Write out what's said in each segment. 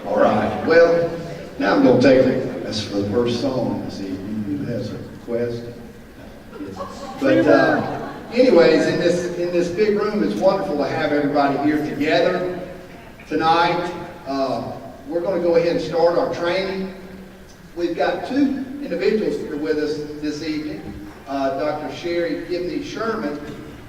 All right, well, now I'm going to take it. That's for the first song this evening. Who has a request? But anyways, in this big room, it's wonderful to have everybody here together tonight. We're going to go ahead and start our training. We've got two individuals here with us this evening. Dr. Sherry Gibney Sherman.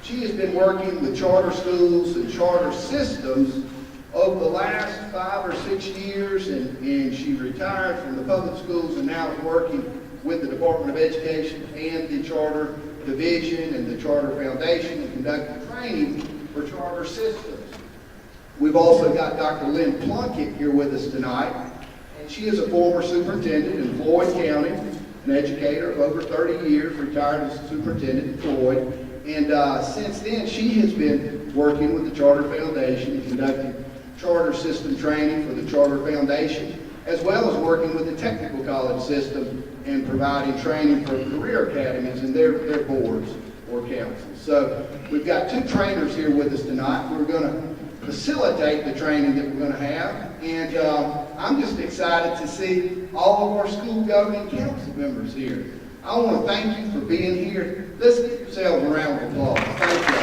She has been working with charter schools and charter systems over the last 5 or 6 years, and she retired from the public schools and now is working with the Department of Education and the Charter Division and the Charter Foundation and conducting training for charter systems. We've also got Dr. Lynn Plunkett here with us tonight, and she is a former superintendent in Floyd County, an educator of over 30 years, retired as superintendent in Floyd, and since then she has been working with the Charter Foundation and conducting charter system training for the Charter Foundation, as well as working with the technical college system and providing training for career academies and their boards or councils. So we've got two trainers here with us tonight. We're going to facilitate the training that we're going to have, and I'm just excited to see all of our school governing council members here. I want to thank you for being here. Let's give yourselves a round of applause. Thank you.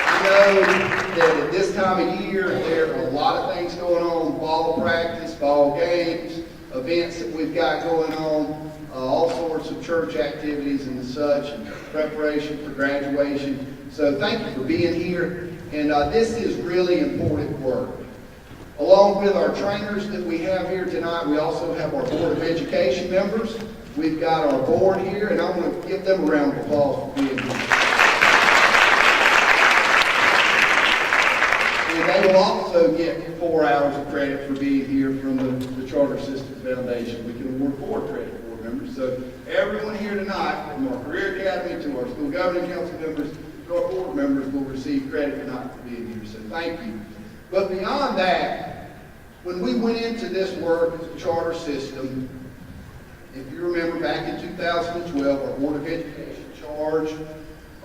I know that at this time of year, there are a lot of things going on, fall practice, fall games, events that we've got going on, all sorts of church activities and such, and preparation for graduation. So thank you for being here, and this is really important work. Along with our trainers that we have here tonight, we also have our Board of Education members. We've got our board here, and I want to give them a round of applause for being here. And they will also get 4 hours of credit for being here from the Charter System Foundation. We can award 4 credit for board members. So everyone here tonight, from our Career Academy to our School Governing Council members to our board members, will receive credit tonight for being here. So thank you. But beyond that, when we went into this work as a charter system, if you remember back in 2012, our Board of Education charged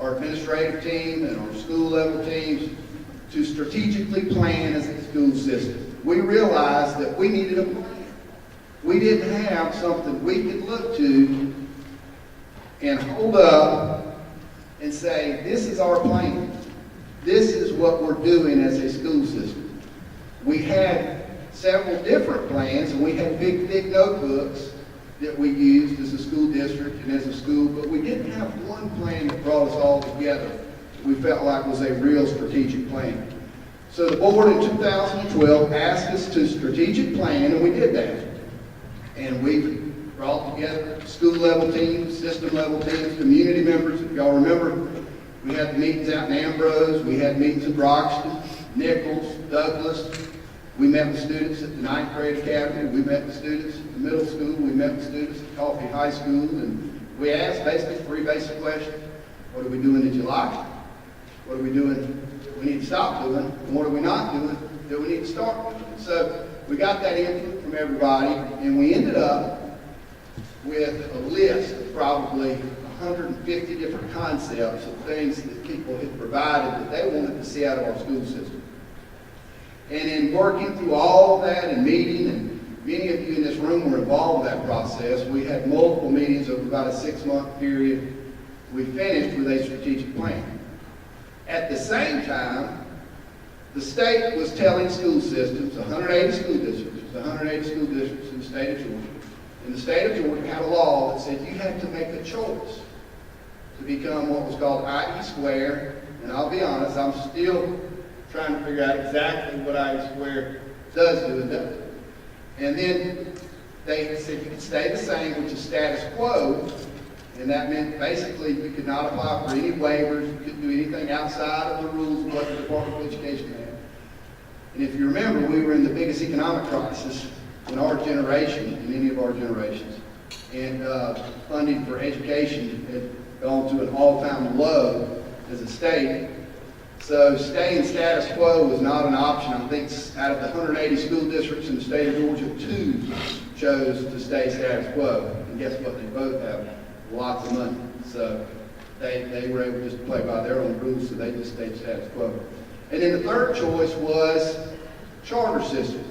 our administrative team and our school level teams to strategically plan as a school system. We realized that we needed a plan. We didn't have something we could look to and hold up and say, this is our plan. This is what we're doing as a school system. We had several different plans, and we had big, thick notebooks that we used as a school district and as a school, but we didn't have one plan that brought us all together. We felt like was a real strategic plan. So the board in 2012 asked us to strategic plan, and we did that. And we brought together school level teams, system level teams, community members. If y'all remember, we had meetings out in Ambrose, we had meetings in Broxton, Nichols, Douglas. We met with students at the 9th grade academy, we met with students at the middle school, we met with students at Coffee High School, and we asked basically 3 basic questions. What are we doing that you like? What are we doing that we need to stop doing? And what are we not doing that we need to start doing? So we got that input from everybody, and we ended up with a list of probably 150 different concepts of things that people had provided that they wanted to see out of our school system. And in working through all of that and meeting, and many of you in this room were involved in that process, we had multiple meetings over about a 6-month period. We finished with a strategic plan. At the same time, the state was telling school systems, 180 school districts, 180 school districts in the state of Georgia. And the state of Georgia had a law that said you had to make a choice to become what was called IE Square. And I'll be honest, I'm still trying to figure out exactly what IE Square does do and doesn't. And then they said you could stay the same, which is status quo. And that meant basically you could not apply for any waivers, you couldn't do anything outside of the rules of what the Department of Education had. And if you remember, we were in the biggest economic crisis in our generation, in any of our generations. And funding for education had gone to an all-time low as a state. So staying status quo was not an option. I think out of the 180 school districts in the state of Georgia, 2 chose to stay status quo. And guess what? They both have lots of money. So they were able to just play by their own rules, so they just stayed status quo. And then the third choice was charter system.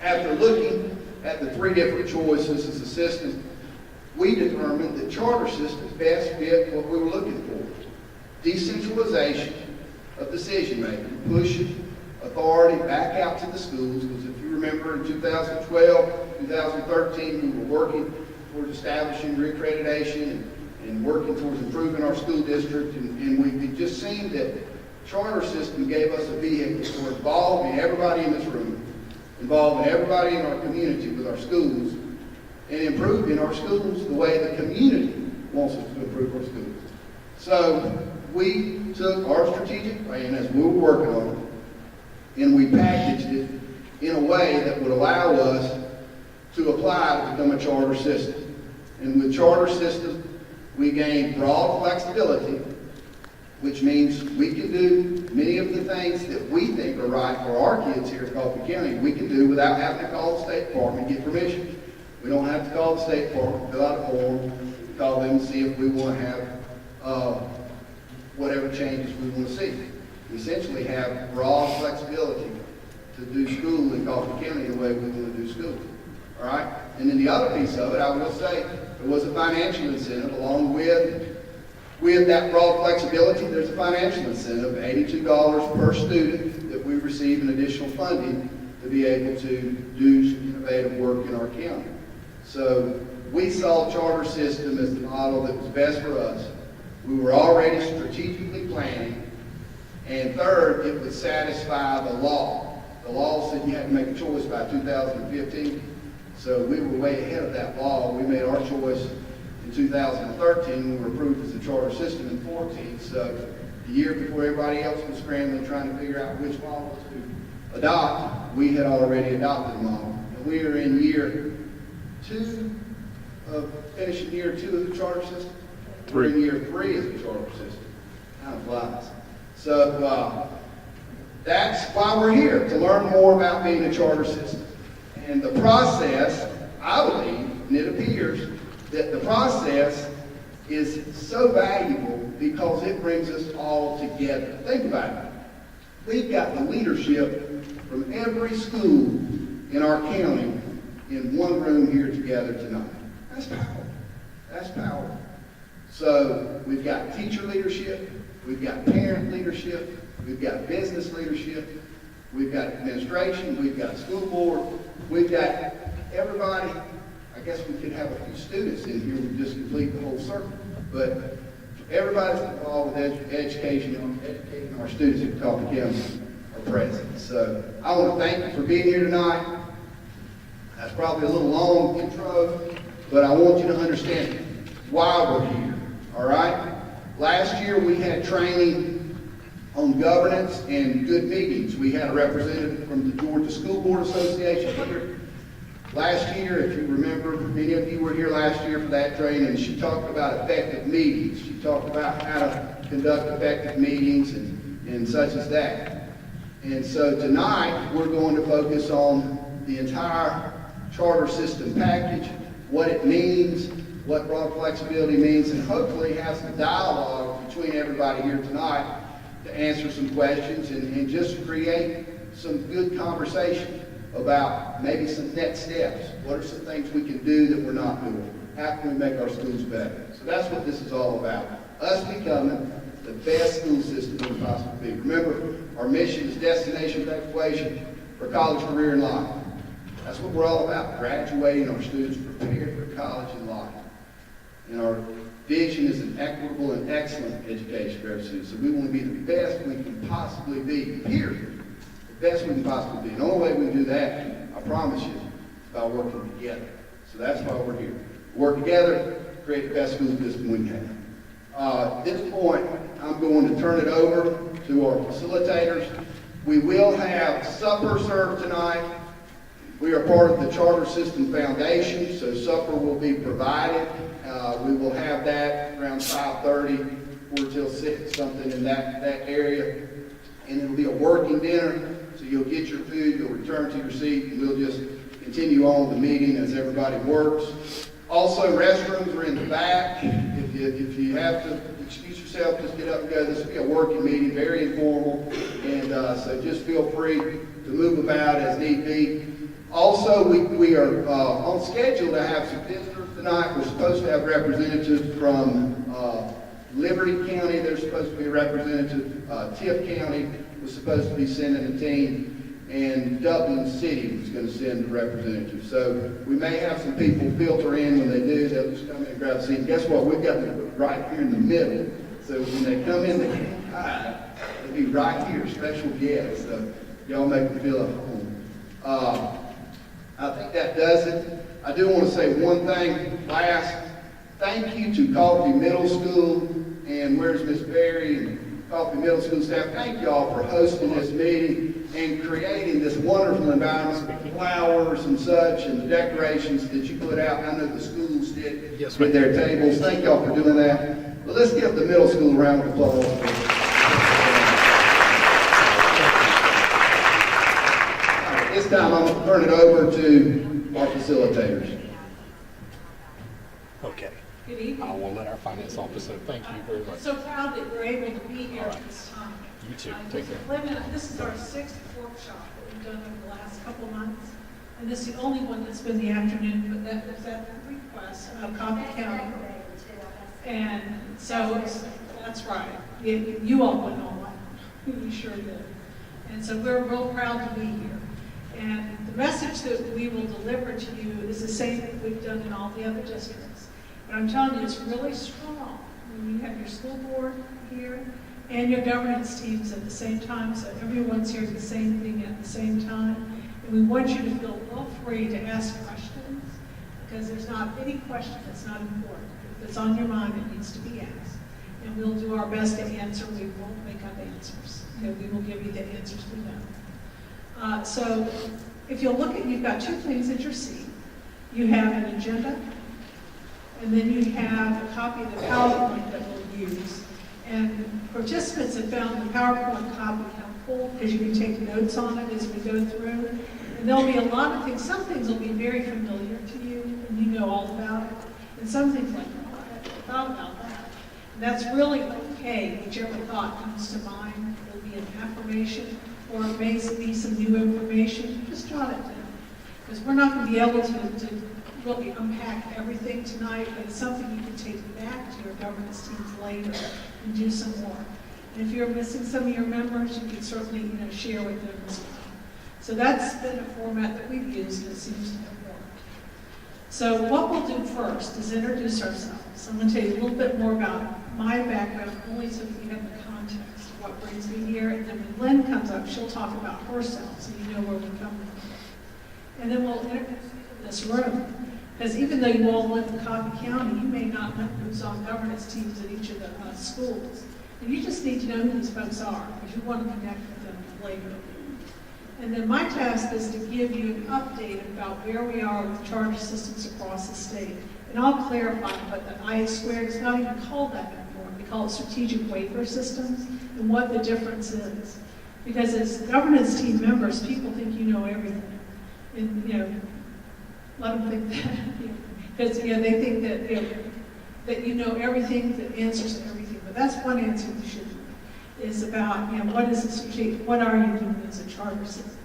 After looking at the three different choices as a system, we determined that charter system best fit what we were looking for. Decentralization of decision making, pushing authority back out to the schools, because if you remember in 2012, 2013, we were working towards establishing reaccreditation and working towards improving our school district, and we just seen that charter system gave us a vehicle for involving everybody in this room, involving everybody in our community with our schools, and improving our schools the way the community wants us to improve our schools. So we took our strategic plan as we were working on it, and we packaged it in a way that would allow us to apply to become a charter system. And with charter system, we gain broad flexibility, which means we can do many of the things that we think are right for our kids here at Coffee County, we can do without having to call the State Department and get permission. We don't have to call the State Department, fill out a form, call them and see if we want to have whatever changes we want to see. We essentially have broad flexibility to do school in Coffee County the way we want to do school. All right? And then the other piece of it, I will say, there was a financial incentive along with that broad flexibility. There's a financial incentive, $82 per student, that we receive in additional funding to be able to do some innovative work in our county. So we saw charter system as the model that was best for us. We were already strategically planning. And third, it would satisfy the law. The law said you had to make a choice by 2015. So we were way ahead of that law. We made our choice in 2013. We were approved as a charter system in 2014. So the year before everybody else was scrambling trying to figure out which model to adopt, we had already adopted the model. And we are in year 2 of finishing year 2 of the charter system. We're in year 3 of the charter system. Time flies. So that's why we're here, to learn more about being a charter system. And the process, I believe, and it appears, that the process is so valuable because it brings us all together. Think about it. We've got the leadership from every school in our county in one room here together tonight. That's powerful. That's powerful. So we've got teacher leadership, we've got parent leadership, we've got business leadership, we've got administration, we've got school board, we've got everybody. I guess we could have a few students in here who just complete the whole circle. But everybody's involved with educating our students at Coffee County are present. So I want to thank you for being here tonight. That's probably a little long intro, but I want you to understand why we're here. All right? Last year we had training on governance and good meetings. We had a representative from the Georgia School Board Association here. Last year, if you remember, many of you were here last year for that training, and she talked about effective meetings. She talked about how to conduct effective meetings and such as that. And so tonight, we're going to focus on the entire charter system package, what it means, what broad flexibility means, and hopefully have some dialogue between everybody here tonight to answer some questions and just create some good conversation about maybe some next steps. What are some things we can do that we're not doing? How can we make our schools better? So that's what this is all about. Us becoming the best school system we can possibly be. Remember, our mission is destination of equation for college, career, and life. That's what we're all about, graduating our students prepared for college and life. And our vision is an equitable and excellent education for every student. So we want to be the best we can possibly be, period. The best we can possibly be. And the only way we can do that, I promise you, is by working together. So that's why we're here. Work together, create the best school system we can have. At this point, I'm going to turn it over to our facilitators. We will have supper served tonight. We are part of the Charter System Foundation, so supper will be provided. We will have that around 5:30, 4 till 6, something in that area. And it'll be a working dinner, so you'll get your food, you'll return to your seat, and we'll just continue on the meeting as everybody works. Also, restrooms are in the back. If you have to excuse yourself, just get up and go. This will be a working meeting, very informal, and so just feel free to move about as need be. Also, we are on schedule to have some visitors tonight. We're supposed to have representatives from Liberty County. There's supposed to be a representative. Tiff County was supposed to be sending a team. And Dublin City was going to send a representative. So we may have some people filter in. When they do, they'll just come in and grab a seat. Guess what? We've got them right here in the middle. So when they come in, they can't hide. They'll be right here, special guests. So y'all make them feel at home. I think that does it. I do want to say one thing last. Thank you to Coffee Middle School, and where's Miss Berry and Coffee Middle School staff. Thank y'all for hosting this meeting and creating this wonderful environment with flowers and such, and the decorations that you put out. I know the schools did with their tables. Thank y'all for doing that. But let's give the middle school a round of applause. All right, this time I'm going to turn it over to our facilitators. Okay. Good evening. I will let our finance officer. Thank you very much. I'm so proud that we're able to be here All right. at this time. You too. Take care. This is our 6th workshop that we've done over the last couple months. And this is the only one that's been the afternoon, but that was at the request of Coffee County. And so that's right. You all went all out. You sure did. And so we're real proud to be here. And the message that we will deliver to you is the same that we've done in all the other districts. But I'm telling you, it's really strong when you have your school board here and your governance teams at the same time, so everyone's hearing the same thing at the same time. And we want you to feel real free to ask questions, because there's not any question that's not important. If it's on your mind, it needs to be asked. And we'll do our best to answer. We won't make up answers. We will give you the answers we know. So if you'll look at, you've got two things at your seat. You have an agenda, and then you have a copy of the PowerPoint that we'll use. And participants have found the PowerPoint copy helpful because you can take notes on it as we go through. And there'll be a lot of things. Some things will be very familiar to you, and you know all about it. And some things like, oh, I hadn't thought about that. And that's really okay. Whichever thought comes to mind, it'll be an affirmation, or it may be some new information. Just jot it down. Because we're not going to be able to really unpack everything tonight, but it's something you can take back to your governance teams later and do some more. And if you're missing some of your members, you can certainly share with them as well. So that's been a format that we've used, and it seems to have worked. So what we'll do first is introduce ourselves. I'm going to tell you a little bit more about my background, only so that you have the context of what brings me here. And then when Lynn comes up, she'll talk about herself, so you know where we're coming from. And then we'll introduce you to this room. Because even though you all live in Coffee County, you may not know who's on governance teams at each of the schools. And you just need to know who these folks are, because you want to connect with them later. And then my task is to give you an update about where we are with charter systems across the state. And I'll clarify, but the I2 is not even called that anymore. We call it strategic waiver systems, and what the difference is. Because as governance team members, people think you know everything. And, let them think that, because they think that that you know everything, the answers to everything. But that's one answer you should know, is about what is a strategic, what are you doing as a charter system?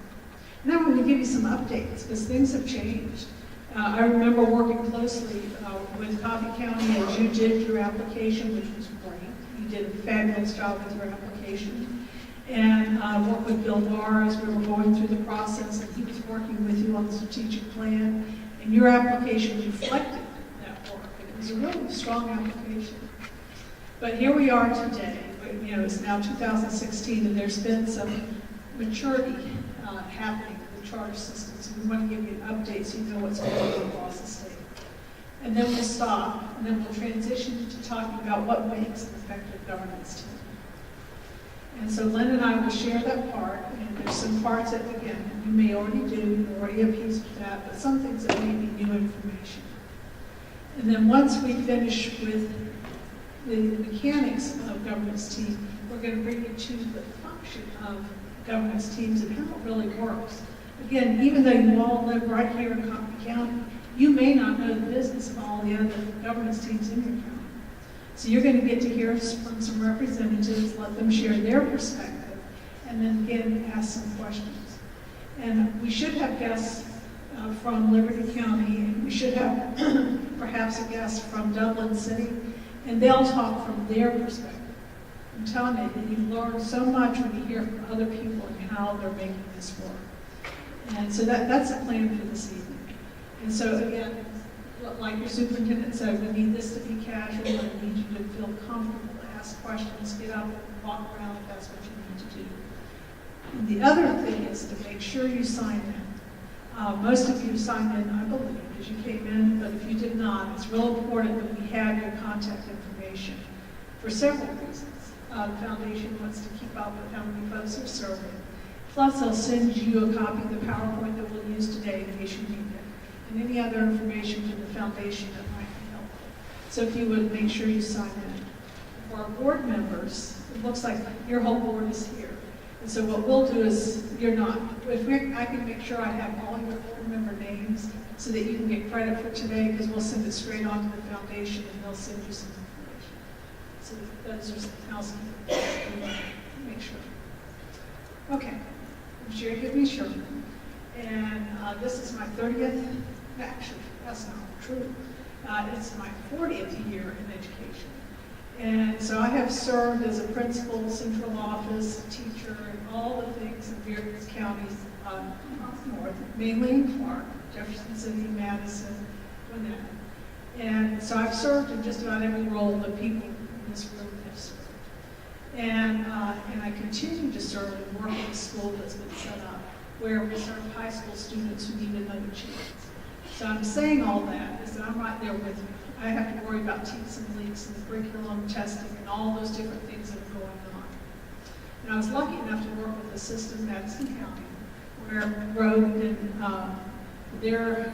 And then I'm going to give you some updates, because things have changed. I remember working closely with Coffee County as you did your application, which was great. You did a fabulous job with your application. And worked with Bill Barr as we were going through the process, and he was working with you on the strategic plan. And your application reflected that work. And it was a really strong application. But here we are today. It's now 2016, and there's been some maturity happening in the charter system. So we want to give you an update so you know what's going on across the state. And then we'll stop, and then we'll transition to talking about what makes an effective governance team. And so Lynn and I will share that part, and there's some parts that, again, you may already do, you already have piece with that, but some things that may be new information. And then once we finish with the mechanics of governance team, we're going to bring you to the function of governance teams and how it really works. Again, even though you all live right here in Coffee County, you may not know the business of all the other governance teams in your county. So you're going to get to hear from some representatives, let them share their perspective, and then again, ask some questions. And we should have guests from Liberty County, and we should have perhaps a guest from Dublin City, and they'll talk from their perspective. I'm telling you, that you learn so much when you hear from other people and how they're making this work. And so that's the plan for this evening. And so again, like your superintendent said, we need this to be casual, and we need you to feel comfortable, ask questions, get up, walk around if that's what you need to do. And the other thing is to make sure you sign in. Most of you signed in, I believe, as you came in, but if you did not, it's real important that we have your contact information for several reasons. The foundation wants to keep up with how many folks are serving. Plus, they'll send you a copy of the PowerPoint that we'll use today in case you need it, and any other information from the foundation that might be helpful. So if you would make sure you sign in. For our board members, it looks like your whole board is here. And so what we'll do is, you're not. I can make sure I have all your board member names so that you can get credit for today, because we'll send it straight on to the foundation and they'll send you some information. So those are some housekeeping. Make sure. Okay. I'm Sherry Gibney Sherman. And this is my 30th, actually, that's not true. It's my 40th year in education. And so I have served as a principal, central office, teacher, and all the things in various counties north, mainly in Clark, Jefferson City, Madison, Gwinnett. And so I've served in just about every role that people in this room have served. And I continue to serve and work in a school that's been set up where we serve high school students who need another chance. So I'm saying all that is that I'm right there with you. I have to worry about teats and leaks and the curriculum testing and all those different things that are going on. And I was lucky enough to work with the system in Madison County, where wrote in their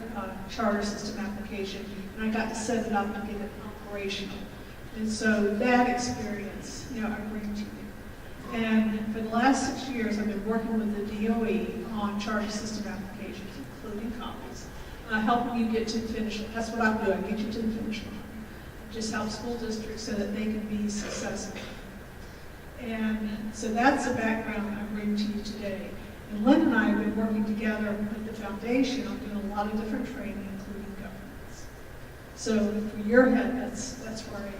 charter system application, and I got to set it up and get it operational. And so that experience, I bring to you. And for the last 6 years, I've been working with the DOE on charter system applications, including copies. Helping you get to the finish line. That's what I'm doing, get you to the finish line. Just help school districts so that they can be successful. And so that's the background I bring to you today. And Lynn and I have been working together with the foundation on doing a lot of different training, including governance. So for your head, that's where I am.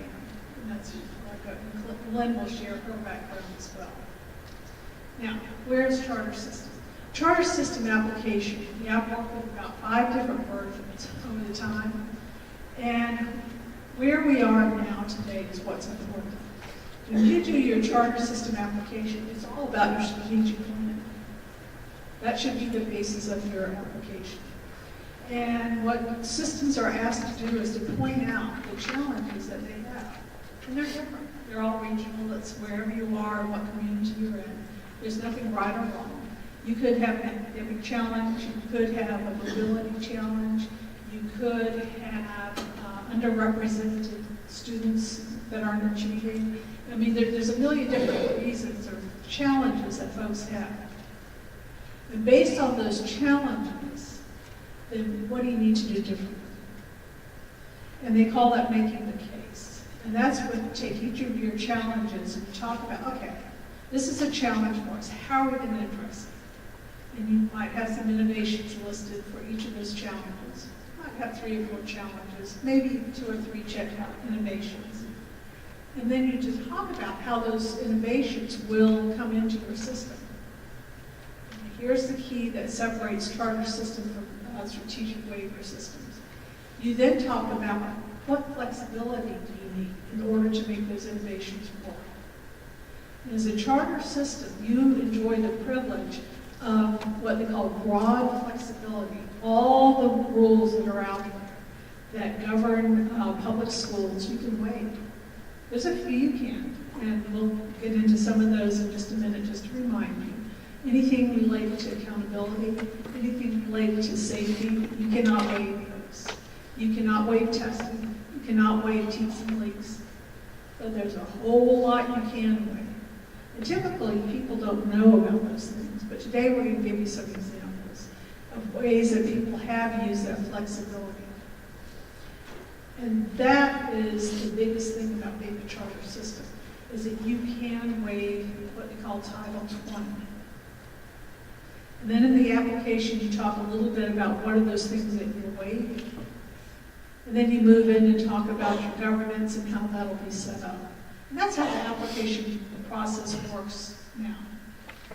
And that's where I go. And Lynn will share her background as well. Now, where's charter system? Charter system application, I've worked with about 5 different versions over the time. And where we are now today is what's important. When you do your charter system application, it's all about your strategic plan. That should be the basis of your application. And what systems are asked to do is to point out the challenges that they have. And they're different. They're all regional. It's wherever you are and what community you're in. There's nothing right or wrong. You could have an academic challenge, you could have a mobility challenge, you could have underrepresented students that aren't achieving. I mean, there's a million different reasons or challenges that folks have. And based on those challenges, then what do you need to do differently? And they call that making the case. And that's what take each of your challenges and talk about, okay, this is a challenge for us, how are we going to address it? And you might have some innovations listed for each of those challenges. You might have 3 or 4 challenges, maybe 2 or 3 checked out innovations. And then you just talk about how those innovations will come into your system. And here's the key that separates charter system from strategic waiver systems. You then talk about what flexibility do you need in order to make those innovations work. And as a charter system, you enjoy the privilege of what they call broad flexibility. All the rules that are out there that govern public schools, you can waive. There's a few you can't, and we'll get into some of those in just a minute just to remind you. Anything related to accountability, anything related to safety, you cannot waive those. You cannot waive testing, you cannot waive teats and leaks. But there's a whole lot you can waive. And typically, people don't know about those things, but today we're going to give you some examples of ways that people have used that flexibility. And that is the biggest thing about being a charter system, is that you can waive what they call Title 20. And then in the application, you talk a little bit about what are those things that you're waiving. And then you move in and talk about your governance and how that'll be set up. And that's how the application process works now.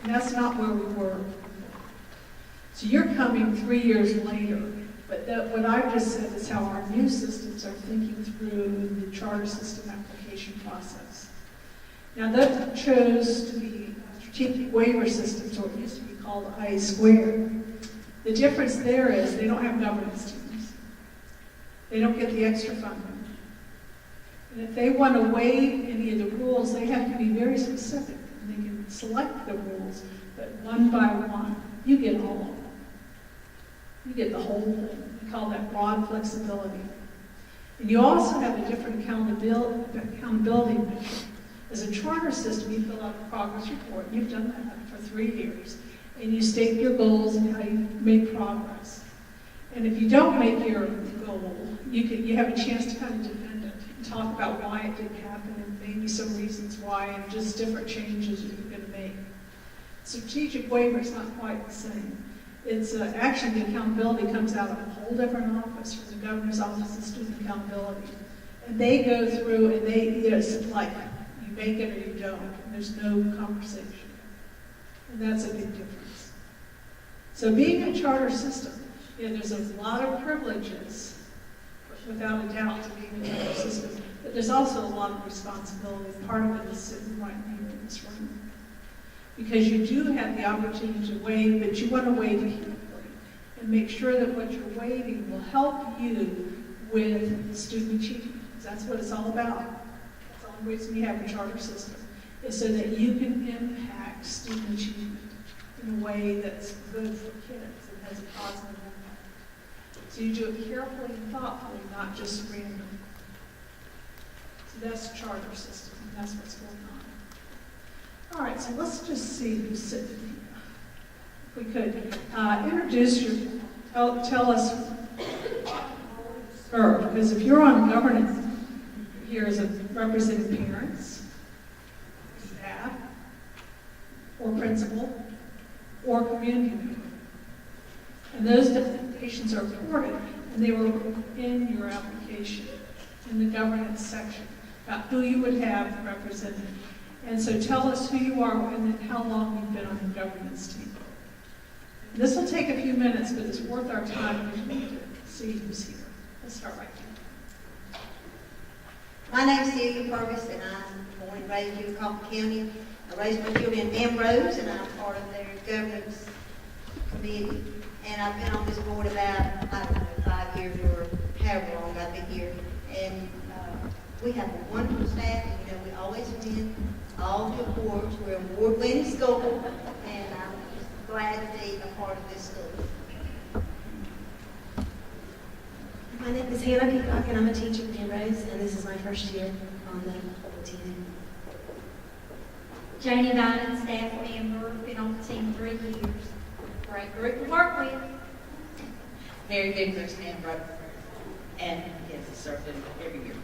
And that's not where we were. So you're coming 3 years later, but what I've just said is how our new systems are thinking through the charter system application process. Now that chose to be strategic waiver systems, or it used to be called I². The difference there is they don't have governance teams. They don't get the extra funding. And if they want to waive any of the rules, they have to be very specific. And they can select the rules, but one by one, you get all of them. You get the whole thing. We call that broad flexibility. And you also have a different accountability measure. As a charter system, you fill out a progress report. You've done that for 3 years. And you state your goals and how you make progress. And if you don't make your goal, you have a chance to kind of defend it and talk about why it didn't happen and maybe some reasons why and just different changes you're going to make. Strategic waiver is not quite the same. It's actually the accountability comes out of a whole different office from the Governor's Office of Student Accountability. And they go through and it's like you make it or you don't. And there's no conversation. And that's a big difference. So being a charter system, there's a lot of privileges, without a doubt, to being a charter system. But there's also a lot of responsibility. Part of it is sitting right here in this room. Because you do have the opportunity to waive, but you want to waive carefully and make sure that what you're waiving will help you with student achievement. That's what it's all about. That's the only reason we have a charter system, is so that you can impact student achievement in a way that's good for kids and has a positive impact. So you do it carefully and thoughtfully, not just random. So that's the charter system, and that's what's going on. All right, so let's just see who's sitting here. If we could introduce tell us, because if you're on governance, here is representing parents, staff, or principal, or community member. And those designations are important, and they were in your application, in the governance section, about who you would have represented. And so tell us who you are and then how long you've been on the governance team. This will take a few minutes, but it's worth our time to see who's here. Let's start right here. My name is Celia Purvis, and I'm born and raised in Coffee County. I raised my children in Ambrose, and I'm part of their governance committee. And I've been on this board about, 5 years or however long I've been here. And we have a wonderful staff, and we always win all the awards. We're an award-winning school, and I'm just glad to be a part of this school. My name is Hannah Peacock, and I'm a teacher at Ambrose, and this is my first year on the team. Janie Biden, staff member, been on the team 3 years. Great group to work with. Mary Vickers, Ambrose, and yes, I served them every year.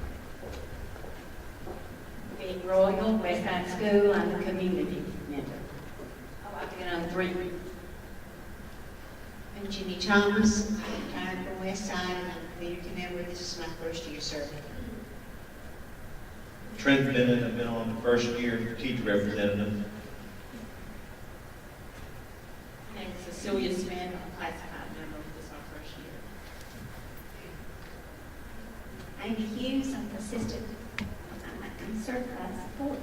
Betty Royal, West Side School, I'm the community member. I've been on 3. I'm Jenny Thomas. I'm retired from West Side, and I'm a community member. This is my first year serving. Trent Bennett, I've been on the first year teacher representative. My name is Cecilia Smith, I'm a classified member. This is our first year. Amy Hughes, I'm the assistant. I'm certified support.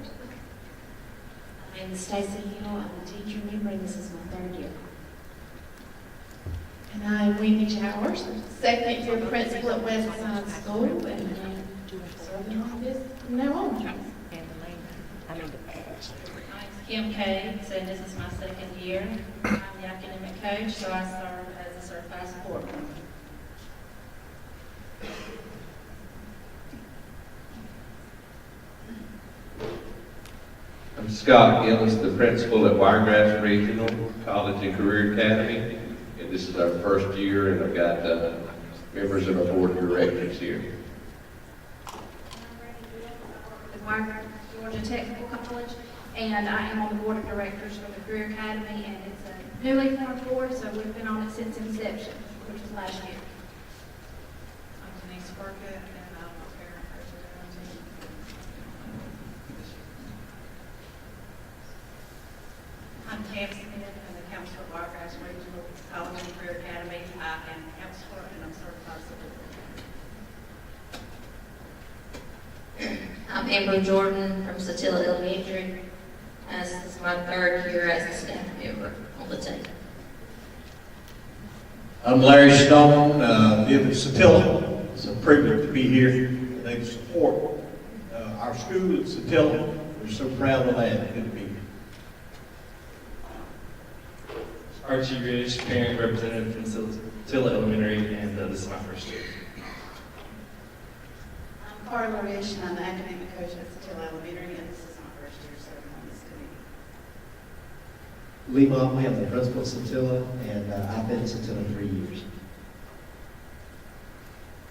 My name is Stacy Hill, I'm a teacher member, and this is my 3rd year. And I'm Wendy Towers, 2nd year principal at West Side School, and I'm serving on this from now on. My name is Kim Cates, and this is my 2nd year. I'm the academic coach, so I serve as a certified support member. I'm Scott Gillis, the principal at Wiregrass Regional College and Career Academy, and this is our first year, and I've got members of our board of directors here. Georgia Technical College, and I am on the board of directors for the Career Academy, and it's a newly formed board, so we've been on it since inception, which was last year. I'm Denise Burkett, and I'm a parent representative. I'm Cam Smith, and the counselor at Wiregrass Regional College and Career Academy. I am a counselor, and I'm certified civil. I'm Amber Jordan from Satilla Elementary. This is my third year as a staff member on the team. I'm Larry Stone, live in Satilla. It's a privilege to be here and they support our school at Satilla. We're so proud of that. Good to be here. Archie Ridge, parent representative from Satilla Elementary, and this is my first year. I'm Carla Rish, and I'm the academic coach at Satilla Elementary, and this is my first year serving on this committee. Lee Motley, I'm the principal at Satilla, and I've been at Satilla 3 years.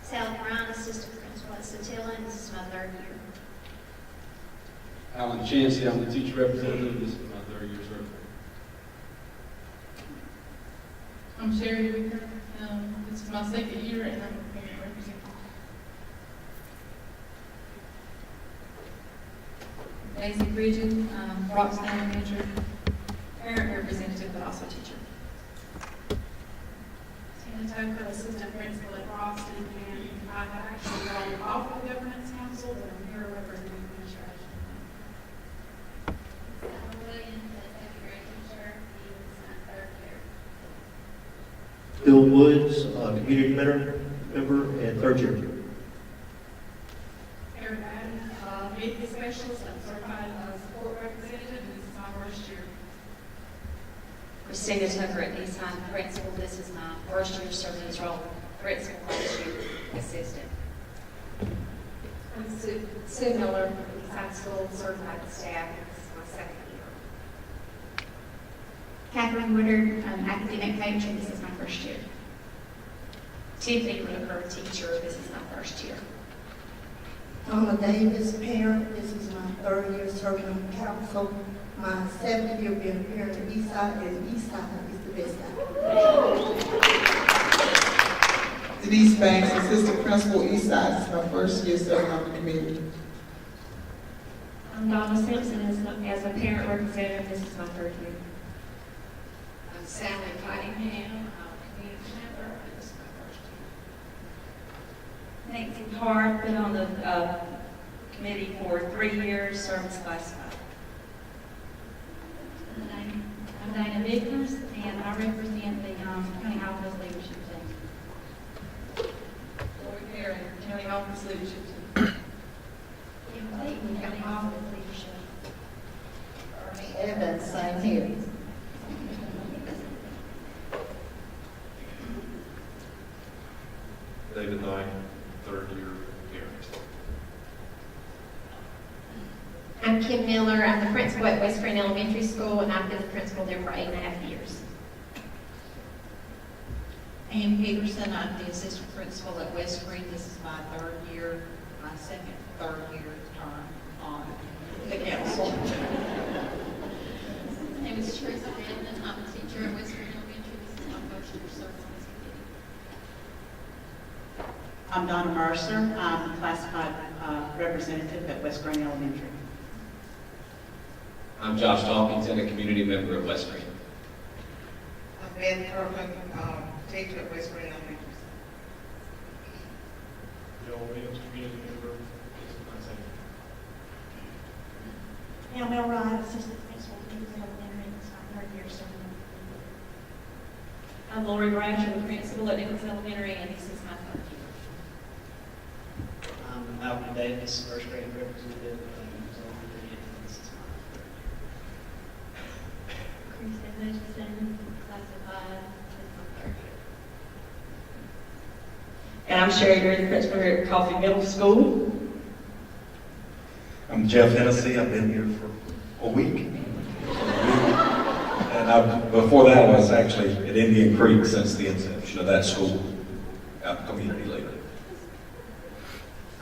Sally Ryan, assistant principal at Satilla, and this is my third year. Alan Chancey, I'm the teacher representative. This is my third year serving. I'm Sherry Wicker. This is my second year, and I'm a parent representative. Daisy Bridget, Roxton Elementary, parent representative, but also teacher. Tina Tucker, assistant principal at Roxton, and I have actually gone off the governance council, but I'm here representing administration. Sarah Williams, the second grade teacher, he was my third year. Bill Woods, community mentor member, and third year. Aaron Madden, media specialist, I'm certified support representative, and this is my first year. Christina Tucker at Eastside principal. This is my first year serving as role principal, last year assistant. I'm Sue Miller from Eastside School, certified staff. This is my second year. Catherine Woodard, academic coach, and this is my first year. Tiffany Rooker, teacher. This is my first year. Donna Davis, parent. This is my third year serving on council. My seventh year being a parent at Eastside, and Eastside is the best side. Denise Banks, assistant principal, Eastside. This is my first year serving on the committee. I'm Donna Simpson as a parent representative. This is my third year. I'm Sally Cottingham, community member, and this is my first year. Nancy Hart, been on the committee for 3 years, service classified. I'm Dana Vickers, and I represent the County Office Leadership Team. Lori Perry, County Office Leadership Team. Kim Clayton, County Office Leadership. Ernie Evans, same here. David Knight, third year parent. I'm Kim Miller. I'm the principal at West Green Elementary School, and I've been the principal there for 8.5 years. Ann Peterson, I'm the assistant principal at West Green. This is my third year, my third year term on the council. My name is Teresa Redmond. I'm a teacher at West Green Elementary. This is my first year serving on this committee. I'm Donna Mercer. I'm a classified representative at West Green Elementary. I'm Josh Dawkins, a community member at West Green. I'm Ben Kirkland, teacher at West Green Elementary. Joel Williams, community member. This is my second. Now, Mel Wright, assistant principal at Eagles Elementary, this is my third year serving. I'm Lori Bradshaw, the principal at Nichols Elementary, and this is my third year. I'm Malcolm Davis, first grade representative. This is my third year. Kristen Hutchinson, classified, this is my third year. And I'm Sherry Gray, the principal here at Coffee Middle School. I'm Jeff Hennessy. I've been here for a week. And before that, I was actually at Indian Creek since the inception of that school, community leader.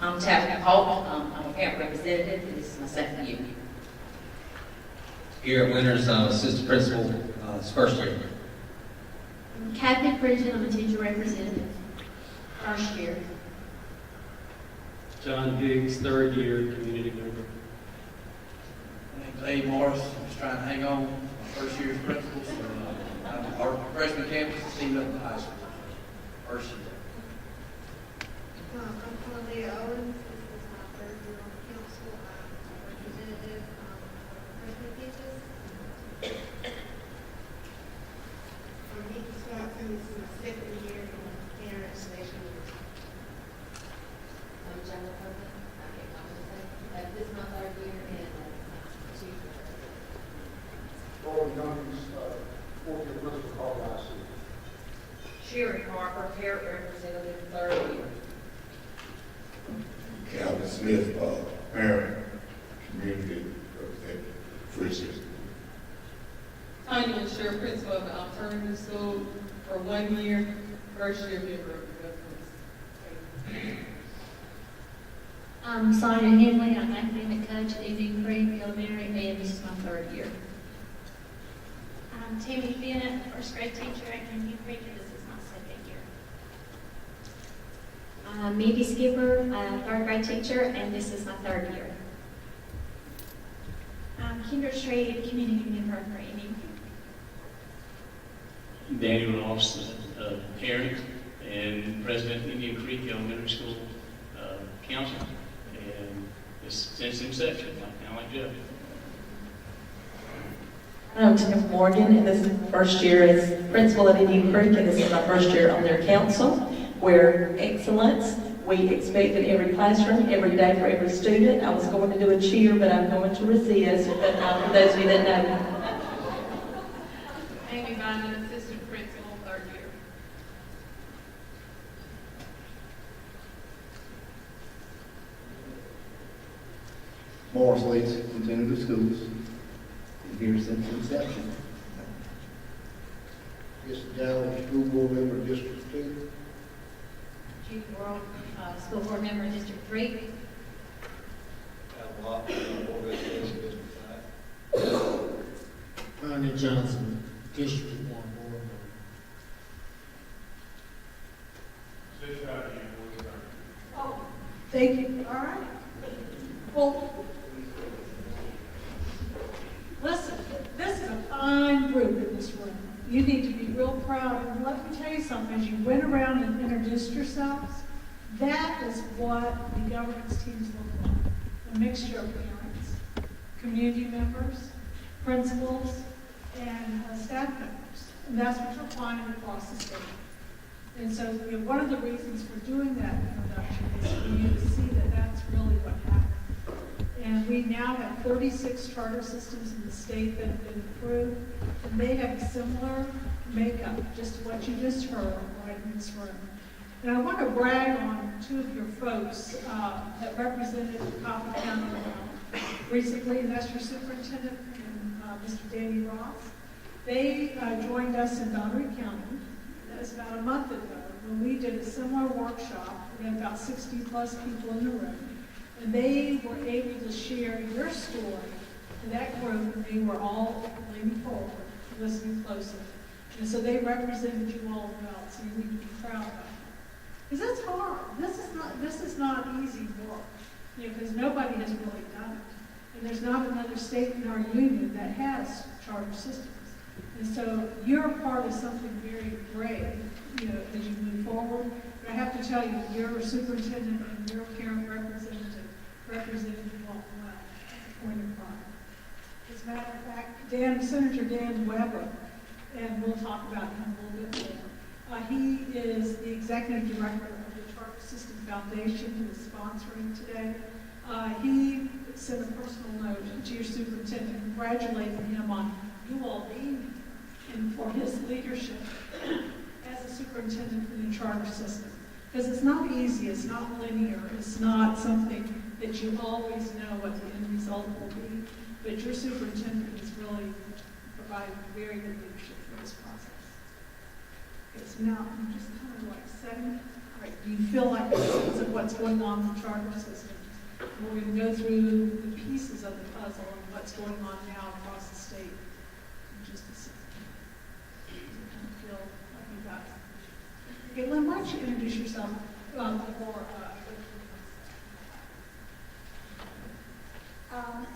I'm Tabitha Hall. I'm a parent representative, and this is my second year. Here at Winters, I'm assistant principal, it's first year. Kathy Bridget, I'm a teacher representative, first year. John Higgs, third year, community member. My name's Dave Morris. I'm just trying to hang on. My first year as principal, so I'm our freshman campus is Steve Upton High School. First year. I'm Cornelia Owens. This is my third year on the council. I'm a representative freshman campus. I'm Nikki Swanson. This is my second year in parent station. I'm Jennifer Copeland. This is my third year in teacher. Roy Young's fourth year principal, Colorado City. Sherry Harper, parent representative, third year. Calvin Smith, parent, community representative, free system. Tanya Sher, principal of the alternative school for 1 year, first year member of the government. I'm Sonia Henley, I'm academic coach at Indian Creek Elementary, and this is my third year. I'm Tammy Bennett, first grade teacher at Indian Creek, and this is my second year. I'm Mindy Skipper, third grade teacher, and this is my third year. I'm Kendra Trade, community member for Indian Creek. Daniel Ross, parent and president of Indian Creek Elementary School Council, and since inception, kind of like Jeff. I'm Tiff Morgan, and this is my first year as principal at Indian Creek, and this is my first year on their council, where excellence, we expect in every classroom, every day for every student. I was going to do a cheer, but I'm going to resist, but for those of you that know. Amy Bynum, assistant principal, third year. Morris Leeds, superintendent of schools. Been here since inception. Mr. Dowd, school board member, District 2. Judy World, school board member, District 3. Al Lott, board of education, District 5. Ronnie Johnson, District 1 board member. Oh, thank you. All right. Well, listen, this is a fine group in this room. You need to be real proud. And let me tell you something. As you went around and introduced yourselves, that is what the governance teams look like. A mixture of parents, community members, principals, and staff members. And that's what you're finding across the state. And so one of the reasons for doing that introduction is for you to see that that's really what happened. And we now have 36 charter systems in the state that have been approved, and they have a similar makeup, just what you just heard right in this room. And I want to brag on two of your folks that represented Coffee County recently, and that's your superintendent and Mr. Danny Ross. They joined us in Donnery County. That was about a month ago when we did a similar workshop. We had about 60 plus people in the room. And they were able to share your story to that group, and they were all leaning forward, listening closely. And so they represented you all well, so you need to be proud of that. Because that's hard. This is not easy work, because nobody has really done it. And there's not another state in our union that has charter systems. And so you're a part of something very great, as you move forward. But I have to tell you, you're a superintendent and you're a parent representative represented you all well as a point of pride. As a matter of fact, Senator Dan Weber, and we'll talk about him a little bit more. He is the executive director of the Charter System Foundation, who is sponsoring today. He sent a personal note to your superintendent congratulating him on you all being and for his leadership as a superintendent for the charter system. Because it's not easy, it's not linear, it's not something that you always know what the end result will be. But your superintendent has really provided very good leadership for this process. Okay, so now I'm just kind of like setting Right. Do you feel like there's a sense of what's going on in the charter system? We're going to go through the pieces of the puzzle and what's going on now across the state in just a second. I feel like you got it. Okay, Lynn, why don't you introduce yourself before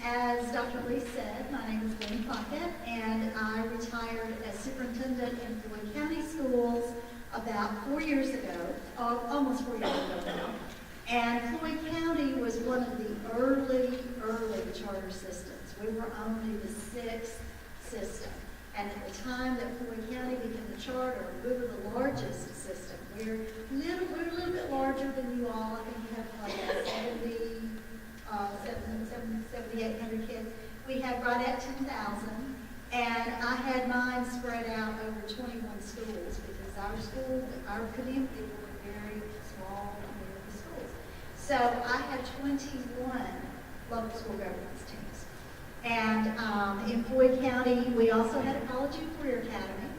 As Dr. Lee said, my name is Lynn Puckett, and I retired as superintendent in Floyd County Schools about 4 years ago, almost 4 years ago now. And Floyd County was one of the early charter systems. We were only the 6th system. And at the time that Floyd County became the charter, we were the largest system. We're a little bit larger than you all. I think we have like 7,800 kids. We had right at 10,000. And I had mine spread out over 21 schools because our community were very small community schools. So I had 21 local school governance teams. And in Floyd County, we also had a college and career academy.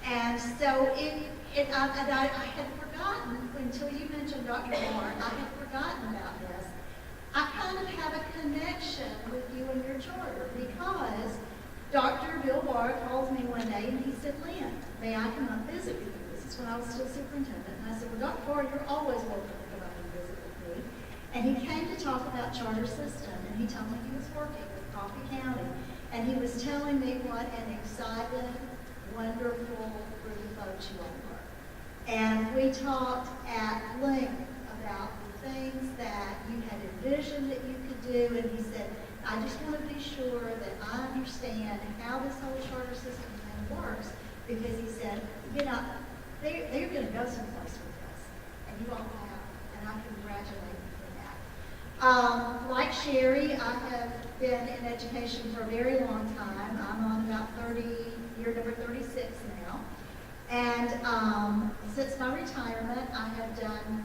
And so I had forgotten, until you mentioned Dr. Moore, I had forgotten about this. I kind of have a connection with you and your charter because Dr. Bill Barr called me one day and he said, Lynn, may I come up visit with you? This is when I was still superintendent. And I said, well, Dr. Barr, you're always welcome to come up and visit with me. And he came to talk about charter system, and he told me he was working with Coffee County. And he was telling me what an exciting, wonderful group of folks you all were. And we talked at length about the things that you had envisioned that you could do. And he said, I just want to be sure that I understand how this whole charter system thing works, because he said, you know, they're going to go someplace with this, and you all have, and I congratulate you for that. Like Sherry, I have been in education for a very long time. I'm on about year number 36 now, and since my retirement, I have done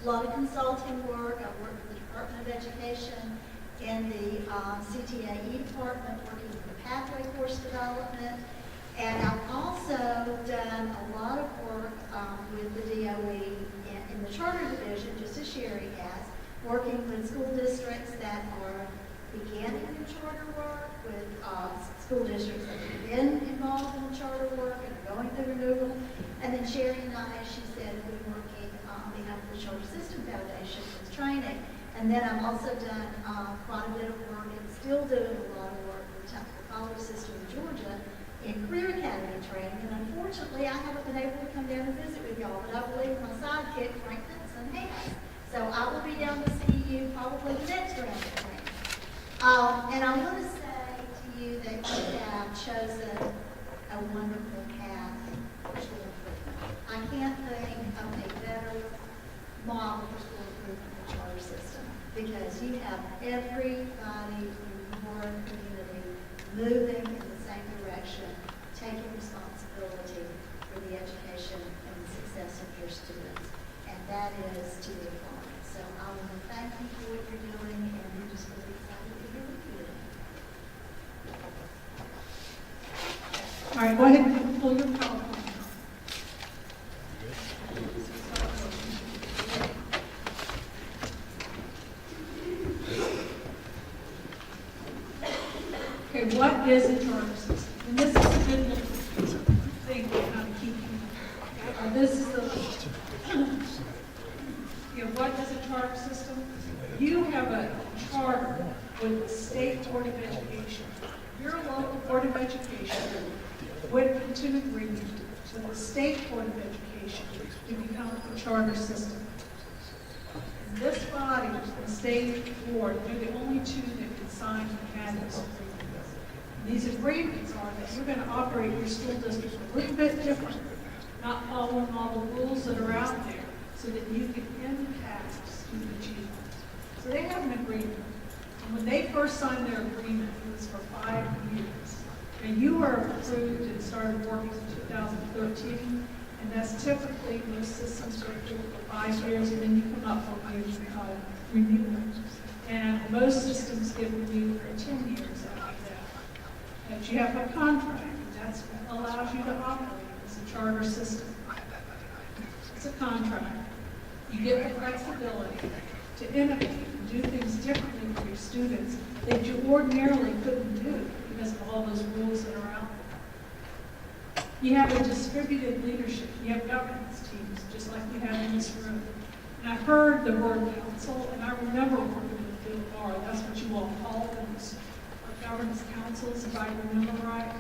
a lot of consulting work. I've worked with the Department of Education in the CTAE department, working with the pathway course development. And I've also done a lot of work with the DOE in the charter division, just as Sherry has, working with school districts that are beginning the charter work, with school districts that have been involved in the charter work and are going through renewal. And then Sherry and I, as she said, have been working on behalf of the Charter System Foundation with training. And then I've also done quite a bit of work and still doing a lot of work with the college system in Georgia in career academy training. And unfortunately, I haven't been able to come down and visit with y'all, but I believe my sidekick, Frank Benson, has. So I will be down to see you probably the next round of training. And I want to say to you that you have chosen a wonderful path for school improvement. I can't think of a better model for school improvement than the charter system, because you have everybody in your community moving in the same direction, taking responsibility for the education and the success of your students. And that is to be applauded. So I want to thank you for what you're doing, and we're just really excited to be here with you today. All right, go ahead and pull your PowerPoint. Okay, what is a charter system? And this is a good little thing to kind of keep. This is the, what is a charter system? You have a charter with the State Board of Education. Your local Board of Education went into an agreement with the State Board of Education to become a charter system. And this body, the State Board, they're the only two that can sign and have this agreement. These agreements are that you're going to operate your school district a little bit different, not following all the rules that are out there, so that you can impact student achievement. So they have an agreement. And when they first signed their agreement, it was for 5 years. And you were approved and started working in 2013, and that's typically most systems go through for 5 years, and then you come up for renewal. And most systems get renewed for 10 years after that. But you have a contract, and that's what allows you to operate as a charter system. It's a contract. You get the flexibility to innovate and do things differently for your students that you ordinarily couldn't do because of all those rules that are out there. You have a distributed leadership. You have governance teams, just like we have in this room. And I heard the word council, and I remember working with Bill Barr. That's what you all call them, governance councils, if I remember right.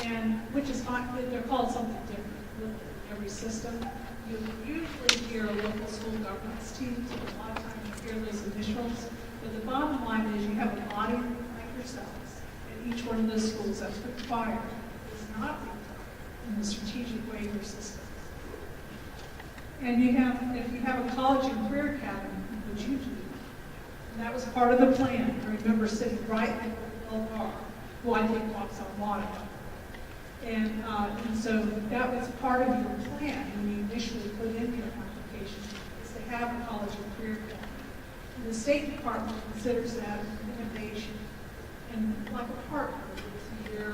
And which is fine. They're called something different with every system. You usually hear local school governance teams, and a lot of times you hear those initials. But the bottom line is you have a body like yourselves in each one of those schools that's required. It's not required in the strategic waiver system. And you have, if you have a college and career academy, which you do, and that was part of the plan. I remember sitting right in Bill Barr, who I think walks on water. And so that was part of your plan when you initially put in your application, is to have a college and career academy. And the State Department considers that innovation and like a partner with your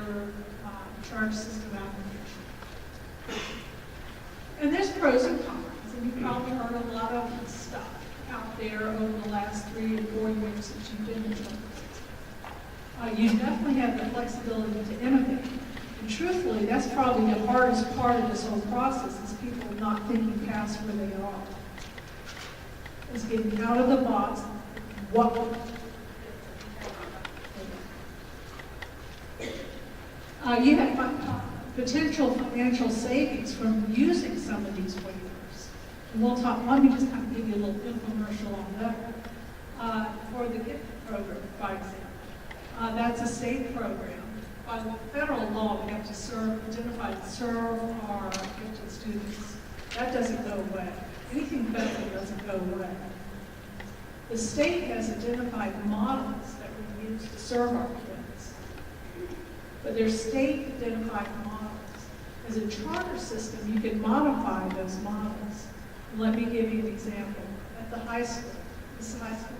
charge system application. And there's pros and cons, and you've probably heard a lot of stuff out there over the last 3 or 4 years since you've been in trouble. You definitely have the flexibility to innovate. And truthfully, that's probably the hardest part of this whole process, is people not thinking past where they are. Is getting out of the box. What would you have potential financial savings from using some of these waivers. And we'll talk, let me just kind of give you a little infomercial on that. For the GIFT program, by example. That's a state program. By federal law, we have to identify and serve our gifted students. That doesn't go away. Anything federal doesn't go away. The state has identified models that we use to serve our kids. But they're state-identified models. As a charter system, you can modify those models. Let me give you an example. At the high school, this is high school?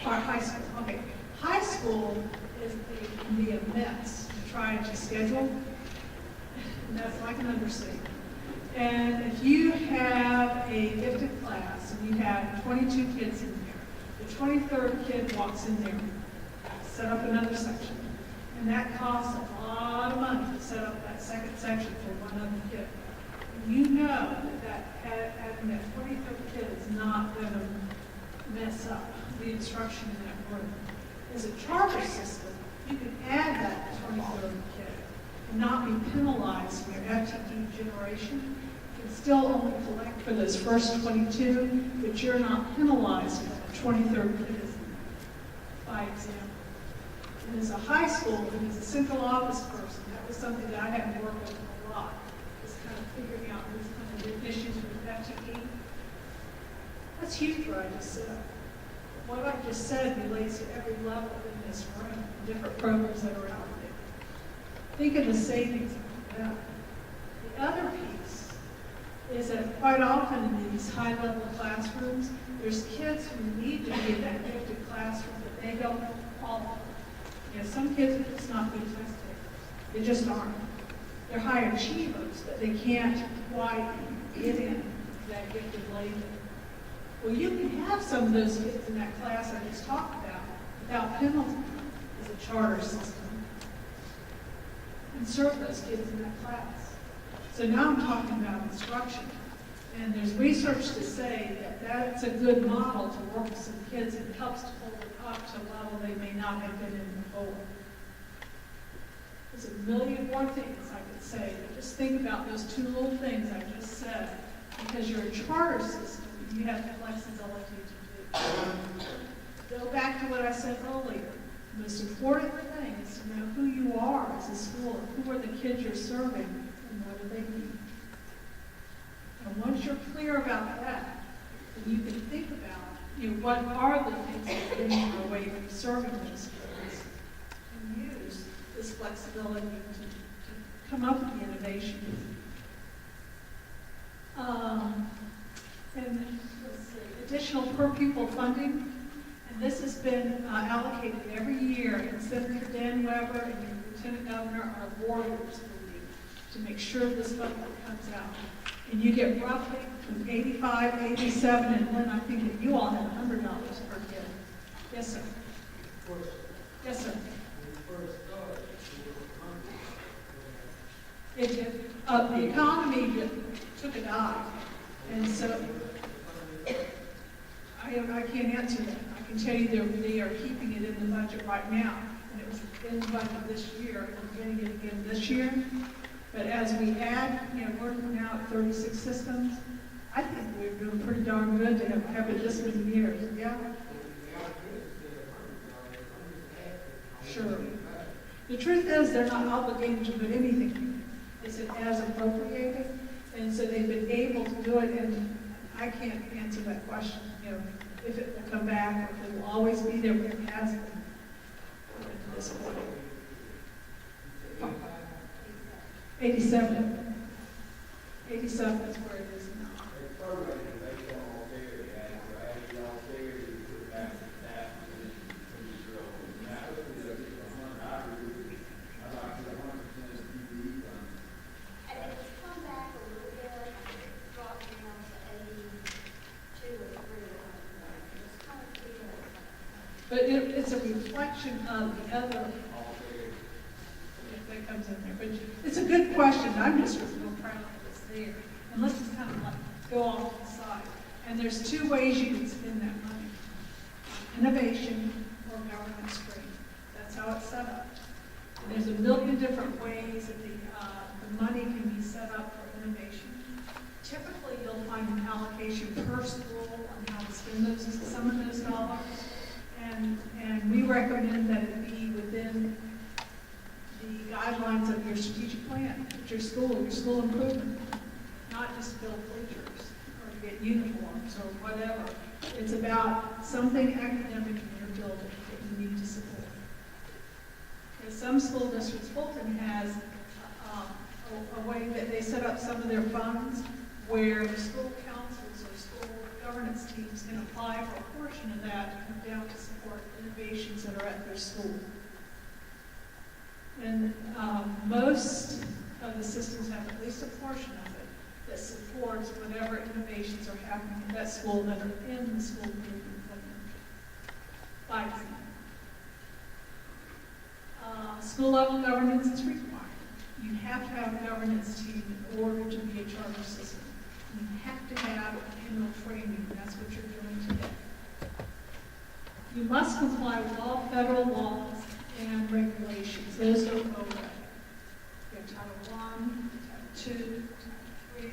Our high school, okay. High school can be a mess to try to schedule. And that's like an understatement. And if you have a gifted class and you have 22 kids in there, the 23rd kid walks in there, set up another section. And that costs a lot of money to set up that second section for one other kid. And you know that 23rd kid is not going to mess up the instruction in that room. As a charter system, you can add that 23rd kid and not be penalized in your FTE generation. You can still only collect for those first 22, but you're not penalized for the 23rd kid, by example. And as a high school, and as a central office person, that was something that I had to work with a lot, is kind of figuring out these kind of issues with FTE. That's huge what I just said. What I just said relates to every level in this room, different programs that are out there. Think of the savings of that. The other piece is that quite often in these high-level classrooms, there's kids who need to be in that gifted classroom, but they don't qualify. You know, some kids are just not good test takers. They just aren't. They're high achievers, but they can't quite get in that gifted label. Well, you can have some of those kids in that class I just talked about without penalty as a charter system and serve those kids in that class. So now I'm talking about instruction. And there's research to say that that's a good model to work with some kids and helps to hold them up to a level they may not have been in before. There's a million more things I could say, but just think about those two little things I just said. Because you're a charter system, you have the flexibility to do. Go back to what I said earlier. The most important thing is to know who you are as a school, and who are the kids you're serving, and what do they need. And once you're clear about that, then you can think about, what are the things that are getting in our way from serving those kids, and use this flexibility to come up with the innovation. And let's see, additional per pupil funding, and this has been allocated every year, and Senator Dan Weber and your Lieutenant Governor are warriors to make sure this funding comes out. And you get roughly from 85, 87, and then I think that you all had $100 per kid. Yes, sir. Yes, sir. The economy took a dive, and so I can't answer that. I can tell you they are keeping it in the budget right now, and it was in the budget this year, and we're getting it again this year. But as we add, we're now at 36 systems. I think we're doing pretty darn good to have it this many years. Yeah. Sure. The truth is, they're not obligated to put anything. It's as appropriated, and so they've been able to do it. And I can't answer that question. If it will come back, or if it will always be there, but it has been at this point. 87. 87 is where it is now. But it's a reflection of the other, if that comes in there. But it's a good question. I'm just real proud of it's there. And let's just kind of like go off to the side. And there's two ways you can spend that money. Innovation or government stream. That's how it's set up. And there's a million different ways that the money can be set up for innovation. Typically, you'll find an allocation per school on how to spend some of those dollars. And we recommend that it be within the guidelines of your strategic plan, your school improvement, not just build bleachers or get uniforms or whatever. It's about something academic in your building that you need to support. Because some school districts, Fulton has a way that they set up some of their funds where the school councils or school governance teams can apply for a portion of that and come down to support innovations that are at their school. And most of the systems have at least a portion of it that supports whatever innovations are happening at that school that are in the school improvement plan. By example, school level governance is required. You have to have a governance team in order to be a charter system. You have to have annual training, and that's what you're doing today. You must comply with all federal laws and regulations. Those don't go away. You have Title I, Title II, Title III,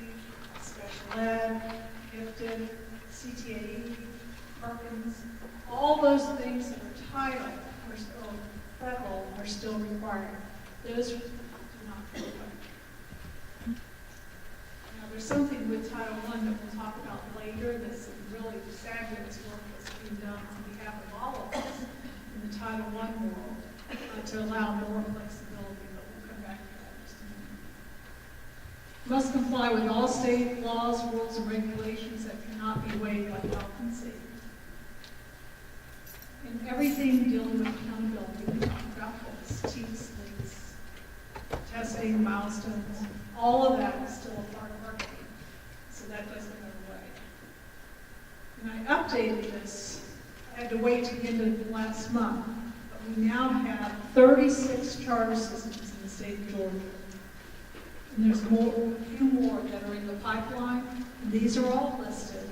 special ed, gifted, CTAE, Perkins. All those things that are title or federal are still required. Those do not go away. Now, there's something with Title I that we'll talk about later that's really fabulous work that's being done on behalf of all of us in the Title I world to allow more flexibility, but we'll come back to that in just a minute. Must comply with all state laws, rules, and regulations that cannot be waived by health and safety. And everything dealing with accountability, we talk about this, TEAS, testing, milestones, all of that is still a part of our team. So that doesn't go away. And I updated this. I had to wait to the end of last month. But we now have 36 charter systems in the state of Georgia. And there's a few more that are in the pipeline. And these are all listed.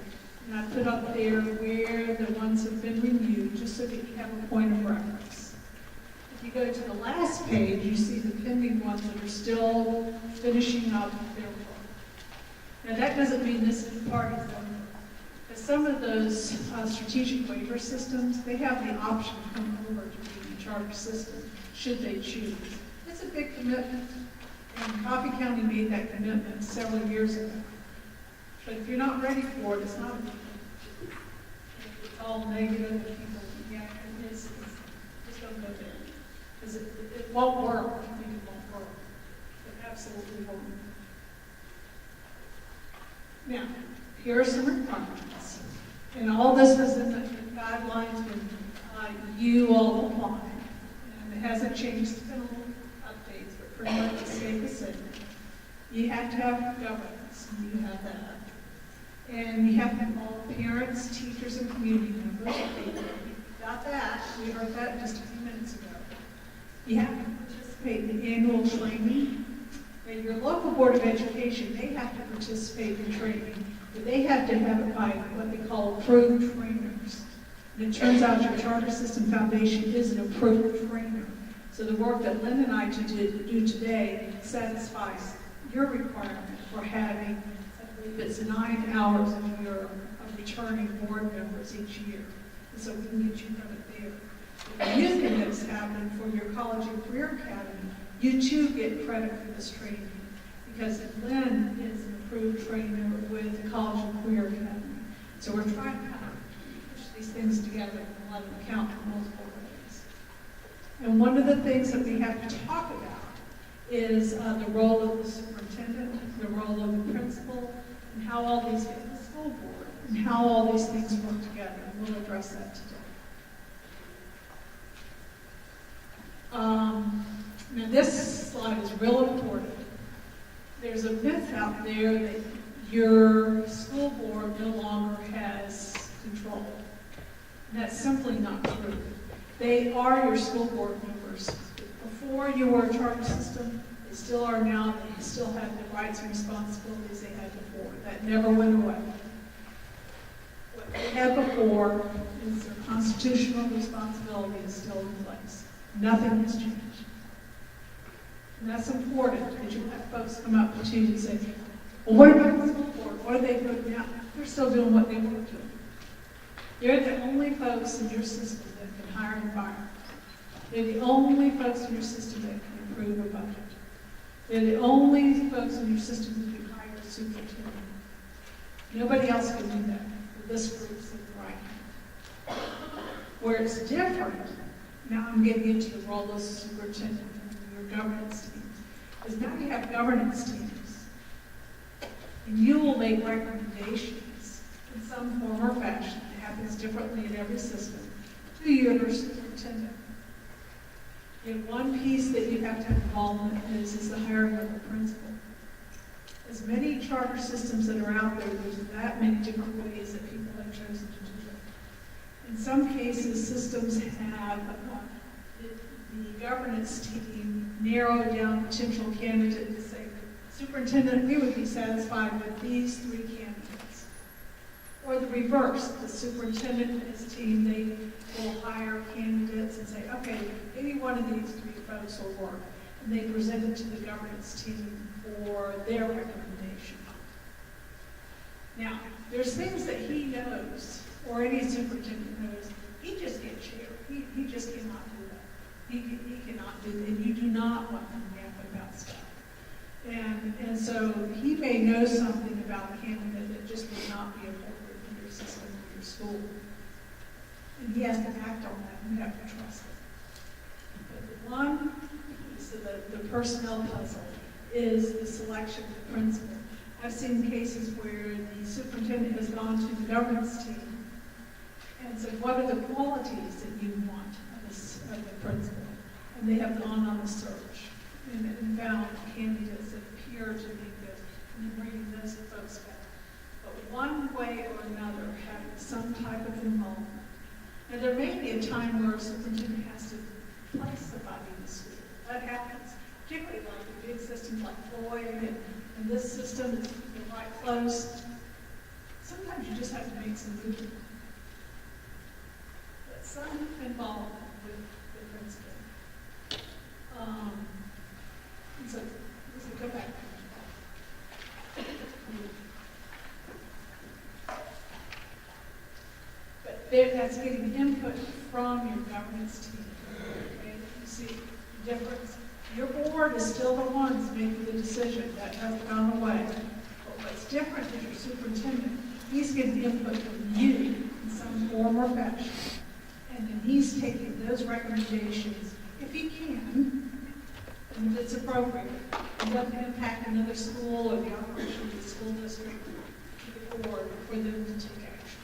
And I put up there where the ones have been renewed, just so that you have a point of reference. If you go to the last page, you see the pending ones that are still finishing up their work. Now that doesn't mean this is part of them. Because some of those strategic waiver systems, they have the option to come over to be a charter system, should they choose. It's a big commitment. And Coffee County made that commitment several years ago. But if you're not ready for it, it's not a big deal. It's all negative, and people, yeah, just don't go there. Because it won't work. I think it won't work. It absolutely won't. Now, here are some requirements. And all this was in the guidelines when you all applied. And it hasn't changed. It's been a little updates, but pretty much it stayed the same. You have to have governance, and you have that. And you have to involve parents, teachers, and community members. Got that, we heard that just a few minutes ago. You have to participate in annual training. And your local Board of Education, they have to participate in training, but they have to have it by what they call approved trainers. And it turns out your Charter System Foundation is an approved trainer. So the work that Lynn and I do today satisfies your requirement for having, I believe it's 9 hours of returning board members each year. And so we can get you credit there. The new thing that's happened for your College and Career Academy, you too get credit for this training, because Lynn is an approved trainer with the College and Career Academy. So we're trying to kind of push these things together and let them account for multiple ways. And one of the things that we have to talk about is the role of the superintendent, the role of the principal, and how all these, the school board, and how all these things work together. And we'll address that today. Now this slide is real important. There's a myth out there that your school board no longer has control. And that's simply not true. They are your school board members. Before you were a charter system, they still are now. They still have the rights and responsibilities they had before. That never went away. What they had before is their constitutional responsibility is still in place. Nothing has changed. And that's important, because you have folks come up to you and say, well, what about the school board? What are they doing now? They're still doing what they were doing. You're the only folks in your system that can hire and fire. They're the only folks in your system that can approve a budget. They're the only folks in your system who can hire a superintendent. Nobody else can do that. This group sitting right now. Where it's different, now I'm getting into the role of superintendent and your governance teams, is now you have governance teams. And you will make recommendations in some form or fashion. It happens differently in every system to your superintendent. And one piece that you have to have involvement in is the hiring of the principal. As many charter systems that are out there, there's that many different ways that people have chosen to do it. In some cases, systems have the governance team narrow down potential candidates and say, superintendent, we would be satisfied with these 3 candidates. Or the reverse, the superintendent and his team, they will hire candidates and say, okay, any one of these 3 folks will work. And they present it to the governance team for their recommendation. Now, there's things that he knows, or any superintendent knows, he just can't share. He just cannot do that. He cannot do that, and you do not want him yapping about stuff. And so he may know something about a candidate that just would not be appropriate for your system or your school. And he has to act on that, and you have to trust it. But the one piece of the personnel puzzle is the selection of the principal. I've seen cases where the superintendent has gone to the governance team and said, what are the qualities that you want of the principal? And they have gone on a search and found candidates that appear to be good, and then bringing those folks back. But one way or another, having some type of involvement. And there may be a time where a superintendent has to place somebody in the school. That happens, particularly like the big systems like Floyd and this system that's right close. Sometimes you just have to make some good, but some involvement with the principal. So go back. But that's getting input from your governance team. Okay? You see the difference. Your board is still the ones making the decision. That hasn't gone away. But what's different is your superintendent. He's getting input from you in some form or fashion. And then he's taking those recommendations, if he can, and if it's appropriate, and doesn't impact another school or the operation of the school district, to the board for them to take action.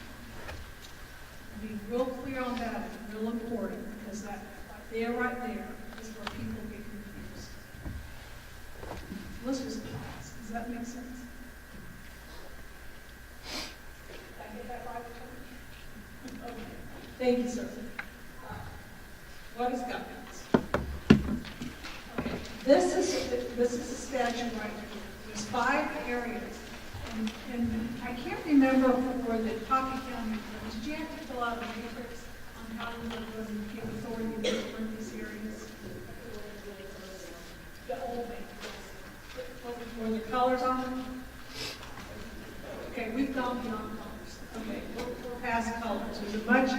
Be real clear on that, it's real important, because that right there is where people get confused. Let's just pause. that make sense? Did I get that right? Okay. Thank you, sir. What is governance? Okay. This is a statute right here. There's 5 areas. And I can't remember for the Coffee County, did you have to fill out a matrix on how you were going to give authority to different these areas? The old matrix. Were the colors on them? Okay, we've gone beyond colors. Okay, we're past colors. There's a much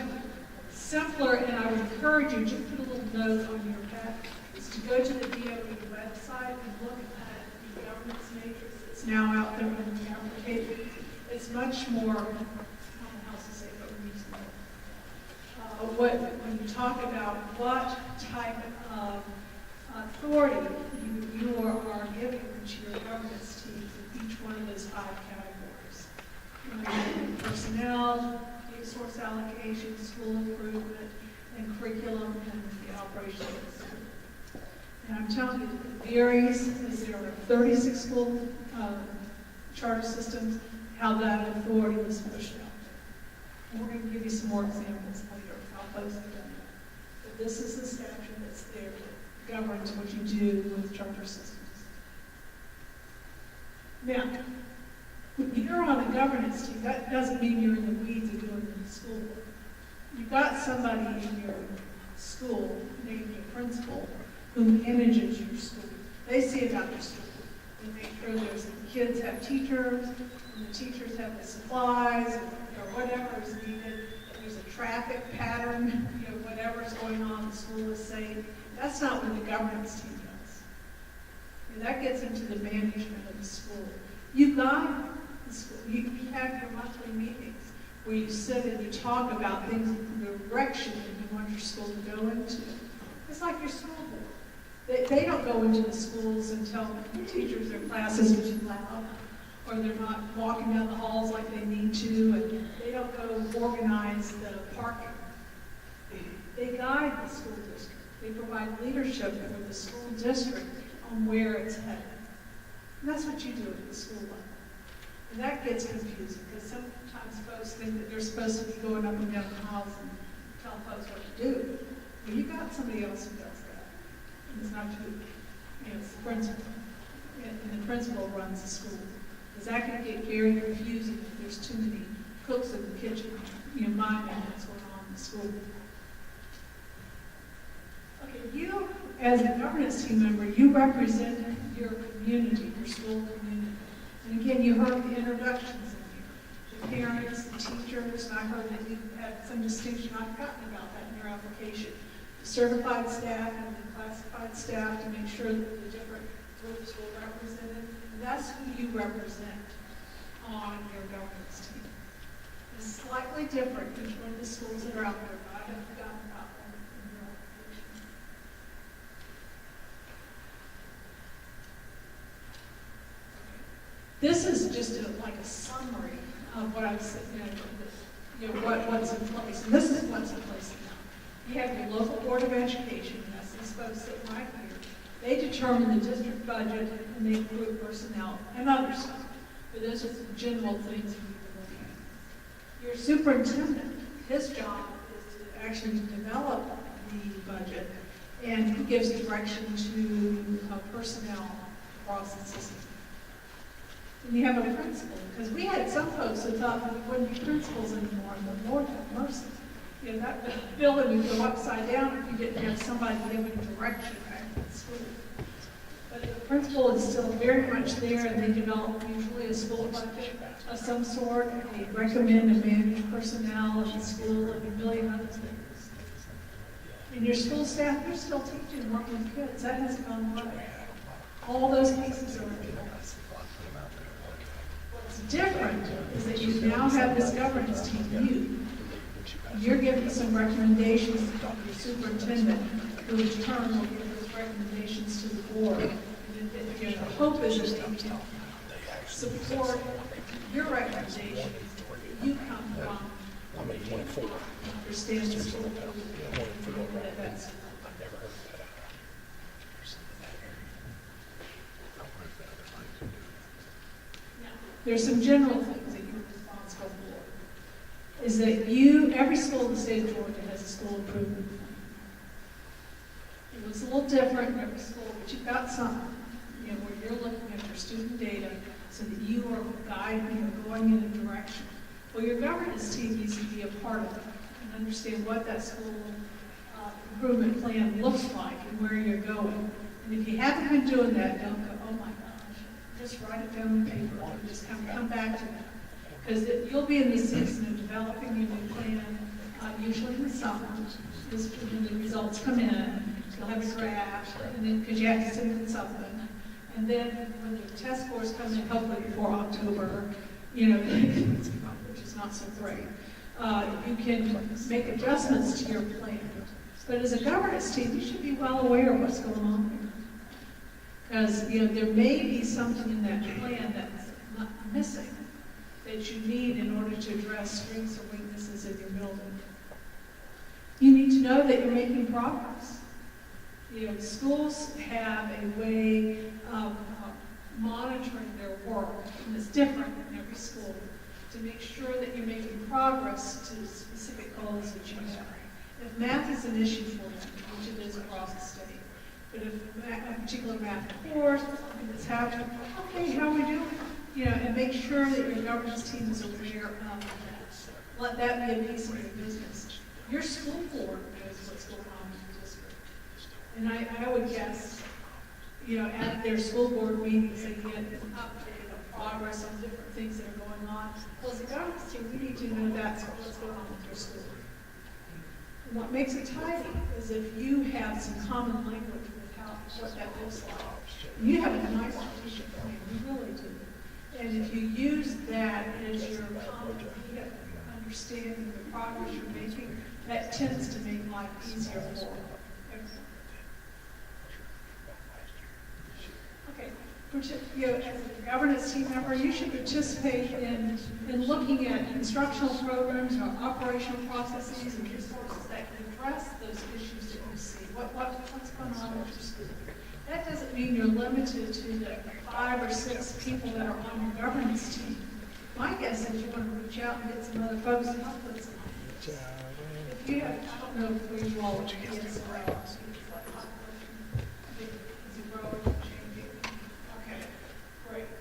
simpler, and I would encourage you, just put a little note on your pad, is to go to the DOE website and look at the governance matrix that's now out there in the application. It's much more, I don't know how to say it, but reasonable. When you talk about what type of authority you are giving to your governance teams in each one of those 5 categories. Personnel, resource allocation, school improvement, and curriculum, and the operation of the school. And I'm telling you, it varies, as there are 36 school charter systems, how that authority is pushed out. And we're going to give you some more examples later of how folks have done that. But this is the statute that's there that governs what you do with charter systems. Now, when you're on a governance team, that doesn't mean you're in the weeds of doing the school work. You've got somebody in your school named a principal who manages your school. They see about your school. They make sure the kids have teachers, and the teachers have the supplies, or whatever is needed. There's a traffic pattern, whatever's going on, the school is safe. That's not what the governance team does. And that gets into the management of the school. You guide the school. You have your monthly meetings where you sit and you talk about things, the direction that you want your school to go into. It's like your school board. They don't go into the schools and tell the teachers their classes are too loud, or they're not walking down the halls like they need to, and they don't go organize the parking. They guide the school district. They provide leadership for the school district on where it's headed. And that's what you do at the school level. And that gets confusing, because sometimes folks think that they're supposed to be going up and down the halls and tell folks what to do. Well, you got somebody else who does that. And it's not you. It's the principal. And the principal runs the school. Because that can get very confusing if there's too many cooks in the kitchen, minding what's going on in the school. Okay, you, as a governance team member, you represent your community, your school community. And again, you heard the introductions in here. The parents, the teachers, and I heard that you had some distinction. I've forgotten about that in your application. The certified staff and the classified staff to make sure that the different groups were represented. And that's who you represent on your governance team. It's slightly different in each one of the schools that are out there, but I haven't forgotten about them in your application. This is just like a summary of what I've said, what's in place. And this is what's in place now. You have your local board of education, and that's these folks sitting right here. They determine the district budget, and they approve personnel and other stuff. But those are the general things you need to look at. Your superintendent, his job is to actually develop the budget, and he gives direction to personnel across the system. And you have a principal, because we had some folks who thought that we wouldn't be principals anymore, but Lord have mercy. That building would go upside down if you didn't have somebody giving direction back at school. But the principal is still very much there, and they develop usually a school budget of some sort, and they recommend and manage personnel of the school and a million other things. And your school staff, they're still teaching and working with kids. That hasn't gone away. All those pieces are in place. What's different is that you now have this governance team, you're giving some recommendations to your superintendent, who in turn will give those recommendations to the board. And the hope is that they can support your recommendations that you come from. Understand the school. That's There's some general things that you're responsible for. Is that every school in the state of Georgia has a school improvement plan. It looks a little different in every school, but you've got something, where you're looking at your student data so that you are going in a direction. Well, your governance team needs to be a part of that and understand what that school improvement plan looks like and where you're going. And if you haven't been doing that, don't go, oh my gosh, just write it down on paper and just come back to that. Because you'll be in the season of developing your new plan, usually in the summer. This is when the results come in. You'll have a draft, and then because you have to send in something. And then when the test scores come in, hopefully before October, which is not so great, you can make adjustments to your plan. But as a governance team, you should be well aware of what's going on there. Because there may be something in that plan that's not missing that you need in order to address strengths or weaknesses in your building. You need to know that you're making progress. Schools have a way of monitoring their work, and it's different in every school, to make sure that you're making progress to the specific goals that you have. If math is an issue for them, which it is across the state, but if a particular math course is happening, okay, how are we doing? And make sure that your governance team is aware of that. Let that be a piece of your business. Your school board knows what's going on in the district. And I would guess, at their school board meetings, they get an update of progress on different things that are going on. Well, as a governance team, we need to know that's what's going on with your school. And what makes it tidy is if you have some common language with what that looks like. And you have a nice strategic plan, you really do. And if you use that as your common understanding the progress you're making, that tends to make life easier for everyone. Okay, as a governance team member, you should participate in looking at instructional programs or operational processes and resources that can address those issues that you see. What's going on with your school? That doesn't mean you're limited to the 5 or 6 people that are on your governance team. My guess is you want to reach out and get some other folks to help with some. If you have, I don't know where you all with your kids are.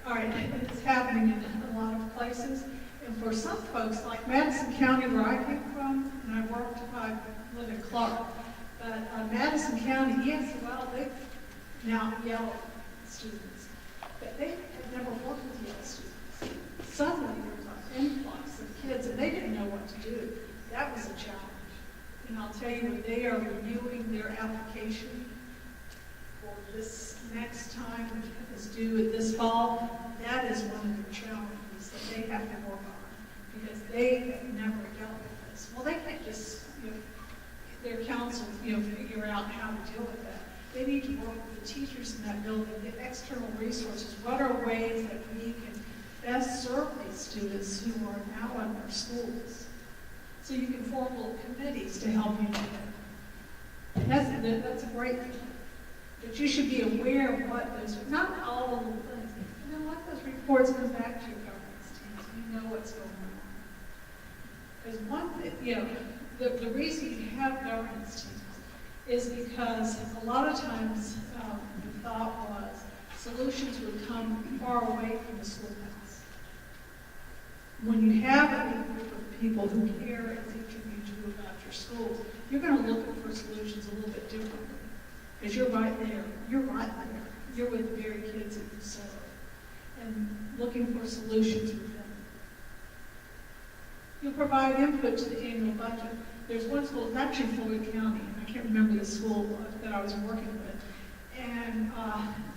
All right, it's happening in a lot of places. And for some folks, like Madison County, where I came from, and I live in Clark, but Madison County, yes, well, they now yellow students, but they had never worked with yellow students. Suddenly, there was an influx of kids, and they didn't know what to do. That was a challenge. And I'll tell you, when they are reviewing their application for this next time, which is due this fall, that is one of the challenges that they have to work on, because they have never dealt with this. Well, they can't just, their council, figure out how to deal with that. They need to work with the teachers in that building, get external resources. What are ways that we can best serve these students who are now in our schools? So you can form little committees to help you do that. That's a great thing. But you should be aware of what those, not all of the things, let those reports come back to your governance teams. You know what's going on. Because one thing, the reason you have governance teams is because a lot of times the thought was solutions would come far away from the schoolhouse. When you have a group of people who care as each of you do about your schools, you're going to look for solutions a little bit differently. Because you're right there. You're right there. You're with the very kids that you serve. And looking for solutions with them. You'll provide input to the annual budget. There's one school, it's actually Floyd County, and I can't remember the school that I was working with. And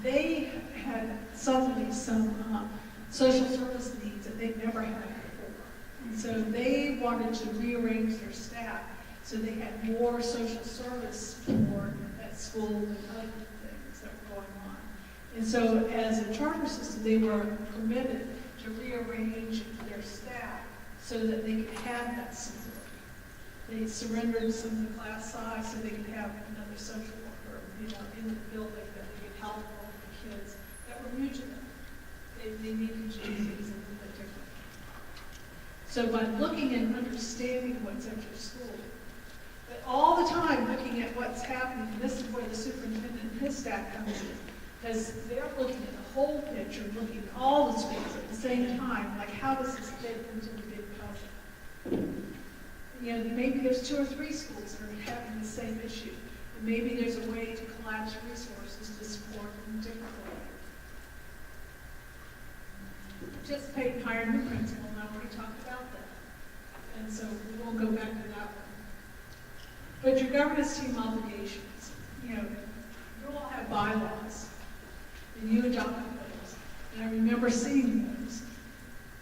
they had suddenly some social service needs that they'd never had before. And so they wanted to rearrange their staff so they had more social service for that school and other things that were going on. And so as a charter system, they were permitted to rearrange their staff so that they could have that support. They surrendered some of the class size so they could have another social worker, in the building that they could help all the kids that were new to them. They needed to do things a little bit So by looking and understanding what's at your school, but all the time looking at what's happening, and this is where the superintendent and his staff comes in, because they're looking at the whole picture, looking at all the schools at the same time, like how does this fit into the big puzzle? You know, maybe there's 2 or 3 schools that are having the same issue. And maybe there's a way to collapse resources to support them differently. Participate in hiring the principal, and I already talked about that. And so we won't go back to that one. But your governance team obligations, you know, you all have bylaws, and you adopted those. And I remember seeing those.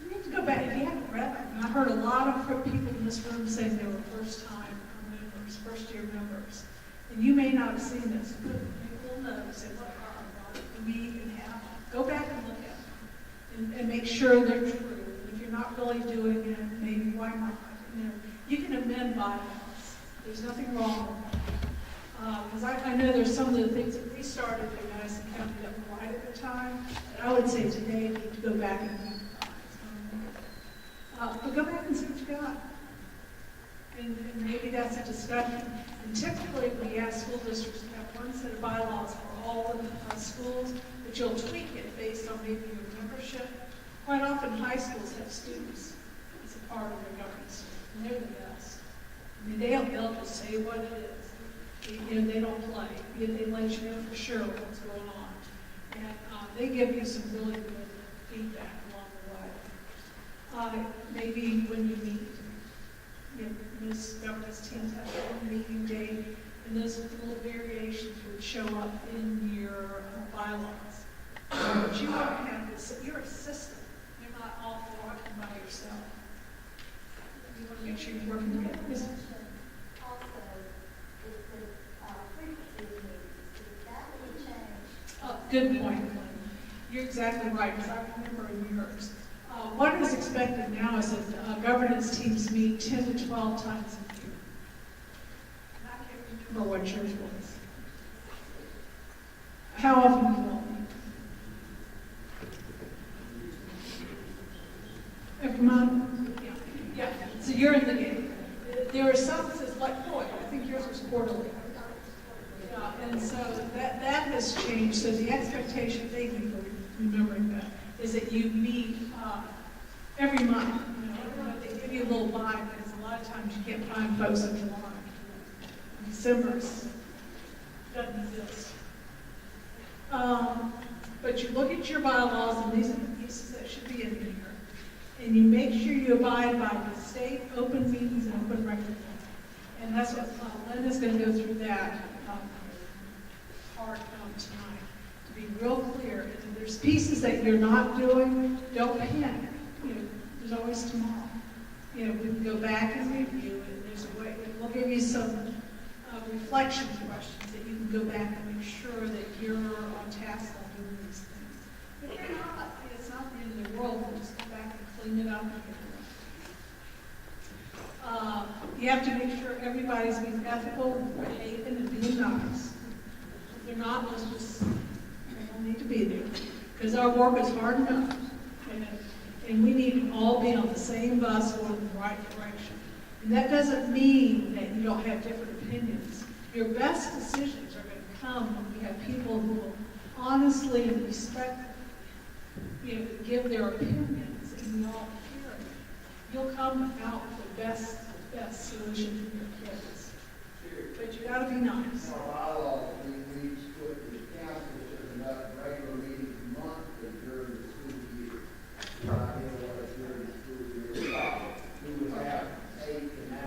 You need to go back, if you haven't read them. And I heard a lot of people in this room saying they were first-time members, first-year members. And you may not have seen this. Put a little note that says, we even have them. Go back and look at them and make sure they're true. If you're not really doing it, maybe why not? You can amend bylaws. There's nothing wrong with that. Because I know there's some of the things that we started in Madison County that were right at the time. And I would say today we need to go back and but go back and see what you got. And maybe that's a discussion. And typically we ask school districts to have one set of bylaws for all of the schools, but you'll tweak it based on maybe your membership. Quite often high schools have students as a part of their governance, and they're the best. I mean, they'll just say what it is. You know, they don't play. They let you know for sure what's going on. And they give you some really good feedback along the way. Maybe when you meet, you know, Ms. Governance teams have their own meeting date, and those little variations would show up in your bylaws. But you want to have this, you're a system. You're not all walking by yourself. You want to make sure you're working together. Also, the frequency of meetings, is that would change? Good point. You're exactly right, because I remember in yours. What is expected now is that governance teams meet 10 to 12 times a year. And I can't remember what yours was. How often do you all meet? Every month? Yeah. So you're in the game. There are some that says, like Floyd, I think yours was quarterly. And so that has changed. So the expectation, thank you for remembering that, is that you meet every month. You know, they give you a little vibe because a lot of times you can't find folks in July. December doesn't exist. But you look at your bylaws, and these are the pieces that should be in here, and you make sure you abide by the state open meetings and open record law. And that's what Linda's going to go through that part tonight, to be real clear. And if there's pieces that you're not doing, don't panic. You know, there's always tomorrow. You know, we can go back and review it. There's a way. We'll give you some reflection questions that you can go back and make sure that you're on task on doing these things. If you're not, it's not the end of the world. We'll just go back and clean it up again. You have to make sure everybody's being ethical, behaving, and being nice. If they're not, let's just, they don't need to be there. Because our work is hard enough. And we need to all be on the same bus going in the right direction. And that doesn't mean that you don't have different opinions. Your best decisions are going to come when you have people who will honestly and respectfully, you know, give their opinions, and you all hear it. You'll come out with the best solution for your kids. But you got to be nice. Our bylaws, we split the council to conduct regular meetings monthly during the school year. During the school year, we would have 8 to 9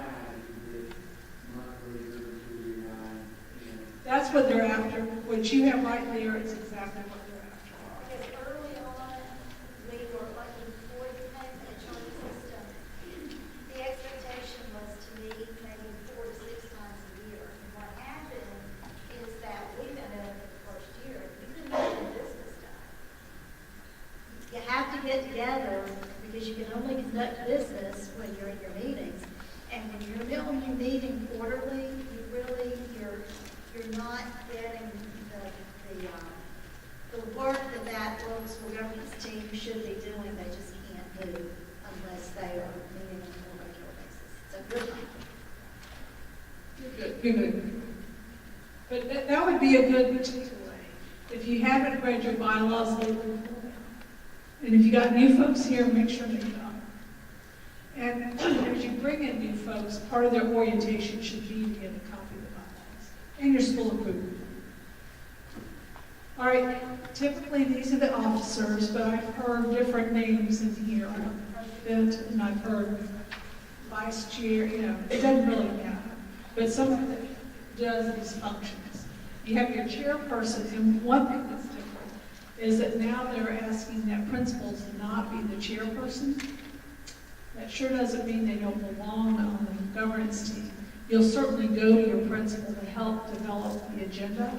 monthly during the school year 9. That's what they're after. What you have right there is exactly what they're after. Because early on, we were like before the payment charge system, the expectation was to meet maybe 4 to 6 times a year. And what happened is that we've been in it for the first year. You couldn't get the business done. You have to get together because you can only conduct business when you're in your meetings. And when you're only meeting quarterly, you're not getting the work that local school governance team should be doing. They just can't do unless they are meeting you're good. But that would be a good takeaway. If you haven't read your bylaws, they will pull down. And if you got new folks here, make sure they come. And as you bring in new folks, part of their orientation should be to get a copy of the bylaws and your school approval. All right, typically these are the officers, but I've heard different names in here. I've heard president and I've heard vice chair, it doesn't really matter. But someone that does these functions. You have your chairperson, and one thing that's different is that now they're asking that principals not be the chairperson. That sure doesn't mean they don't belong on the governance team. You'll certainly go to your principal to help develop the agenda,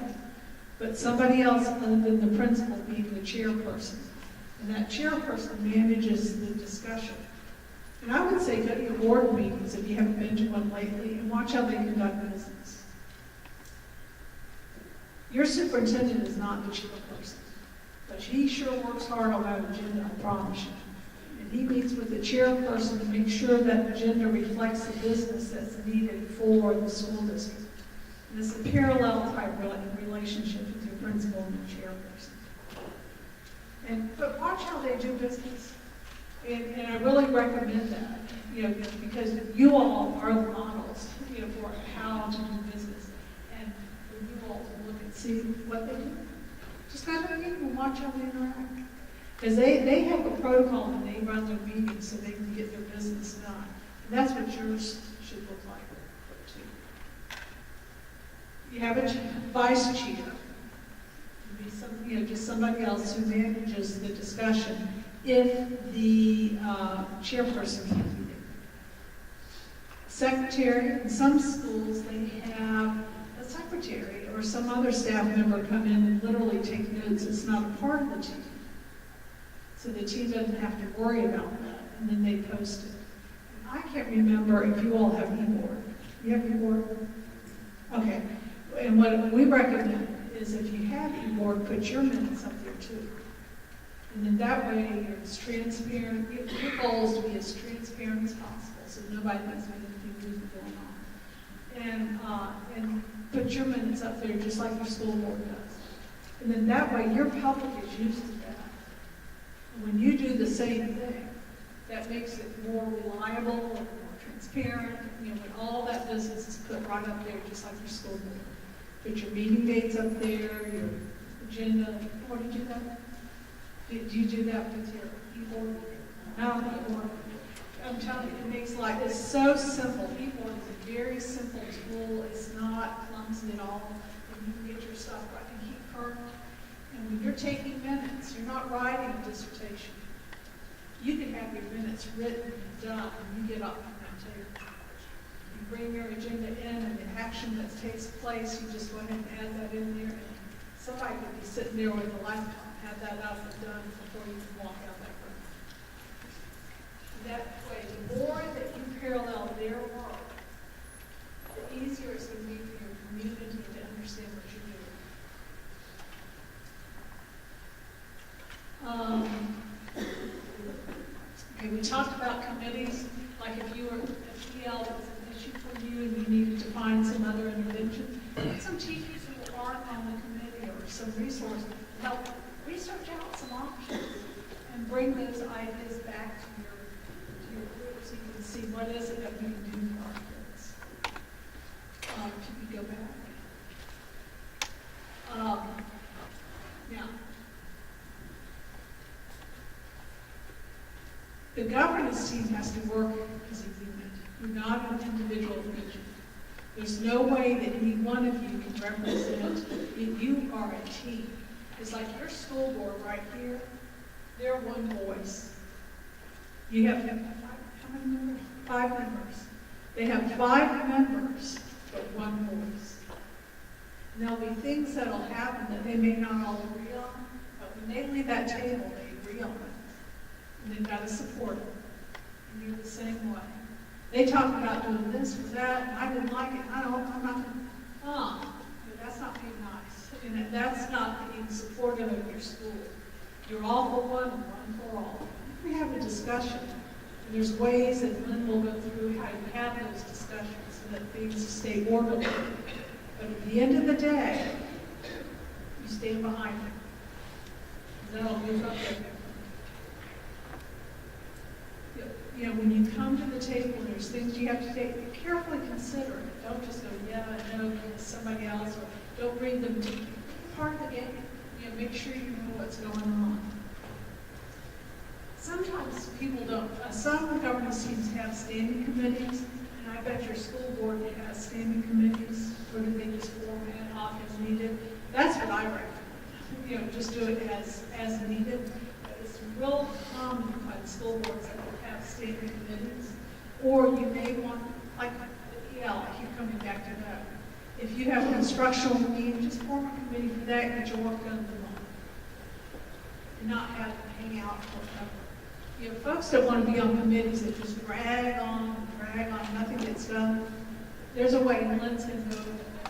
but somebody else other than the principal being the chairperson. And that chairperson manages the discussion. And I would say go to your board meetings if you haven't been to one lately and watch how they conduct business. Your superintendent is not the chairperson, but he sure works hard on that agenda, I promise you. And he meets with the chairperson to make sure that agenda reflects the business that's needed for the school district. And it's a parallel type relationship with your principal and the chairperson. But watch how they do business. And I really recommend that, because you all are the models, for how to do business. And for you all to look and see what they do. Just go to a meeting and watch how they interact. Because they have a protocol and they run their meetings so they can get their business done. And that's what yours should look like, too. You have a vice chair. Just somebody else who manages the discussion if the chairperson can't be there. Secretary, in some schools they have a secretary or some other staff member come in and literally take notes. It's not a part of the team. So the team doesn't have to worry about that, and then they post it. I can't remember if you all have eBoard. You have eBoard? Okay. And what we recommend is if you have eBoard, put your minutes up there too. And then that way you're as transparent. Your goal is to be as transparent as possible so nobody knows anything new going on. And put your minutes up there just like your school board does. And then that way your public is used to that. And when you do the same thing, that makes it more reliable, more transparent. When all that business is put right up there just like your school board. Put your meeting dates up there, your agenda. What did you do that? Did you do that with your eBoard? No, eBoard. I'm telling you, it makes life, it's so simple. eBoard is a very simple tool. It's not clumsy at all. And you can get your stuff right and keep current. And when you're taking minutes, you're not writing a dissertation. You can have your minutes written and done when you get up from that table. You bring your agenda in and the action that takes place, you just go ahead and add that in there. And somebody could be sitting there with a laptop, have that up and done before you can walk out that room. That way, the more that you parallel their work, the easier it's going to be for your community to understand what you're doing. Okay, we talked about committees, like if EL was an issue for you and you needed to find some other intervention, get some teachers who aren't on the committee or some resource to help research out some options and bring those ideas back to your group so you can see what is it that we can do for our kids. If you could go back. Now, the governance team has to work as a unit. You're not an individual region. There's no way that any one of you can represent. You are a team. It's like your school board right here. They're one voice. You have how many members? 5 members. They have 5 members, but one voice. And there'll be things that'll happen that they may not all agree on, but when they leave that table, they agree on it. And they've got to support it. And you're the same way. They talk about doing this or that, and I didn't like it. I'm not, that's not being nice. And that's not being supportive of your school. You're all for one and one for all. We have a discussion. And there's ways that Lynn will go through how you have those discussions. that things stay orderly. But at the end of the day, you stand behind it. That'll move up there. You know, when you come to the table, there's things you have to carefully consider. Don't just go, yeah, no, it's somebody else, or don't bring them to part of the game. You know, make sure you know what's going on. Sometimes people don't. Some governance teams have standing committees, and I bet your school board has standing committees, or do they just form ad hoc as needed? That's what I recommend. You know, just do it as needed. But it's real common by the school boards that will have standing committees, or you may want, like the EL, I keep coming back to that. If you have an instructional need, just form a committee for that and get your work done in the month, and not have them hang out forever. You know, folks that want to be on committees that just drag on, nothing gets done. There's a way, and Lynn's going to go,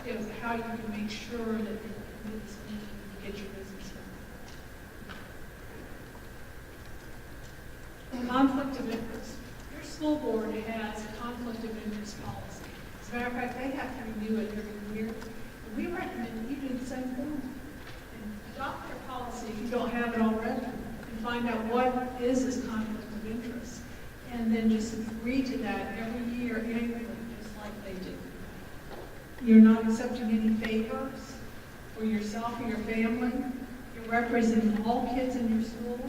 you know, how you can make sure that the committees get your business done. Conflict of interest. Your school board has a conflict of interest policy. As a matter of fact, they have to renew it every year. And we recommend you do the same thing. And adopt their policy if you don't have it already. Find out what is this conflict of interest, and then just agree to that every year annually, just like they do. You're not accepting any favors for yourself or your family. You're representing all kids in your school.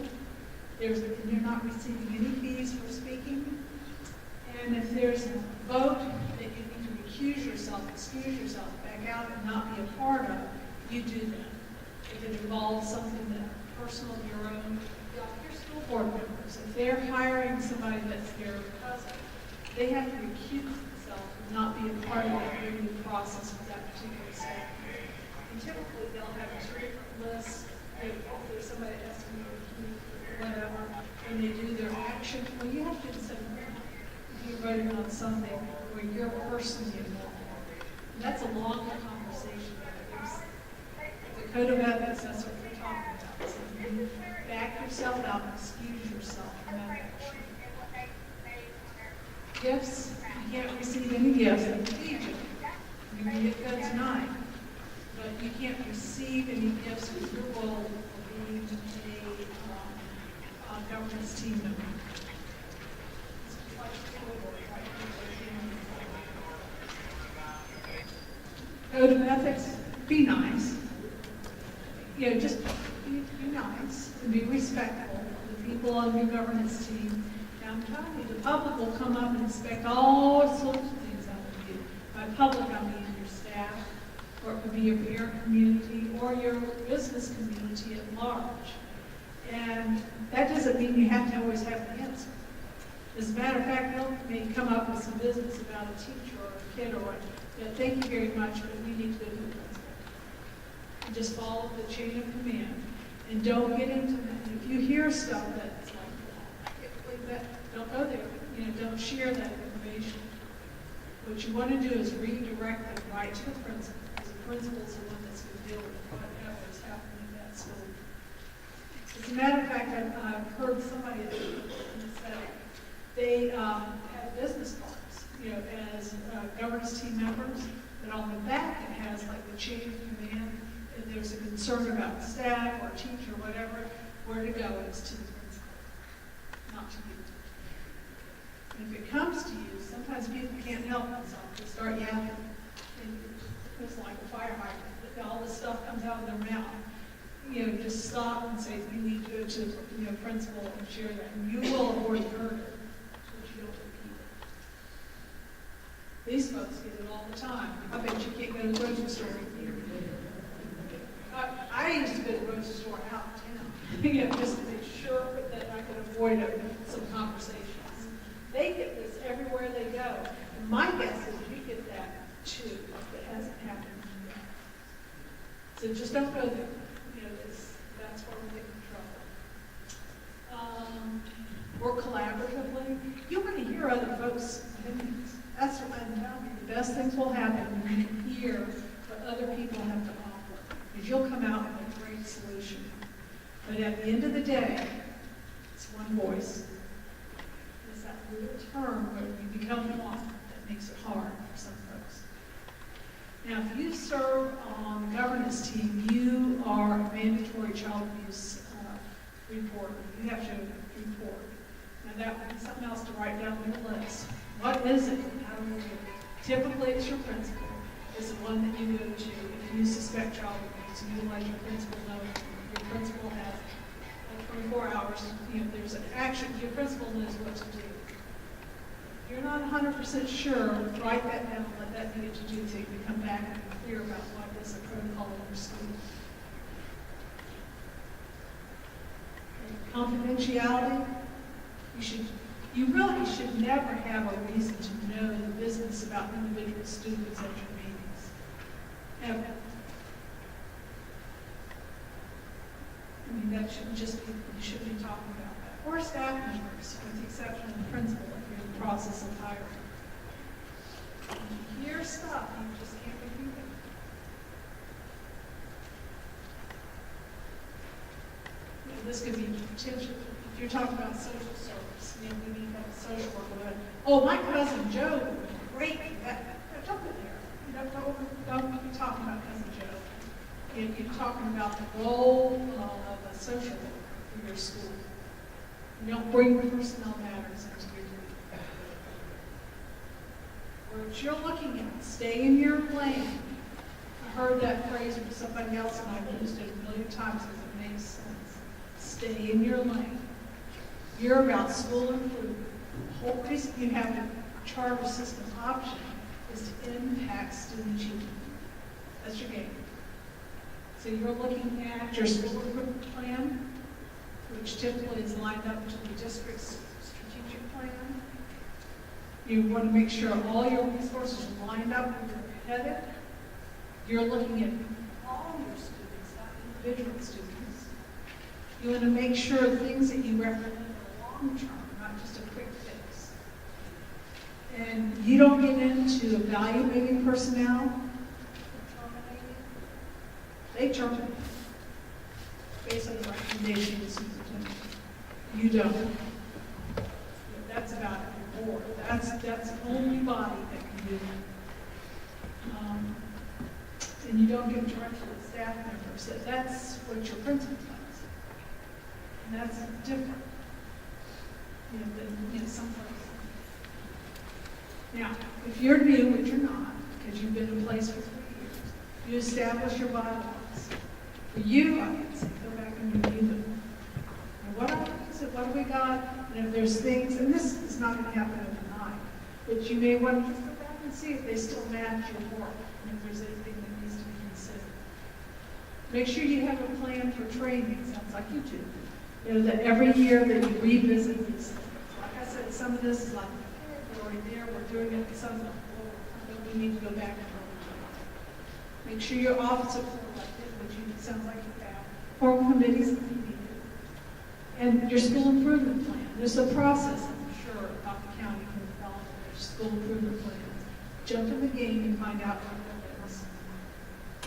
You're not receiving any fees for speaking. And if there's a vote that you need to recuse yourself, excuse yourself, back out and not be a part of, you do that. If it involves something that personal of your own, your school board members, if they're hiring somebody that's their cousin, they have to recuse themselves and not be a part of that review process with that particular staff. And typically they'll have two different lists. If there's somebody that has to be recused or whatever, and they do their action, well, you have to do the same thing. If you're voting on something where you're personally involved. And that's a longer conversation. The code of ethics, that's what we're talking about. So you back yourself out and excuse yourself from that action. Gifts, you can't receive any gifts in Egypt. You can get good tonight, but you can't receive any gifts with your role of being a governance team member. Code of ethics, be nice. You know, just be nice and be respectful of the people on your governance team. Now, I'm telling you, the public will come up and expect all sorts of things out of you. By public, I mean your staff, or it could be your parent community, or your business community at large. And that doesn't mean you have to always have an answer. As a matter of fact, they may come up with some business about a teacher or a kid or thank you very much, but we need to go to the principal. And just follow the chain of command. And don't get into that. And if you hear stuff that's like, I can't believe that, don't go there. You know, don't share that information. What you want to do is redirect them right to the principal, because the principal's the one that's going to deal with whatever is happening in that school. As a matter of fact, I've heard somebody say they have business cards, you know, as governance team members, but on the back it has like the chain of command. If there's a concern about staff or teacher or whatever, where to go is to the principal, not to you. And if it comes to you, sometimes people can't help themselves. They start yapping. It's like a fire hydrant. All this stuff comes out of their mouth. You know, just stop and say, you need to go to, you know, principal and share that. And you will have already heard it, but you don't repeat it. These folks get it all the time. I bet you can't go to the grocery store here. I used to go to the grocery store out of town, you know, just to make sure that I could avoid some conversations. They get this everywhere they go. And my guess is you get that too. It hasn't happened yet. So just don't go there. You know, that's where we get in trouble. Work collaboratively. You want to hear other folks' opinions. That's what I'm telling you. The best things will happen when you hear what other people have to offer. Because you'll come out with a great solution. But at the end of the day, it's one voice. It's that little term where you become one that makes it hard for some folks. Now, if you serve on the governance team, you are a mandatory child abuse reporter. You have to report. Now, that would be something else to write down on your list. What is it? How do we do it? Typically, it's your principal. It's the one that you go to if you suspect child abuse. You let your principal know. Your principal has 24 hours. You know, there's an action. Your principal knows what to do. If you're not 100% sure, write that down. Let that be what you do. So you can come back and be clear about what is a protocol in your school. Confidentiality. You really should never have a reason to know the business about individual students at your meetings. Ever. I mean, that shouldn't just be, you shouldn't be talking about that. Or staff members, with the exception of the principal, if you're in the process of hiring. When you hear stuff, you just can't repeat it. You know, this could be potential. If you're talking about social service, you know, we need to have a social worker. Oh, my cousin Joe would be great. Don't go there. You don't be talking about cousin Joe. You're talking about the role of a social worker for your school. You don't bring personnel matters into your group. What you're looking at, stay in your lane. I heard that phrase from somebody else, and I've used it a million times because it makes sense. Stay in your lane. You're about school improvement. The whole reason you have a charter system option is to impact student achievement. That's your game. So you're looking at your school improvement plan, which typically is lined up to the district's strategic plan. You want to make sure all your resources are lined up where you're headed. You're looking at all your students, not individual students. You want to make sure things that you recommend are long term, not just a quick fix. And you don't get into evaluating personnel. They terminate based on the recommendation of the superintendent. You don't. That's about your board. That's the only body that can do that. And you don't give direction to the staff members. That's what your principal does. And that's different. Than some places. Now, if you're new, which you're not, because you've been in place for 3 years, you establish your bylaws. For you, I would say, go back and review them. And what do we got? And if there's things, and this is not going to happen overnight, but you may want to just go back and see if they still match your work, and if there's anything that needs to be considered. Make sure you have a plan for training. It sounds like you do. You know, that every year that you revisit these things. Like I said, some of this is like, we're already there, we're doing it, some of it, we need to go back and make sure your office is elected, which sounds like you have. Form committees if you need it. And your school improvement plan. There's a process, I'm sure, about the county can develop their school improvement plans. Jump in the game and find out what that is.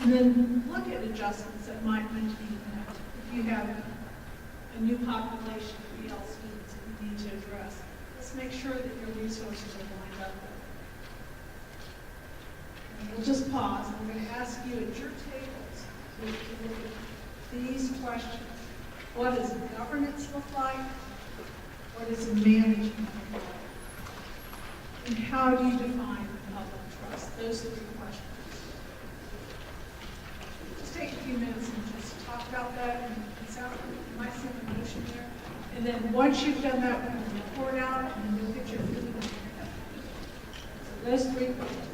And then look at adjustments that might need to be made. If you have a new population of EL students that you need to address, let's make sure that your resources are lined up with. And we'll just pause. I'm going to ask you at your tables to look at these questions. What does governance look like? What does management look like? And how do you define public trust? Those 3 questions. Just take a few minutes and just talk about that. And you might see the motion there. And then once you've done that, we'll report out and then you'll get your feedback. So those 3 questions.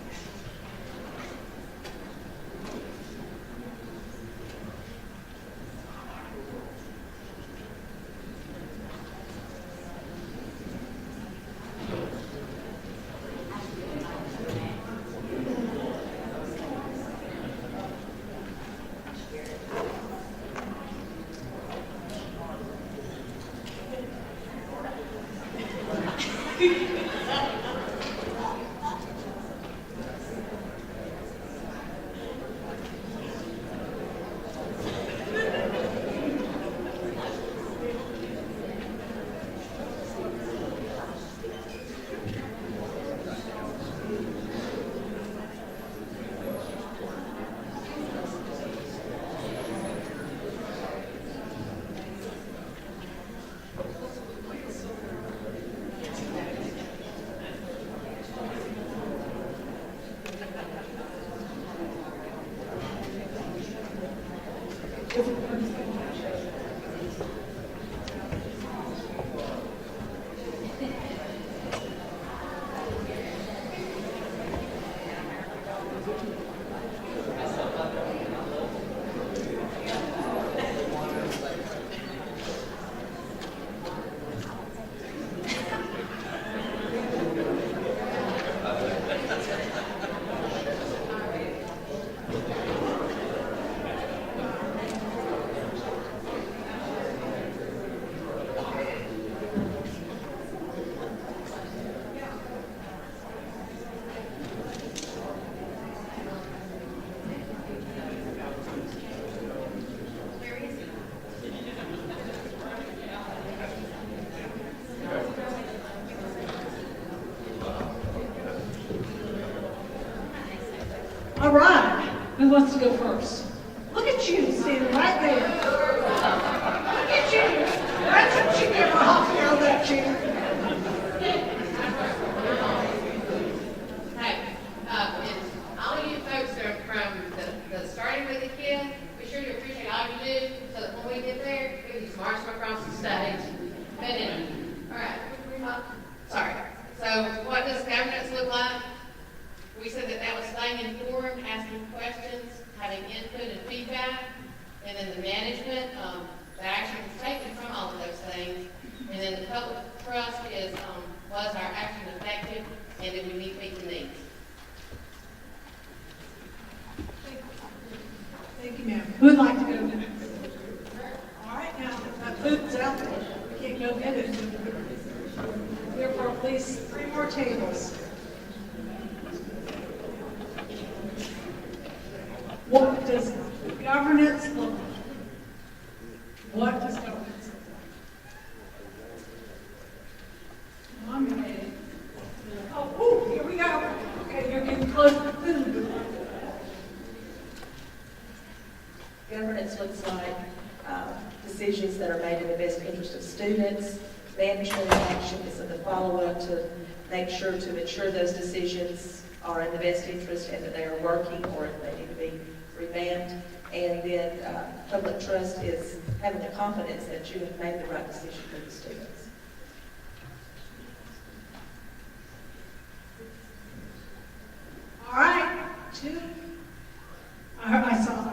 Who wants to go first? Look at you, standing right there. Look at you. That's what you get off out of that chair. Hey, and all you folks are from the starting with the kid, we sure do appreciate all you do, so that when we get there, we can just march them across the stage. But anyway, all right. Sorry. So what does governance look like? We said that was staying informed, asking questions, having input and feedback, and then the management, the action is taken from all of those things. And then the public trust is, was our action effective, and did we meet the needs? Thank you, ma'am. Who'd like to go next? All right, now, that food's out there. You can't go get it. Therefore, please, 3 more tables. What does governance look like? What does governance look like? I'm ready. Oh, here we go. Okay, you're getting close to food. Governance looks like decisions that are made in the best interest of students. Management action is in the follow-up to make sure to ensure those decisions are in the best interest and that they are working, or if they need to be revamped. And then public trust is having the confidence that you have made the right decision for the students. All right, 2. I saw.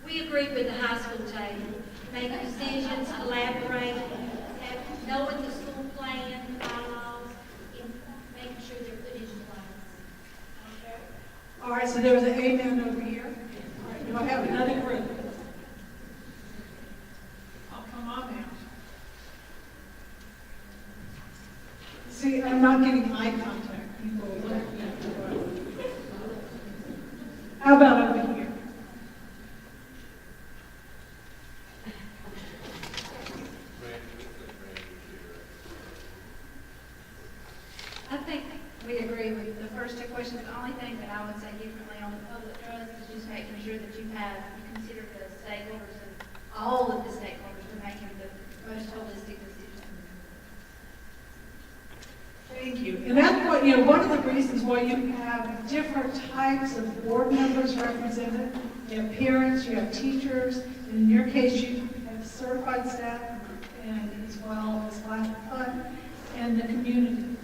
We agreed with the high school table, making decisions, collaborating, knowing the school plan, the bylaws, and making sure they're put into place. All right, so there was an amen over here. All right, do I have another group? Oh, come on now. See, I'm not getting eye contact. People are looking at me. How about over here? I think we agree with the first 2 questions. The only thing that I would say differently on the public trust is just making sure that you consider the stakeholders and all of the stakeholders when making the most holistic decision. Thank you. And that's what, one of the reasons why you have different types of board members represented. You have parents, you have teachers, and in your case, you have certified staff, and as well as fund, and the community.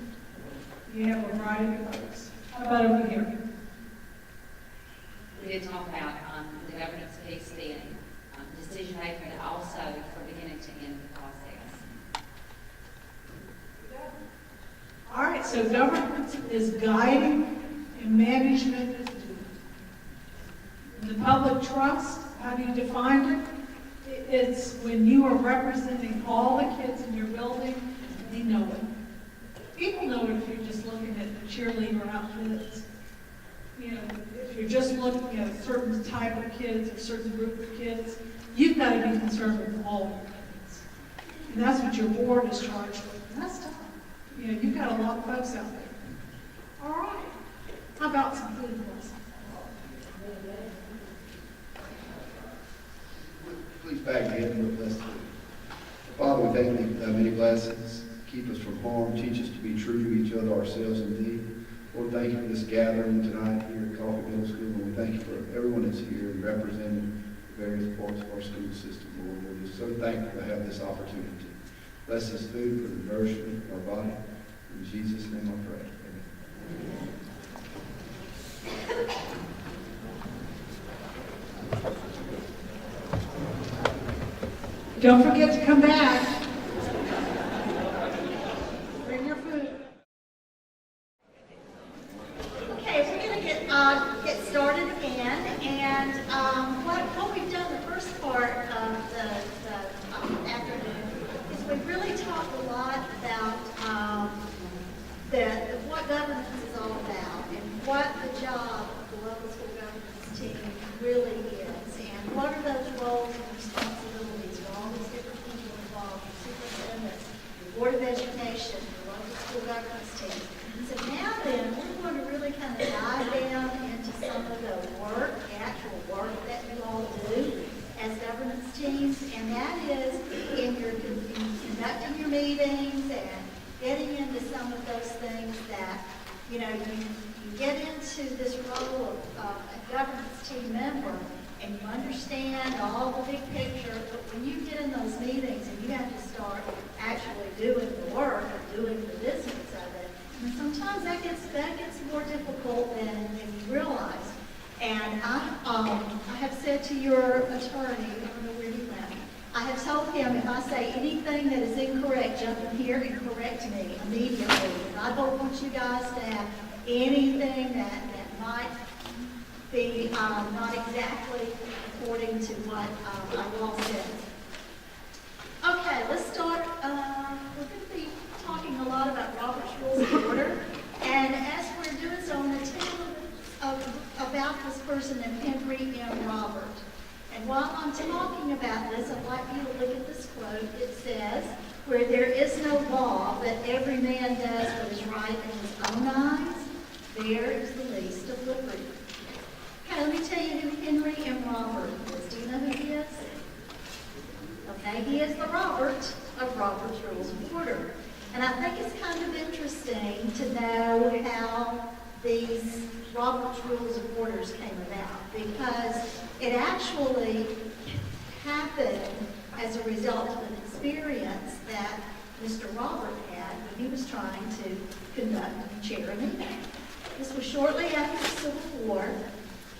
You have a variety of folks. How about over here? We did talk about the governance piece being decision making, but also from beginning to end the process. All right, so governance is guiding and management is doing. The public trust, how do you define it? It's when you are representing all the kids in your building, they know it. People know it if you're just looking at the cheerleader outfits. If you're just looking at a certain type of kids or certain group of kids, you've got to be concerned with all your kids. And that's what your board is charged with. And that's tough. You've got a lot of folks out there. All right. How about some food blessings? Please back in with us. Father, we thank you for many blessings. Keep us from harm. Teach us to be true to each other, ourselves indeed. Lord, thank you for this gathering tonight here at Coffee Middle School. And we thank you for everyone that's here and representing the various parts of our school system, Lord. We're just so thankful to have this opportunity. Bless this food for the nourishment of our body. In Jesus' name I pray. Amen. Don't forget to come back. Bring your food. Okay, we're going to get started again, and what we've done the first part of the afternoon is we've really talked a lot about what governance is all about and what the job of the local school governance team really is, and what are those roles and responsibilities for all these different people involved teams, and that is in conducting your meetings and getting into some of those things that, you get into this role of a governance team member, and you understand all the big picture, but when you get in those meetings and you have to start actually doing the work and doing the business of it, and sometimes that gets more difficult than you realize. And I have said to your attorney, I don't know where he went, I have told him if I say anything that is incorrect, jump in here and correct me immediately. And I don't want you guys to have anything that might be not exactly according to what our law says. Okay, let's start. We're going to be talking a lot about Robert's Rules of Order. And as we're doing so, I'm going to tell you about this person named Henry M. Robert. And while I'm talking about this, I'd like you to look at this quote. It says, "Where there is no law, but every man does what is right in his own eyes, there is the least of liberty." Okay, let me tell you who Henry M. Robert is. Do you know who he is? Okay, he is the Robert of Robert's Rules of Order. And I think it's kind of interesting to know how these Robert's Rules of Orders came about, because it actually happened as a result of an experience that Mr. Robert had when he was trying to conduct and chair a meeting. This was shortly after the Civil War.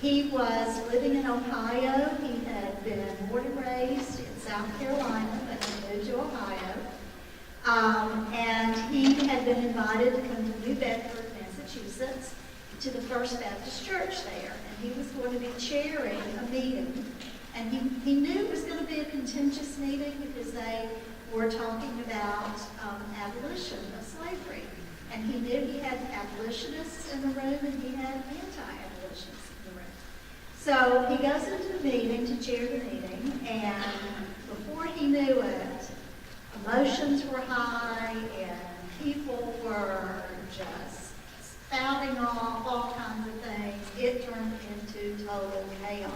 He was living in Ohio. He had been born and raised in South Carolina, but he moved to Ohio. And he had been invited to come to New Bedford, Massachusetts, to the First Baptist Church there. And he was going to be chairing a meeting. And he knew it was going to be a contentious meeting because they were talking about abolition of slavery. And he knew he had abolitionists in the room and he had anti-abolitionists in the room. So he goes into the meeting to chair the meeting, and before he knew it, emotions were high and people were just spouting off all kinds of things. It turned into total chaos.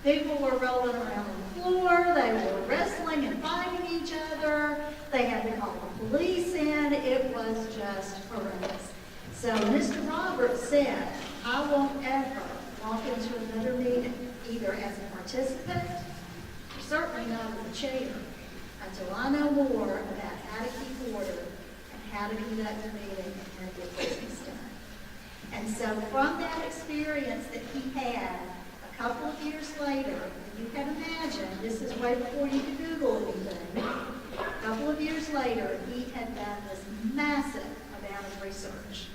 People were rolling around on the floor, they were wrestling and fighting each other, they had to call the police in, it was just horrendous. So Mr. Roberts said, "I won't ever walk into another meeting, either as a participant, or certainly not as a chair, until I know more about how to keep order and how to conduct a meeting and how to get business done." And so from that experience that he had, a couple of years later, you can imagine, this is way before you could Google anything, a couple of years later, he had done this massive amount of research.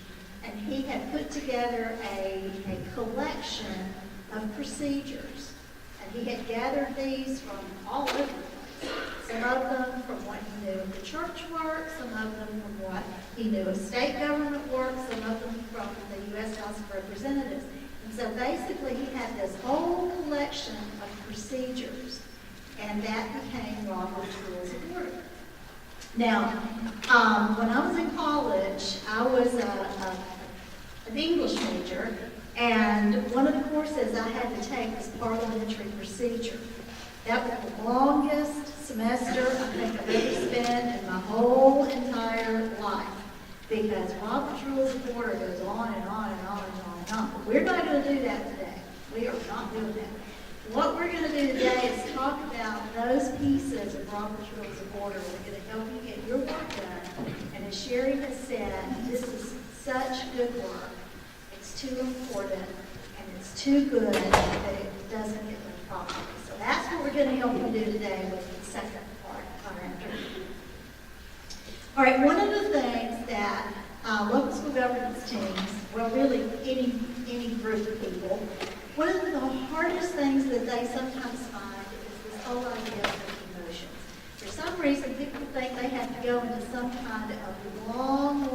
And he had put together a collection of procedures. And he had gathered these from all over the place. Some of them from what he knew of the church work, some of them from what he knew of state government work, some of them from the U.S. House of Representatives. And so basically he had this whole collection of procedures, and that became Robert's Rules of Order. Now, when I was in college, I was an English major, and one of the courses I had to take was parliamentary procedure. That was the longest semester I think I've ever spent in my whole entire life, because Robert's Rules of Order goes on and on and on and on and on. But we're not going to do that today. We are not doing that. What we're going to do today is talk about those pieces of Robert's Rules of Order that are going to help you get your work done. And as Sherry has said, this is such good work. It's too important, and it's too good that it doesn't get done properly. So that's what we're going to help you do today with the second part of our afternoon. All right, one of the things that local school governance teams, well, really any group of people, one of the hardest things that they sometimes find is this whole idea of emotions. For some reason, people think they have to go into some kind of long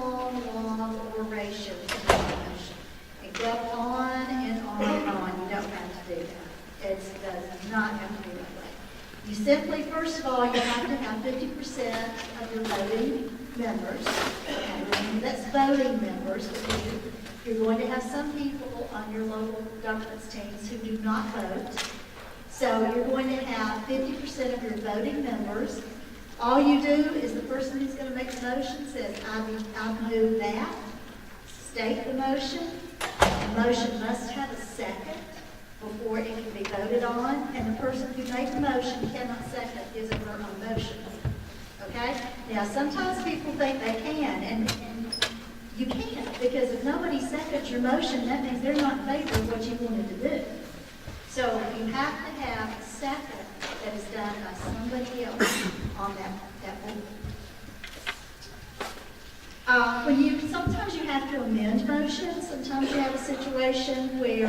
oration to get emotion. And go on and on and on. You don't have to do that. It does not have to be that way. You simply, first of all, you have to have 50% of your voting members. And that's voting members. You're going to have some people on your local governance teams who do not vote. So you're going to have 50% of your voting members. All you do is the person who's going to make the motion says, I move that, state the motion. The motion must have a second before it can be voted on, and the person who made the motion cannot second his or her own motion. Okay? Now, sometimes people think they can, and you can't, because if nobody seconds your motion, that means they're not in favor of what you wanted to do. So you have to have a second that is done by somebody else on that board. Sometimes you have to amend motions. Sometimes you have a situation where,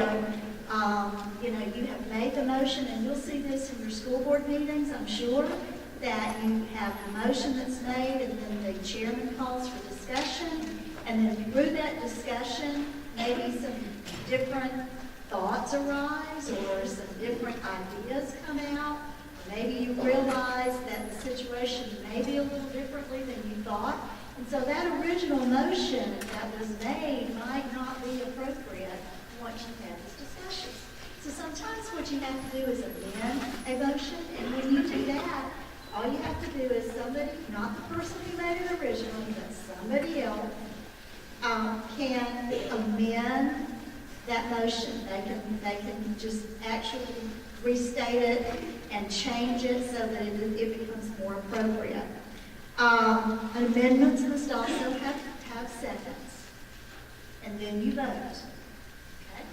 you have made the motion, and you'll see this in your school board meetings, I'm sure, that you have a motion that's made, and then the chairman calls for discussion, and then through that discussion, maybe some different thoughts arise, or some different ideas come out. Maybe you realize that the situation may be a little differently than you thought. And so that original motion that was made might not be appropriate once you've had this discussion. So sometimes what you have to do is amend a motion, and when you do that, all you have to do is somebody, not the person who made it originally, but somebody else, can amend that motion. They can just actually restate it and change it so that it becomes more appropriate. Amendments must also have seconds, and then you vote. Okay?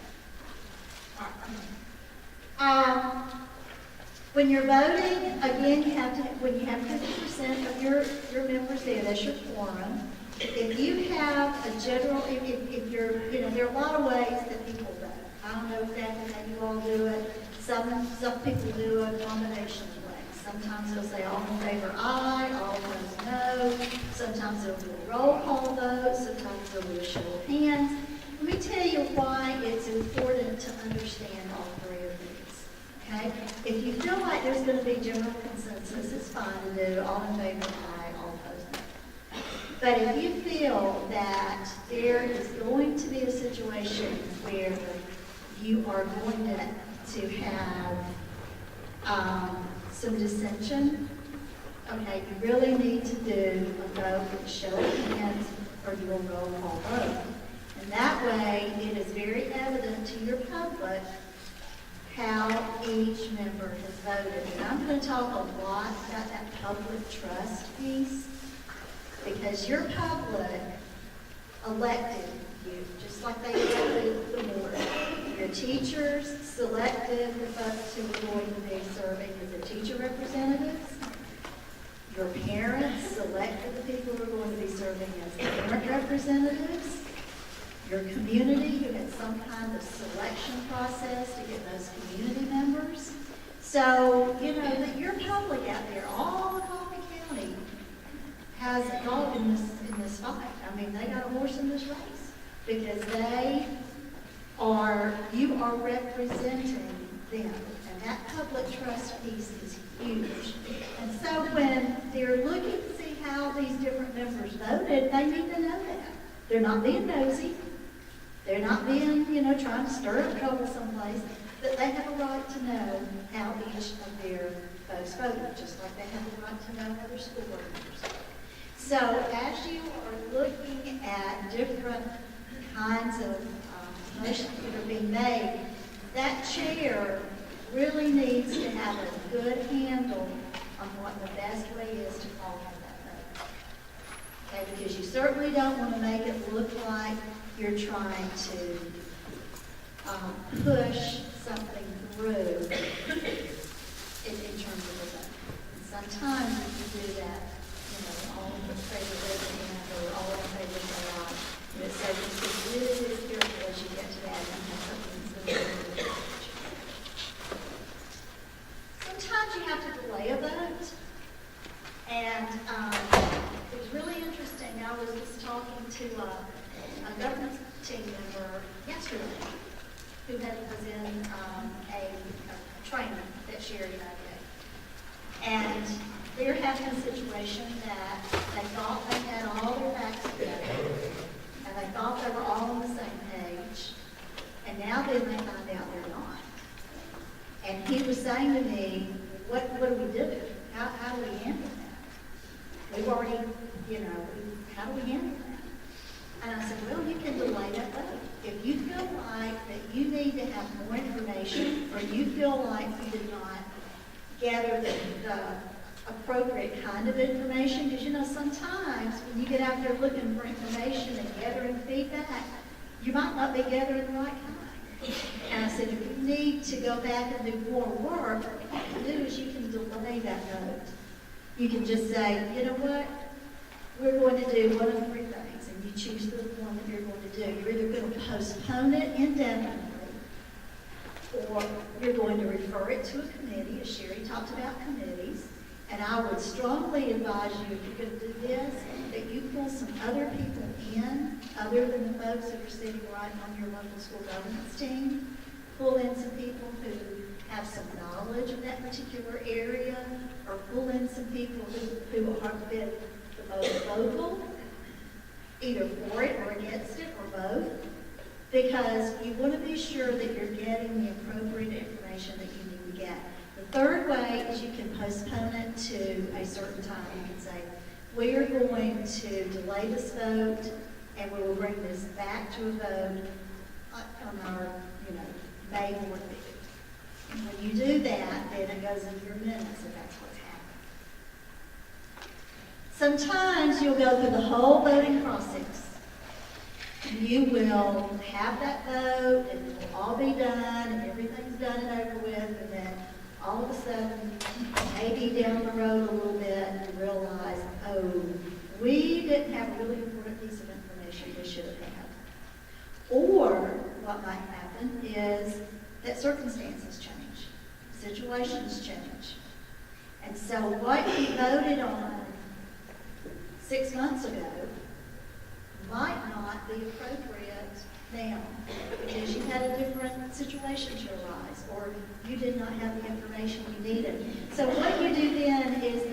All right. When you're voting, again, when you have 50% of your members there, that's your quorum. If you have a general, if you're, there are a lot of ways that people vote. I don't know exactly how you all do it. Some people do a combination of ways. Sometimes they'll say all in favor aye, all opposed no. Sometimes they'll do a roll call vote. Sometimes they'll do a show of hands. Let me tell you why it's important to understand all three of these. Okay? If you feel like there's going to be general consensus, it's fine to do all in favor aye, all opposed no. But if you feel that there is going to be a situation where you are going to have some dissension, okay, you really need to do a vote with a show of hands or do a roll call vote. And that way, it is very evident to your public how each member has voted. And I'm going to talk a lot about that public trust piece, because your public elected you, just like they elected the board. Your teachers selected the folks who were going to be serving as the teacher representatives. Your parents selected the people who were going to be serving as the parent representatives. Your community, you had some kind of selection process to get those community members. So, that your public out there, all of Coffee County, has a dog in this fight. I mean, they got a horse in this race, because you are representing them. And that public trust piece is huge. And so when they're looking to see how these different members voted, they need to know that. They're not being nosy. They're not being, trying to stir up trouble someplace. But they have a right to know how each of their folks voted, just like they have a right to know how their school board members voted. So as you are looking at different kinds of motions that are being made, that chair really needs to have a good handle on what the best way is to call for that vote. Okay, because you certainly don't want to make it look like you're trying to push something through in terms of a vote. And sometimes if you do that, all in favor of hand or all in favor of say aye. So just be really careful as you get to that and have something that's sometimes you have to delay a vote. And it was really interesting. I was just talking to a government team member yesterday who was in a training that Sherry and I did. And they're having a situation that they thought they had all their facts together, and they thought they were all on the same page, and now then they find out they're not. And he was saying to me, what do we do? How do we handle that? We've already, how do we handle that? And I said, well, you can delay that vote. If you feel like that you need to have more information, or you feel like you did not gather the appropriate kind of information, because sometimes when you get out there looking for information and gathering feedback, you might not be gathering the right kind. And I said, if you need to go back and do more work, what you can do is you can delay that vote. You can just say, you know what, we're going to do one of three things, and you choose the one that you're going to do. You're either going to postpone it indefinitely, or you're going to refer it to a committee, as Sherry talked about committees. And I would strongly advise you, if you're going to do this, that you pull some other people in, other than the folks that are sitting right on your local school governance team. Pull in some people who have some knowledge of that particular area, or pull in some people who are the most vocal, either for it or against it, or both. Because you want to be sure that you're getting the appropriate information that you need to get. The third way is you can postpone it to a certain time. You can say, we are going to delay this vote, and we will bring this back to a vote on our, May board meeting. And when you do that, then it goes into your minutes if that's what's happening. Sometimes you'll go through the whole voting process. You will have that vote, and it will all be done, and everything's done and over with, and then all of a sudden, maybe down the road a little bit, you realize, oh, we didn't have a really important piece of information we should have had. Or what might happen is that circumstances change, situations change. And so what you voted on 6 months ago might not be appropriate now, because you had a different situation to arise, or you did not have the information you needed. So what you do then is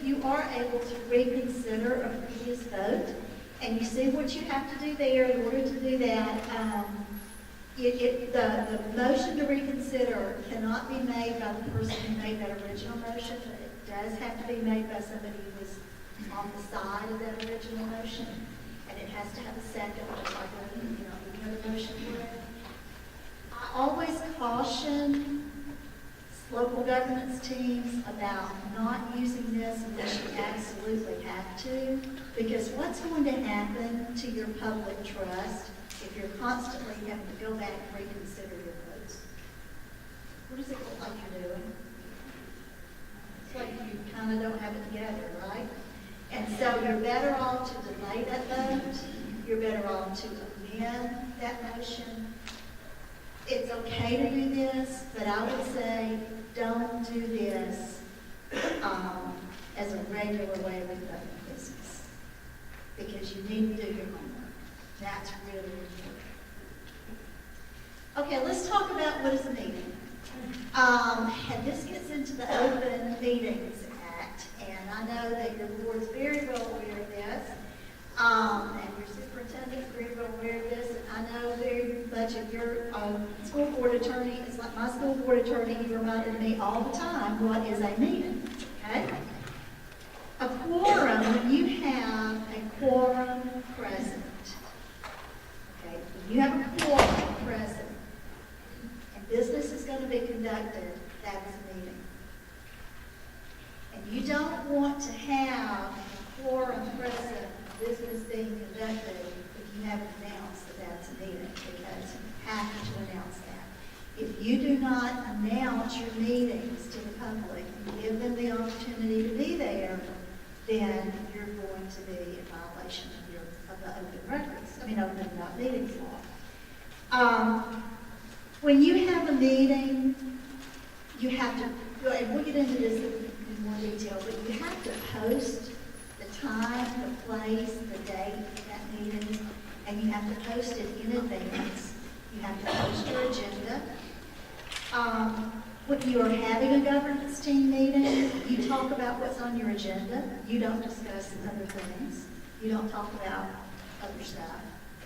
you are able to reconsider a previous vote, and you see what you have to do there in order to do that. The motion to reconsider cannot be made by the person who made that original motion. It does have to be made by somebody who was on the side of that original motion, and it has to have a second, just like any other motion would. I always caution local governance teams about not using this unless you absolutely have to, because what's going to happen to your public trust if you're constantly having to go back and reconsider your votes? What does it look like you're doing? It's like you kind of don't have it together, right? And so you're better off to delay that vote. You're better off to amend that motion. It's okay to do this, but I would say don't do this as a regular way of conducting business, because you need to do your homework. That's really important. Okay, let's talk about what is a meeting. And this gets into the Open Meetings Act, and I know that your board's very well aware of this, and your superintendent's very well aware of this, and I know very much of your school board attorney. It's like my school board attorney, he reminded me all the time, what is a meeting, okay? A quorum, when you have a quorum present, okay, when you have a quorum present, and business is going to be conducted, that is a meeting. And you don't want to have a quorum present, business being conducted, if you haven't announced that that's a meeting, because you have to announce that. If you do not announce your meetings to the public and give them the opportunity to be there, then you're going to be in violation of the open meetings law. When you have a meeting, you have to, and we'll get into this in more detail, but you have to post the time, the place, the date of that meeting, and you have to post it in advance. You have to post your agenda. When you are having a governance team meeting, you talk about what's on your agenda. You don't discuss other things. You don't talk about other stuff.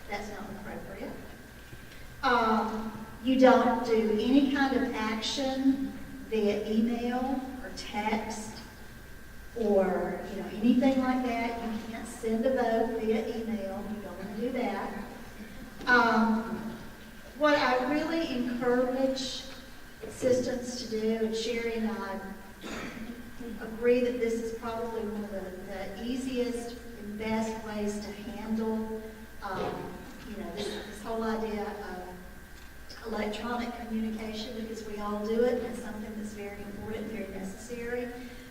That's not appropriate. You don't do any kind of action via email or text or, anything like that. You can't send a vote via email. You don't want to do that. What I really encourage assistants to do, and Sherry and I agree that this is probably one of the easiest and best ways to handle, this whole idea of electronic communication, because we all do it, and it's something that's very important, very necessary.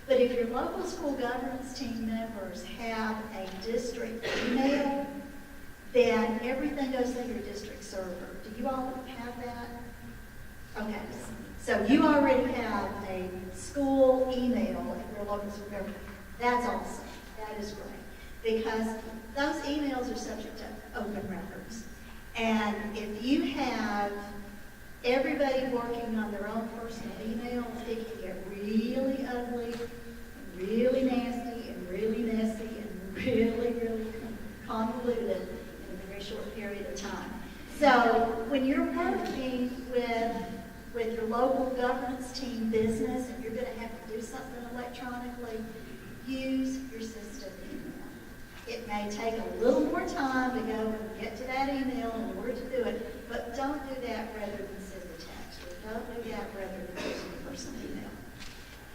But if your local school governance team members have a district email, then everything goes through your district server. Do you all have that? Okay, so you already have a school email at your local school government. That's awesome. That is great. Because those emails are subject to open records. And if you have everybody working on their own personal emails, it can get really ugly, and really nasty, and really messy, and really, really convoluted in a very short period of time. So when you're working with your local governance team business and you're going to have to do something electronically, use your system email. It may take a little more time to go and get to that email in order to do it, but don't do that rather than send a text, or don't do that rather than using a personal email.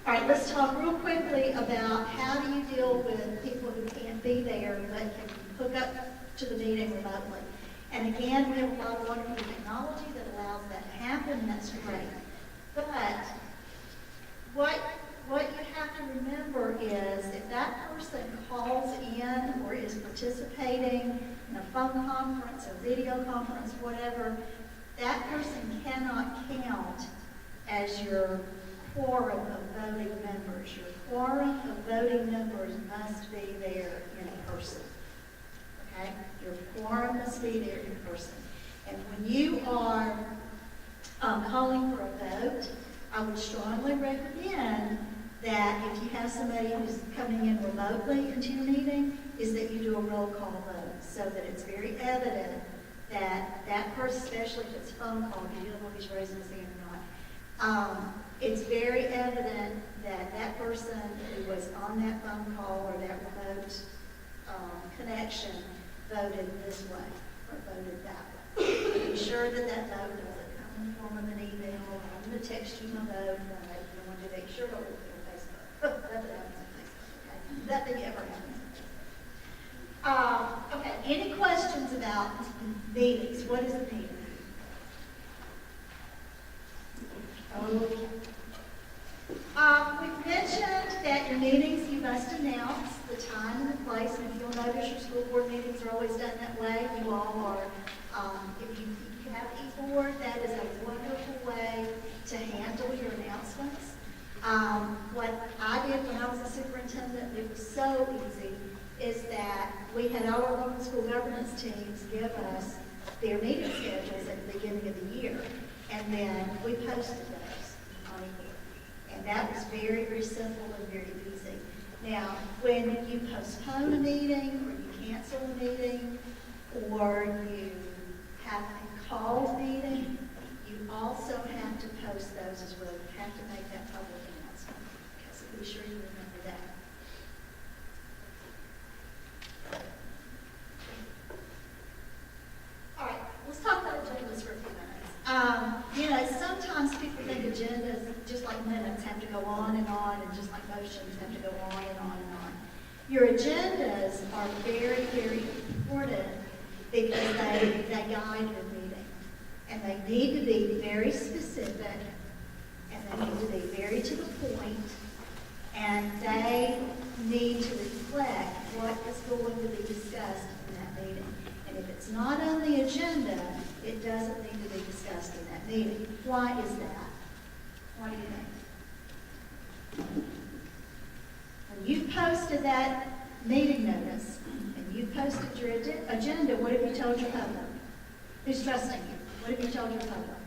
All right, let's talk real quickly about how do you deal with people who can't be there but can hook up to the meeting remotely. And again, we have a lot of wonderful technology that allows that to happen, and that's great. But what you have to remember is if that person calls in or is participating in a phone conference, a video conference, whatever, that person cannot count as your quorum of voting members. Your quorum of voting members must be there in person. Okay? Your quorum must be there in person. And when you are calling for a vote, I would strongly recommend that if you have somebody who's coming in remotely into your meeting, is that you do a roll call vote so that it's very evident that that person, especially if it's a phone call, because you don't know if he's raising his hand or not, it's very evident that that person who was on that phone call or that remote connection voted this way or voted that way. Be sure that that vote doesn't come in the form of an email. I'm going to text you my vote. I want to make sure it was on Facebook. That happens on Facebook. Okay? That thing ever happens. Okay. Any questions about meetings? What is a meeting? Okay. We've mentioned that your meetings, you must announce the time and the place, and if you'll notice, your school board meetings are always done that way. You all are, if you have e-board, that is a wonderful way to handle your announcements. What I did when I was a superintendent, it was so easy, is that we had our local school governance teams give us their meeting schedules at the beginning of the year, and then we posted those on e-board. And that was very, very simple and very easy. Now, when you postpone a meeting, or you cancel a meeting, or you have a called meeting, you also have to post those as well. You have to make that public announcement. Okay, so be sure you remember that. All right, let's talk about agendas for a few minutes. Sometimes people think agendas, just like minutes, have to go on, and just like motions have to go on and on and on. Your agendas are very, very important because they guide your meeting. And they need to be very specific, and they need to be very to the point, and they need to reflect what is going to be discussed in that meeting. And if it's not on the agenda, it doesn't need to be discussed in that meeting. Why is that? What do you think? When you posted that meeting notice, and you posted your agenda, what have you told your public? Who's trusting you? What have you told your public?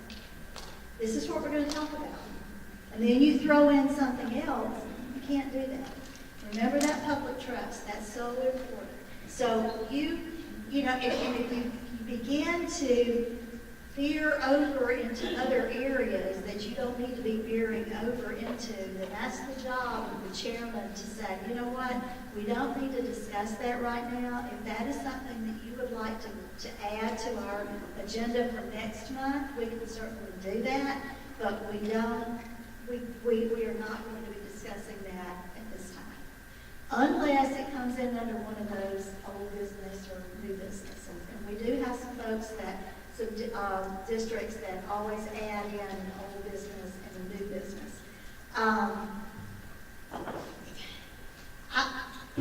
This is what we're going to talk about. And then you throw in something else, you can't do that. Remember that public trust, that's so important. So if you begin to veer over into other areas that you don't need to be veering over into, then that's the job of the chairman to say, you know what, we don't need to discuss that right now. If that is something that you would like to add to our agenda for next month, we can certainly do that, but we don't, we are not going to be discussing that at this time. Unless it comes in under one of those old business or new business. And we do have some folks that, some districts that always add in an old business and a new business.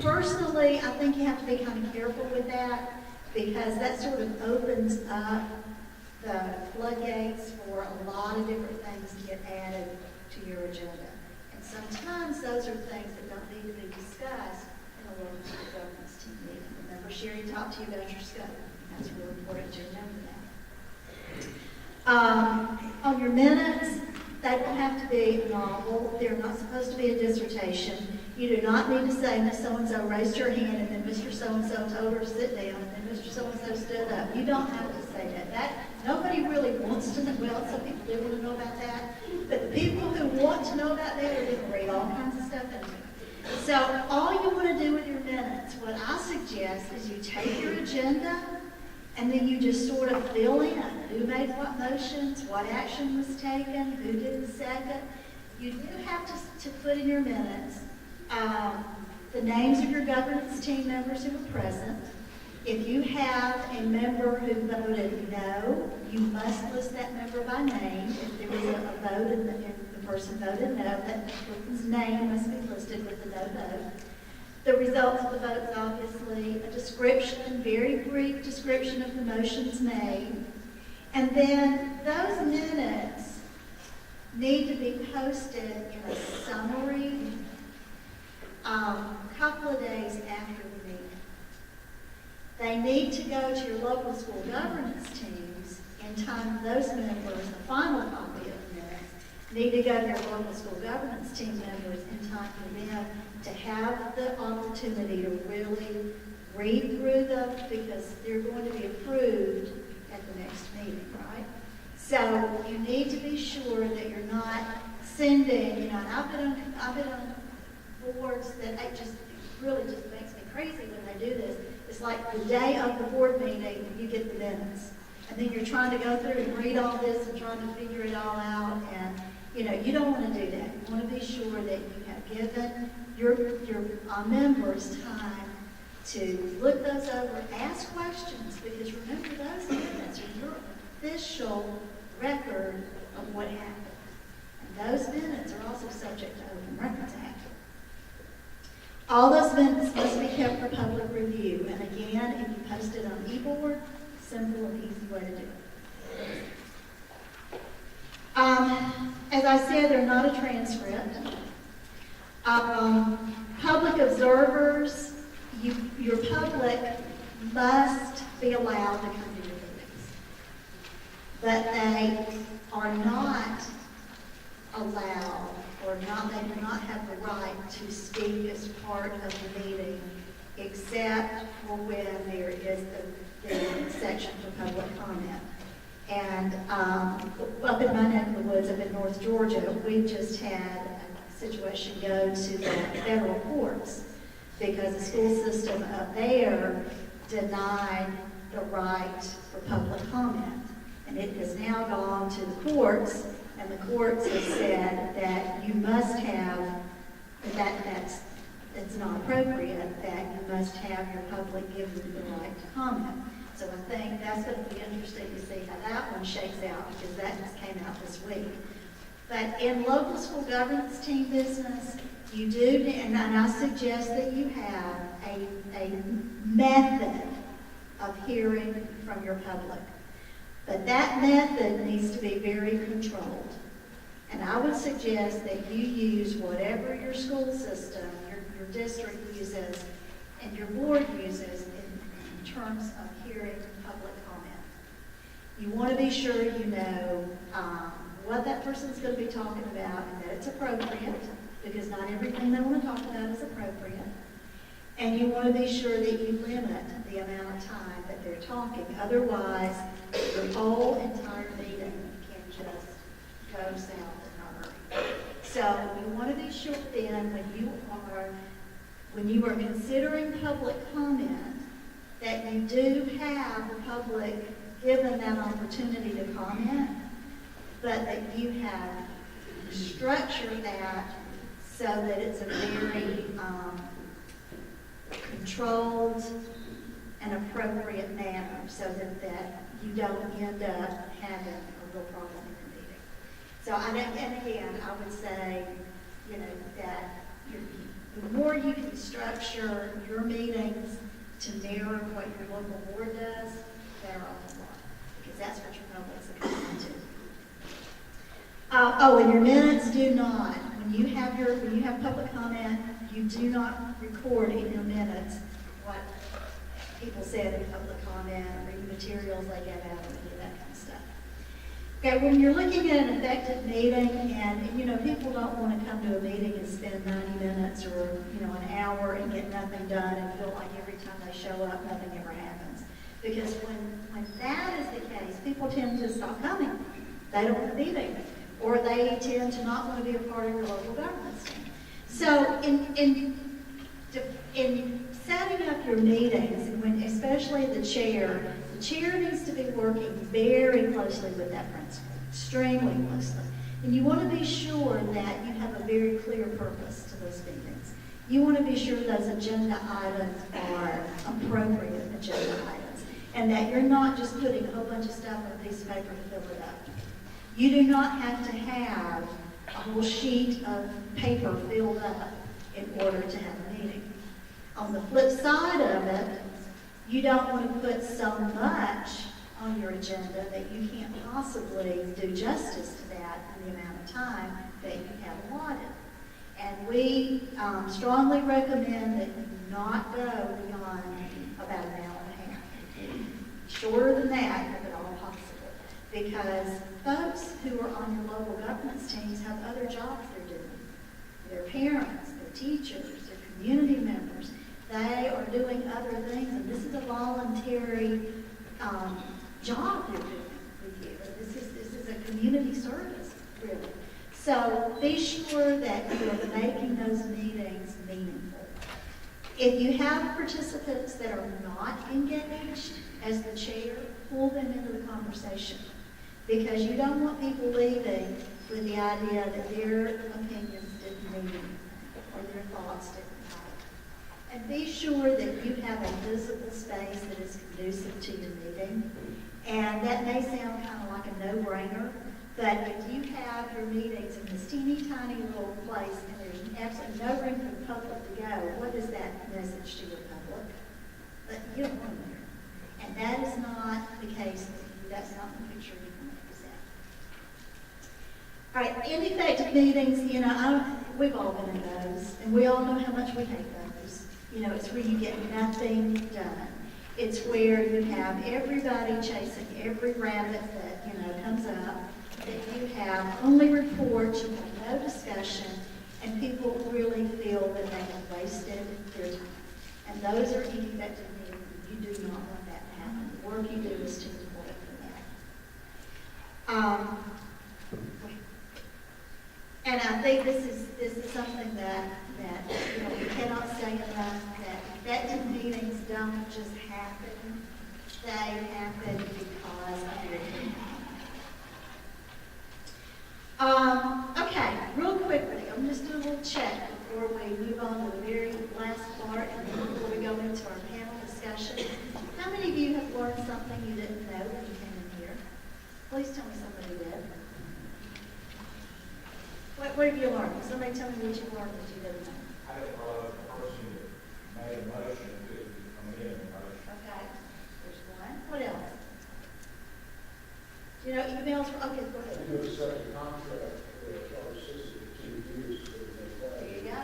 Personally, I think you have to be kind of careful with that because that sort of opens up the floodgates for a lot of different things to get added to your agenda. And sometimes those are things that don't need to be discussed in a local governance team meeting. Remember, Sherry talked to you about your scope. That's really important to remember that. On your minutes, they don't have to be novel. They're not supposed to be a dissertation. You do not need to say, Miss So-and-so raised her hand, and then Mr. So-and-so told her to sit down, and then Mr. So-and-so stood up. You don't have to say that. Nobody really wants to know. Well, some people do want to know about that. But the people who want to know about that are going to read all kinds of stuff into it. So all you want to do with your minutes, what I suggest is you take your agenda, and then you just sort of fill in who made what motions, what action was taken, who did the second. You do have to put in your minutes the names of your governance team members who were present. If you have a member who voted no, you must list that member by name. If there was a vote and the person voted no, that person's name must be listed with the no vote. The results of the votes, obviously, a description, very brief description of the motions made. And then those minutes need to be posted in a summary a couple of days after the meeting. They need to go to your local school governance teams in time. Those members, the final copy of the minutes, need to go to your local school governance team members in time for them to have the opportunity to really read through them because they're going to be approved at the next meeting, right? So you need to be sure that you're not sending, and I've been on boards that it really just makes me crazy when they do this. It's like the day of the board meeting, you get the minutes. And then you're trying to go through and read all this and trying to figure it all out. And, you don't want to do that. You want to be sure that you have given your members time to look those over, ask questions, because remember those minutes are your official record of what happened. And those minutes are also subject to Open Records Act. All those minutes must be kept for public review. And again, if you post it on eBoard, simple and easy way to do it. As I said, they're not a transcript. Public observers, your public must be allowed to come to your meetings. But they are not allowed they do not have the right to speak as part of the meeting except for when there is the section for public comment. And up in my neck of the woods, up in North Georgia, we just had a situation go to the federal courts because the school system up there denied the right for public comment. And it has now gone to the courts, and the courts have said that you must have, it's not appropriate, that you must have your public give you the right to comment. So I think that's going to be interesting to see how that one shakes out, because that just came out this week. But in local school governance team business, you do, and I suggest that you have a method of hearing from your public. But that method needs to be very controlled. And I would suggest that you use whatever your school system, your district uses, and your board uses in terms of hearing public comment. You want to be sure you know what that person's going to be talking about and that it's appropriate, because not everything they want to talk about is appropriate. And you want to be sure that you limit the amount of time that they're talking. Otherwise, your whole entire goes out in a hurry. So we want to be sure then when you are considering public comment, that you do have the public given that opportunity to comment, but that you have structured that so that it's a very controlled and appropriate manner, so that you don't end up having a real problem in the meeting. So, and again, I would say, that the more you can structure your meetings to mirror what your local board does, better off you are, because that's what your public's accustomed to. And your minutes do not. When you have public comment, you do not record in your minutes what people said in public comment, or any materials they get out, or any of that kind of stuff. Okay, when you're looking at an effective meeting, and people don't want to come to a meeting and spend 90 minutes or an hour and get nothing done, and feel like every time they show up, nothing ever happens. Because when that is the case, people tend to stop coming. They don't want to be there, or they tend to not want to be a part of your local government team. So in setting up your meetings, and especially the chair needs to be working very closely with that principal, extremely closely. And you want to be sure that you have a very clear purpose to those meetings. You want to be sure those agenda items are appropriate agenda items, and that you're not just putting a whole bunch of stuff on a piece of paper to fill it up. You do not have to have a whole sheet of paper filled up in order to have a meeting. On the flip side of it, you don't want to put so much on your agenda that you can't possibly do justice to that in the amount of time that you have allotted. And we strongly recommend that you not go beyond about an hour and a half. Shorter than that, if at all possible. Because folks who are on your local governance teams have other jobs they're doing. They're parents, they're teachers, they're community members. They are doing other things, and this is a voluntary job they're doing with you. This is a community service, really. So be sure that you are making those meetings meaningful. If you have participants that are not engaged as the chair, pull them into the conversation, because you don't want people leaving with the idea that their opinions didn't mean anything or their thoughts didn't matter. And be sure that you have a visible space that is conducive to your meeting. And that may sound kind of like a no-brainer, but if you have your meetings in this teeny tiny little place and there's absolutely no room for the public to go, what is that message to your public? That you don't want them there. And that is not the case. That's not the picture you want to present. All right, ineffective meetings, we've all been in those, and we all know how much we hate those. It's where you get nothing done. It's where you have everybody chasing every rabbit that, comes up, that you have only reports, you have no discussion, and people really feel that they have wasted their time. And those are ineffective meetings. You do not want that to happen. The work you do is too important for that. And I think this is something that we cannot say enough, that effective meetings don't just happen. They happen because of your team. Okay, real quickly, I'm just doing a little check before we move on to the very last part and before we go into our panel discussion. How many of you have learned something you didn't know when you came in here? Please tell me somebody did. What have you learned? Somebody tell me what you learned that you didn't know. I didn't realize the person that made a motion didn't come in a motion. Okay, there's one. What else? Emails, okay, go ahead. You have a second contract for our system, 2 years. There you go.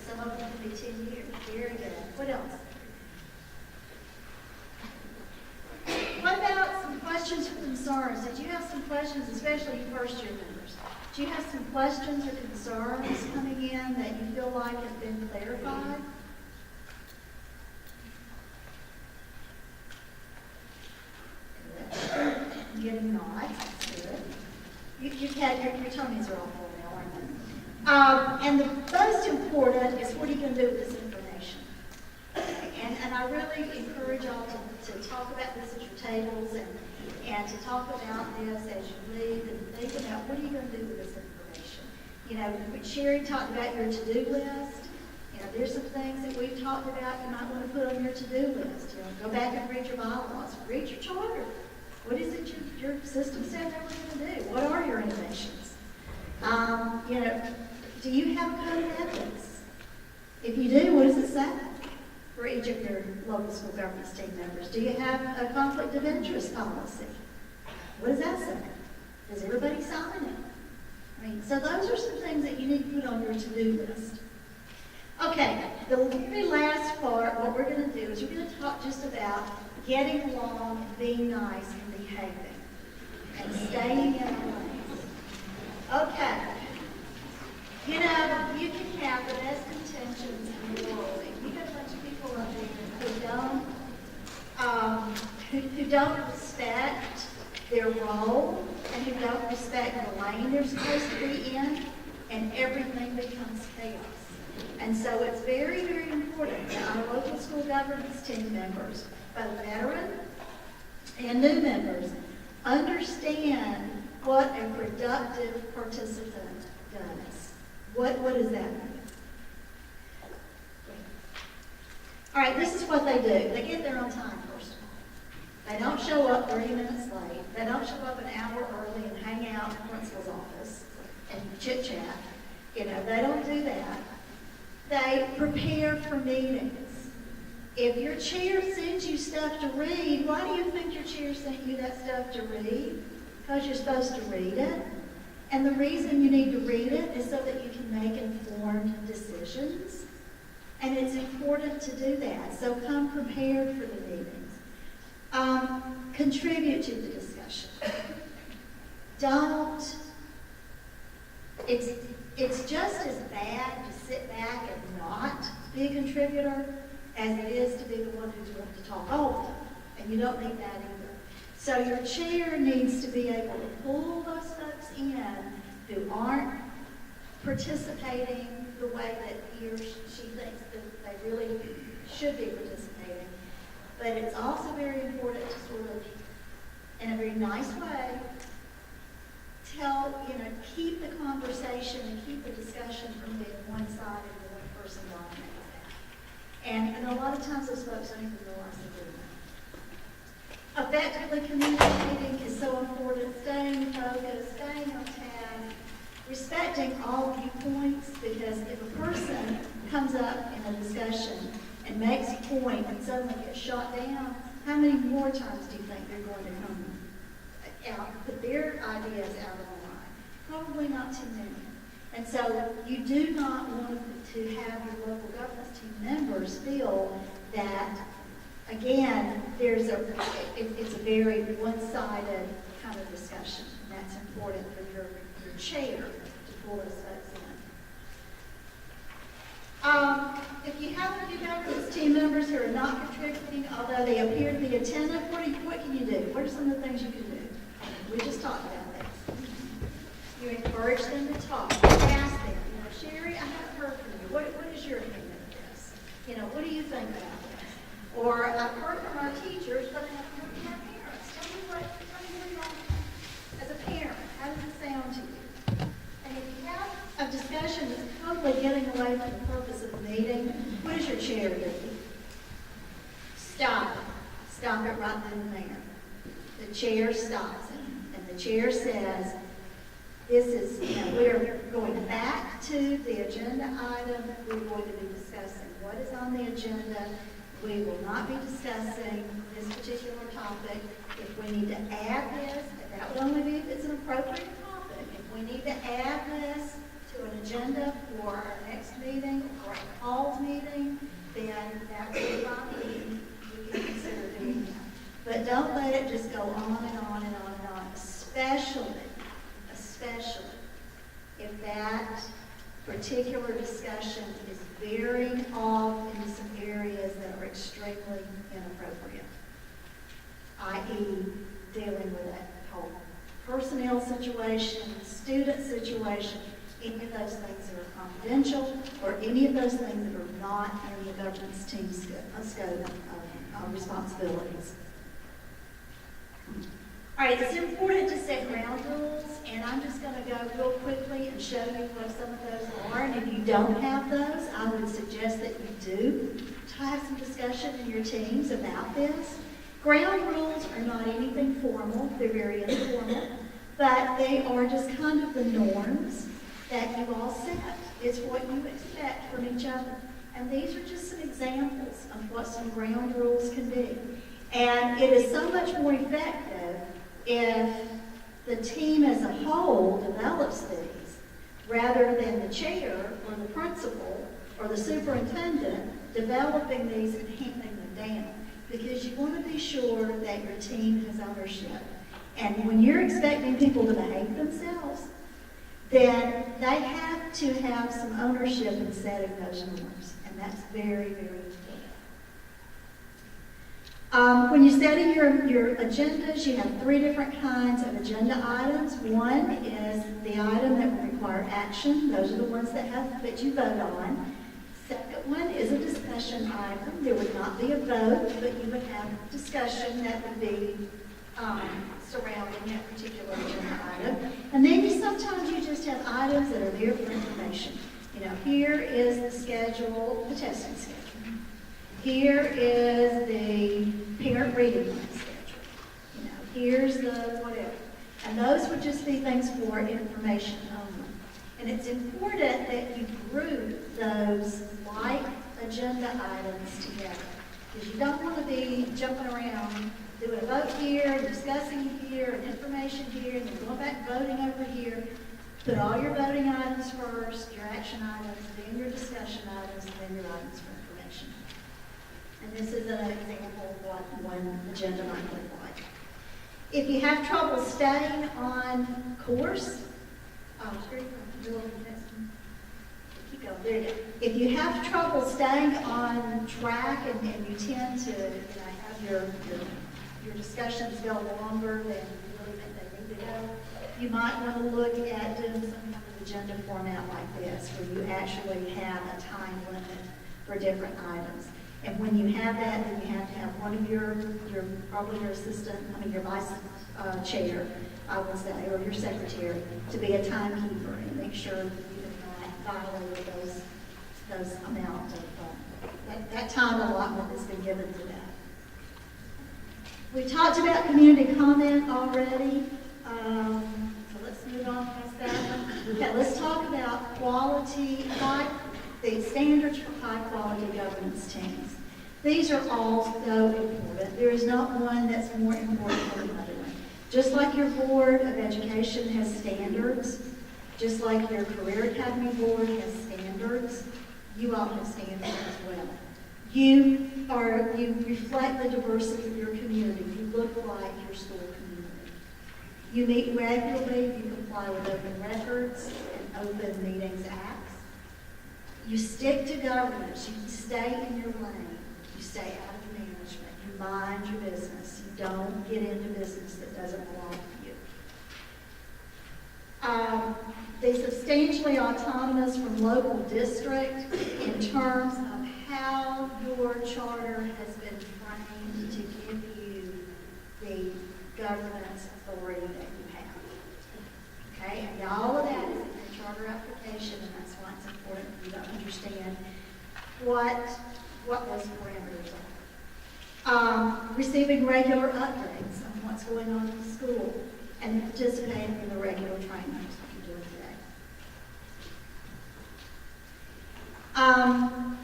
Some of them can be 10 years. Very good. What else? What about some questions or concerns? Did you have some questions, especially first-year members? Do you have some questions or concerns coming in that you feel like have been clarified? Good. Getting nods. Good. You had, your tummies are all full now, aren't they? And the most important is what are you going to do with this information? And I really encourage y'all to talk about this at your tables and to talk about this as you leave and think about what are you going to do with this information. You know, when Sherry talked about your to-do list, you know, there's some things that we've talked about you might want to put on your to-do list. You know, go back and read your bylaws, read your charter. What is it your system said that we're going to do? What are your innovations? You know, do you have a code of ethics? If you do, what does it say for each of your local school governance team members? Do you have a conflict of interest policy? What does that say? Does everybody sign it? I mean, so those are some things that you need to put on your to-do list. Okay, the very last part, what we're going to do is we're going to talk just about getting along, being nice, and behaving, and staying in our lanes. Okay. You know, you can have the best intentions in the world, and you got a bunch of people up there who don't respect their role and who don't respect the lane they're supposed to be in, and everything becomes chaos. And so it's very, very important that our local school governance team members, both veteran and new members, understand what a productive participant does. What does that mean? All right, this is what they do. They get there on time, first of all. They don't show up 30 minutes late. They don't show up an hour early and hang out in the principal's office and chit-chat. You know, they don't do that. They prepare for meetings. If your chair sends you stuff to read, why do you think your chair sent you that stuff to read? Because you're supposed to read it. And the reason you need to read it is so that you can make informed decisions. And it's important to do that. So come prepared for the meetings. Contribute to the discussion. It's just as bad to sit back and not be a contributor as it is to be the one who's willing to talk all the time. And you don't need that either. So your chair needs to be able to pull those folks in who aren't participating the way that he or she thinks that they really should be participating. But it's also very important to sort of, in a very nice way, keep the conversation and keep the discussion from being one-sided and one person dominating that. And a lot of times those folks don't even realize they're doing that. Effectively communicating is so important. Staying focused, staying on task, respecting all viewpoints, because if a person comes up in a discussion and makes a point and suddenly gets shot down, how many more times do you think they're going to come out, put their ideas out of the line? Probably not too many. And so you do not want to have your local governance team members feel that, again, it's a very one-sided kind of discussion. And that's important for your chair to pull those folks in. If you have a few governance team members who are not contributing, although they appear to be attentive, what can you do? What are some of the things you can do? We just talked about this. You encourage them to talk. Ask them, Sherry, I haven't heard from you. What is your opinion of this? What do you think about this? Or I've heard from our teachers, but I haven't heard from our parents. Tell me what you all think. As a parent, how does it sound to you? And if you have a discussion that's totally getting away from the purpose of the meeting, what does your chair do? Stop it. Stop it right then and there. The chair stops it. And the chair says, this is, we're going back to the agenda item. We're going to be discussing what is on the agenda. We will not be discussing this particular topic. If we need to add this, that would only be if it's an appropriate topic. If we need to add this to an agenda for our next meeting or a called meeting, then that would be fine. We can consider doing that. But don't let it just go on and on and on and on, especially if that particular discussion is veering off into some areas that are extremely inappropriate, i.e. dealing with that whole personnel situation, student situation, any of those things that are confidential, or any of those things that are not in the governance team's scope of responsibilities. All right, it's important to set ground rules, and I'm just going to go real quickly and show you what some of those are. And if you don't have those, I would suggest that you do to have some discussion in your teams about this. Ground rules are not anything formal, they're very informal, but they are just kind of the norms that you all set. It's what you expect from each other. And these are just some examples of what some ground rules can be. And it is so much more effective if the team as a whole develops these, rather than the chair or the principal or the superintendent developing these and handing them down. Because you want to be sure that your team has ownership. And when you're expecting people to behave themselves, then they have to have some ownership in setting those norms. And that's very, very important. When you're setting your agendas, you have 3 different kinds of agenda items. One is the item that will require action. Those are the ones that you vote on. Second one is a discussion item. There would not be a vote, but you would have discussion that would be surrounding that particular agenda item. And then sometimes you just have items that are there for information. You know, here is the schedule, the testing schedule. Here is the parent reading plan schedule. You know, here's the whatever. And those would just be things for information only. And it's important that you group those like agenda items together. Because you don't want to be jumping around, doing a vote here, discussing here, and information here, and then going back voting over here. Put all your voting items first, your action items, then your discussion items, and then your items for information. And this is an example of what one agenda might look like. If you have trouble staying on course, keep going, there you go. If you have trouble staying on track and you tend to have your discussions go longer than you really think they need to go, you might want to look at doing some kind of agenda format like this, where you actually have a time limit for different items. And when you have that, then you have to have one of probably your assistant, your vice chair, I would say, or your secretary, to be a timekeeper and make sure that you have not violated those amount of, that time allotment that's been given to that. We talked about community comment already, so let's move on past that one. Okay, let's talk about the standards for high-quality governance teams. These are all so important. There is not one that's more important than another one. Just like your Board of Education has standards, just like your Career Academy Board has standards, you all have standards as well. You reflect the diversity of your community. You look like your school community. You meet regularly, you comply with open records and open meetings acts. You stick to governance, you stay in your lane, you stay out of management, you mind your business, you don't get into business that doesn't belong to you. They're substantially autonomous from local district in terms of how your charter has been framed to give you the governance authority that you have. Okay, and all of that is in your charter application, and that's why it's important for you to understand what those parameters are. Receiving regular updates on what's going on in the school, and participating in the regular trainings that you're doing today.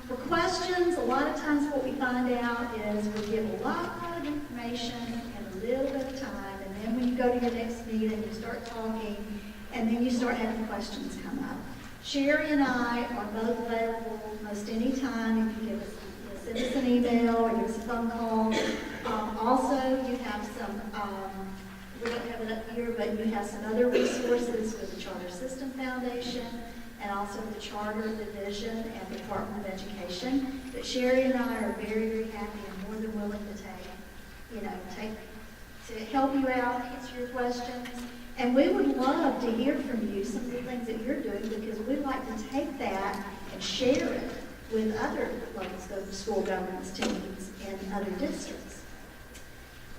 For questions, a lot of times what we find out is we give a lot of information in a little bit of time, and then when you go to your next meeting, you start talking, and then you start having questions come up. Sherry and I are both available most any time. You can send us an email or give us a phone call. Also, you have some, we don't have it up here, but you have some other resources with the Charter System Foundation and also the Charter Division and the Department of Education. But Sherry and I are very, very happy and more than willing to to help you out, answer your questions. And we would love to hear from you, some of the things that you're doing, because we'd like to take that and share it with other local school governance teams in other districts.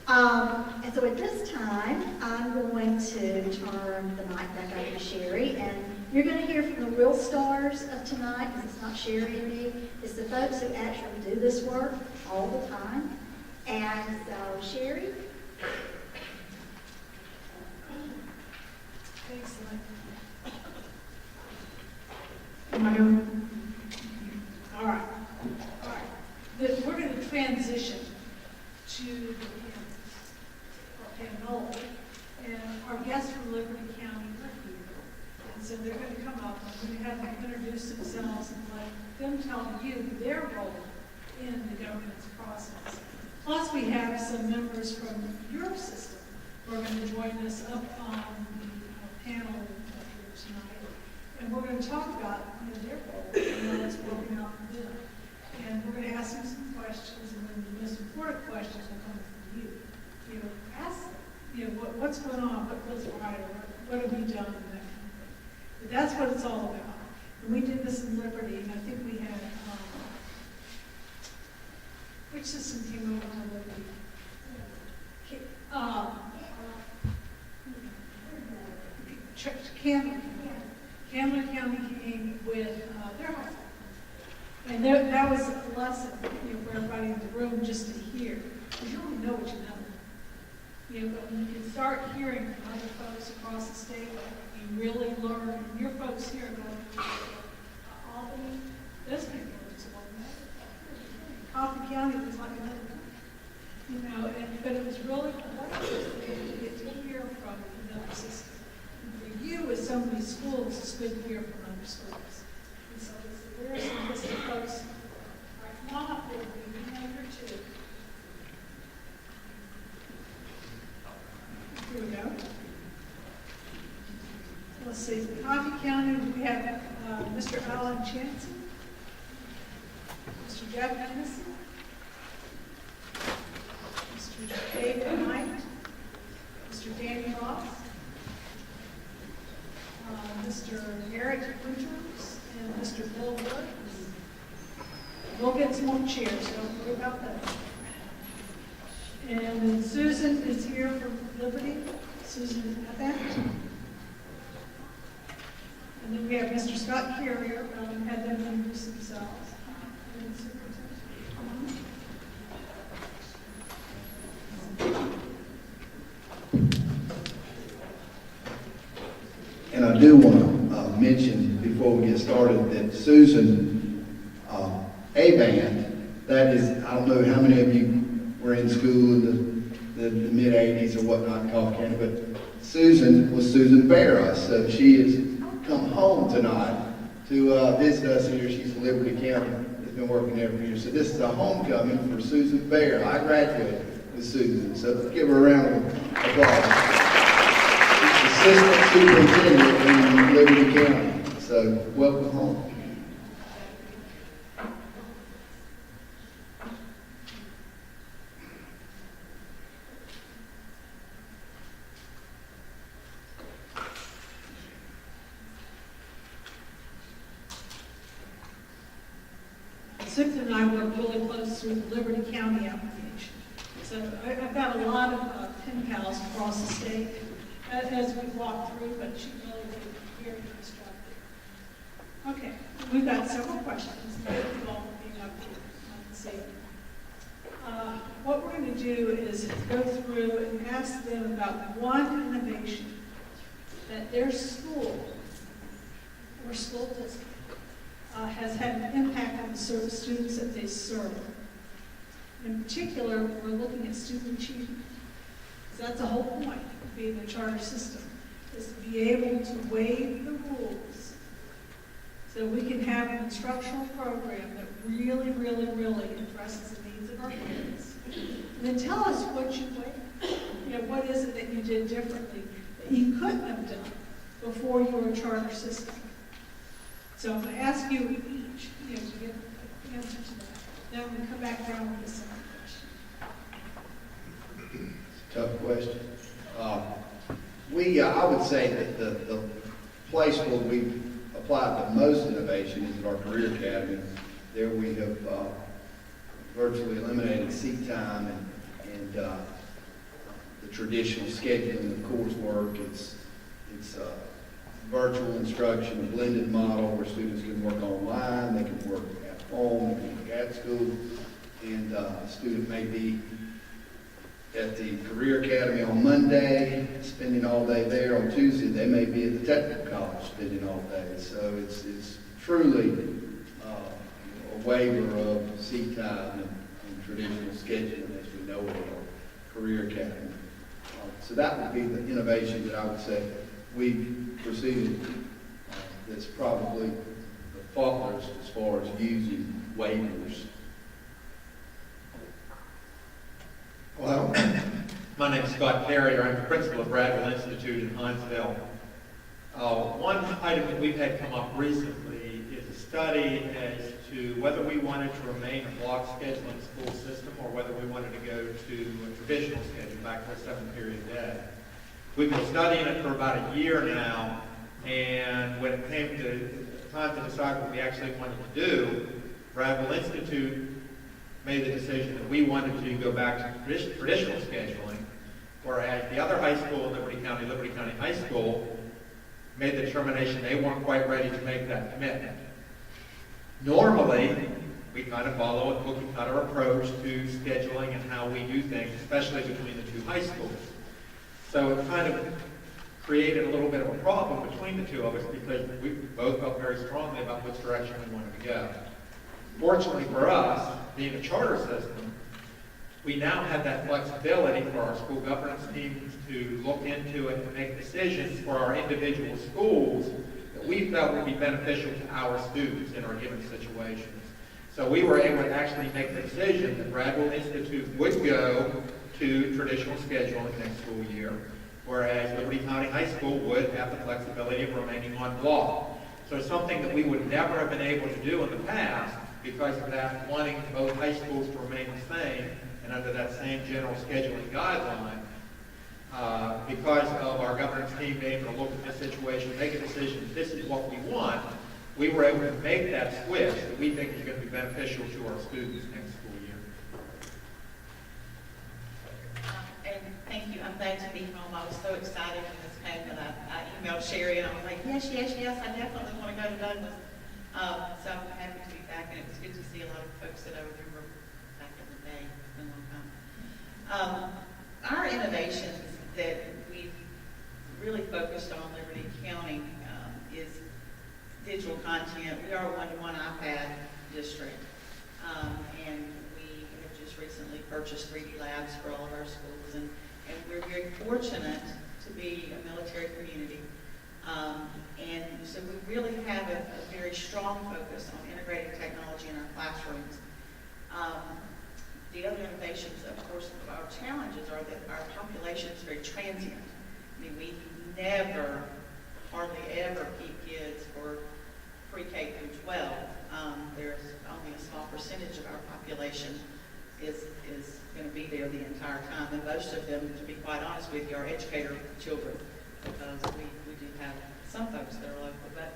And so at this time, I'm going to turn the mic back over to Sherry, and you're going to hear from the real stars of tonight, because it's not Sherry and me, it's the folks who actually do this work all the time. And so, Sherry? Excellent. Am I on? All right. All right. We're going to transition to the panel. And our guests from Liberty County are here. And so they're going to come up and we're going to have them introduce themselves and let them tell you their role in the governance process. Plus, we have some members from your system who are going to join us up on the panel here tonight. And we're going to talk about their role and what's working out for them. And we're going to ask them some questions, and then the most important questions will come from you. Ask them, what's going on, what goes right, or what have we done, and that kind of thing. But that's what it's all about. And we did this in Liberty, and I think we had, which system came over to Liberty? Candler County came with their high school. And that was a lesson for everybody in the room just to hear. Because you only know what you know. But when you can start hearing from other folks across the state, you really learn. And your folks here go to Albany, those people are just one another. Coffee County was like another country. But it was really to get to hear from another system. And for you, as so many schools, it's good to hear from other schools. And so there are some listening folks right now that will be number 2. Here we go. Let's see, Coffee County, we have Mr. Alan Chanson, Mr. Jeff Hennessy, Mr. David Knight, Mr. Danny Ross, Mr. Eric Winters, and Mr. Bill Wood. We'll get some more chairs, don't worry about that. And then Susan is here from Liberty. Susan Evans. And then we have Mr. Scott Carrier, had them introduce themselves. And I do want to mention before we get started that Susan A-Band, that is, I don't know how many of you were in school in the mid-'80s or whatnot in Coffee County, but Susan was Susan Barra, so she has come home tonight to visit us here. She's from Liberty County, has been working there for years. So this is a homecoming for Susan Barra. I graduated with Susan, so let's give her a round of applause. Assistant Superintendent in Liberty County. So, welcome home. Susan and I work really close through the Liberty County application. So I've got a lot of pen pals across the state as we walk through, but she really did very constructive. Okay, we've got several questions. Thank you all for being up here this evening. What we're going to do is go through and ask them about one innovation that their school or school district has had an impact on the students that they serve. In particular, we're looking at student achievement. So that's the whole point of being a charter system, is to be able to waive the rules so we can have an instructional program that really, really, really addresses the needs of our kids. And then tell us what you waived. What is it that you did differently that you couldn't have done before you were a charter system? So I'm going to ask you each, to get the answer to that. Then I'm going to come back down with the second question. Tough question. I would say that the place where we've applied the most innovation is at our Career Academy. There we have virtually eliminated seat time and the traditional scheduling of coursework. It's virtual instruction, a blended model where students can work online, they can work at home, they can work at school, and a student may be at the Career Academy on Monday, spending all day there. On Tuesday, they may be at the Technical College, spending all day. So it's truly a waiver of seat time and traditional scheduling as we know it at our Career Academy. So that would be the innovation that I would say we've proceeded that's probably the farthest as far as using waivers. Hello, my name is Scott Carrier. I'm the principal of Bradwell Institute in Hinesville. One item that we've had come up recently is a study as to whether we wanted to remain a block scheduling school system or whether we wanted to go to a traditional schedule, back to a 7-period day. We've been studying it for about a year now, and when it came to time to decide what we actually wanted to do, Bradwell Institute made the decision that we wanted to go back to traditional scheduling, whereas the other high school in Liberty County High School, made the determination they weren't quite ready to make that commitment. Normally, we kind of follow a cookie-cutter approach to scheduling and how we do things, especially between the two high schools. So it kind of created a little bit of a problem between the two of us because we both felt very strongly about which direction we wanted to go. Fortunately for us, being a charter system, we now have that flexibility for our school governance teams to look into it and make decisions for our individual schools that we felt would be beneficial to our students in our given situations. So we were able to actually make the decision that Bradwell Institute would go to traditional scheduling next school year, whereas Liberty County High School would have the flexibility of remaining on block. So something that we would never have been able to do in the past because of that wanting both high schools to remain the same and under that same general scheduling guideline, because of our governance team being able to look at this situation, make a decision, this is what we want, we were able to make that switch that we think is going to be beneficial to our students next school year. And thank you. I'm glad to be home. I was so excited when this came that I emailed Sherry and I was like, yes, I definitely want to go to Douglas. So I'm happy to be back, and it was good to see a lot of folks that I remember back in the day. It's been a long time. Our innovations that we've really focused on Liberty County is digital content. We are a one-to-one iPad district, and we have just recently purchased 3D labs for all of our schools, and we're very fortunate to be a military community. And so we really have a very strong focus on integrating technology in our classrooms. The other innovations, of course, our challenges are that our population is very transient. I mean, we never, hardly ever keep kids for pre-K through 12. There's only a small percentage of our population is going to be there the entire time. And most of them, to be quite honest with you, are educator children, because we do have some folks that are local. But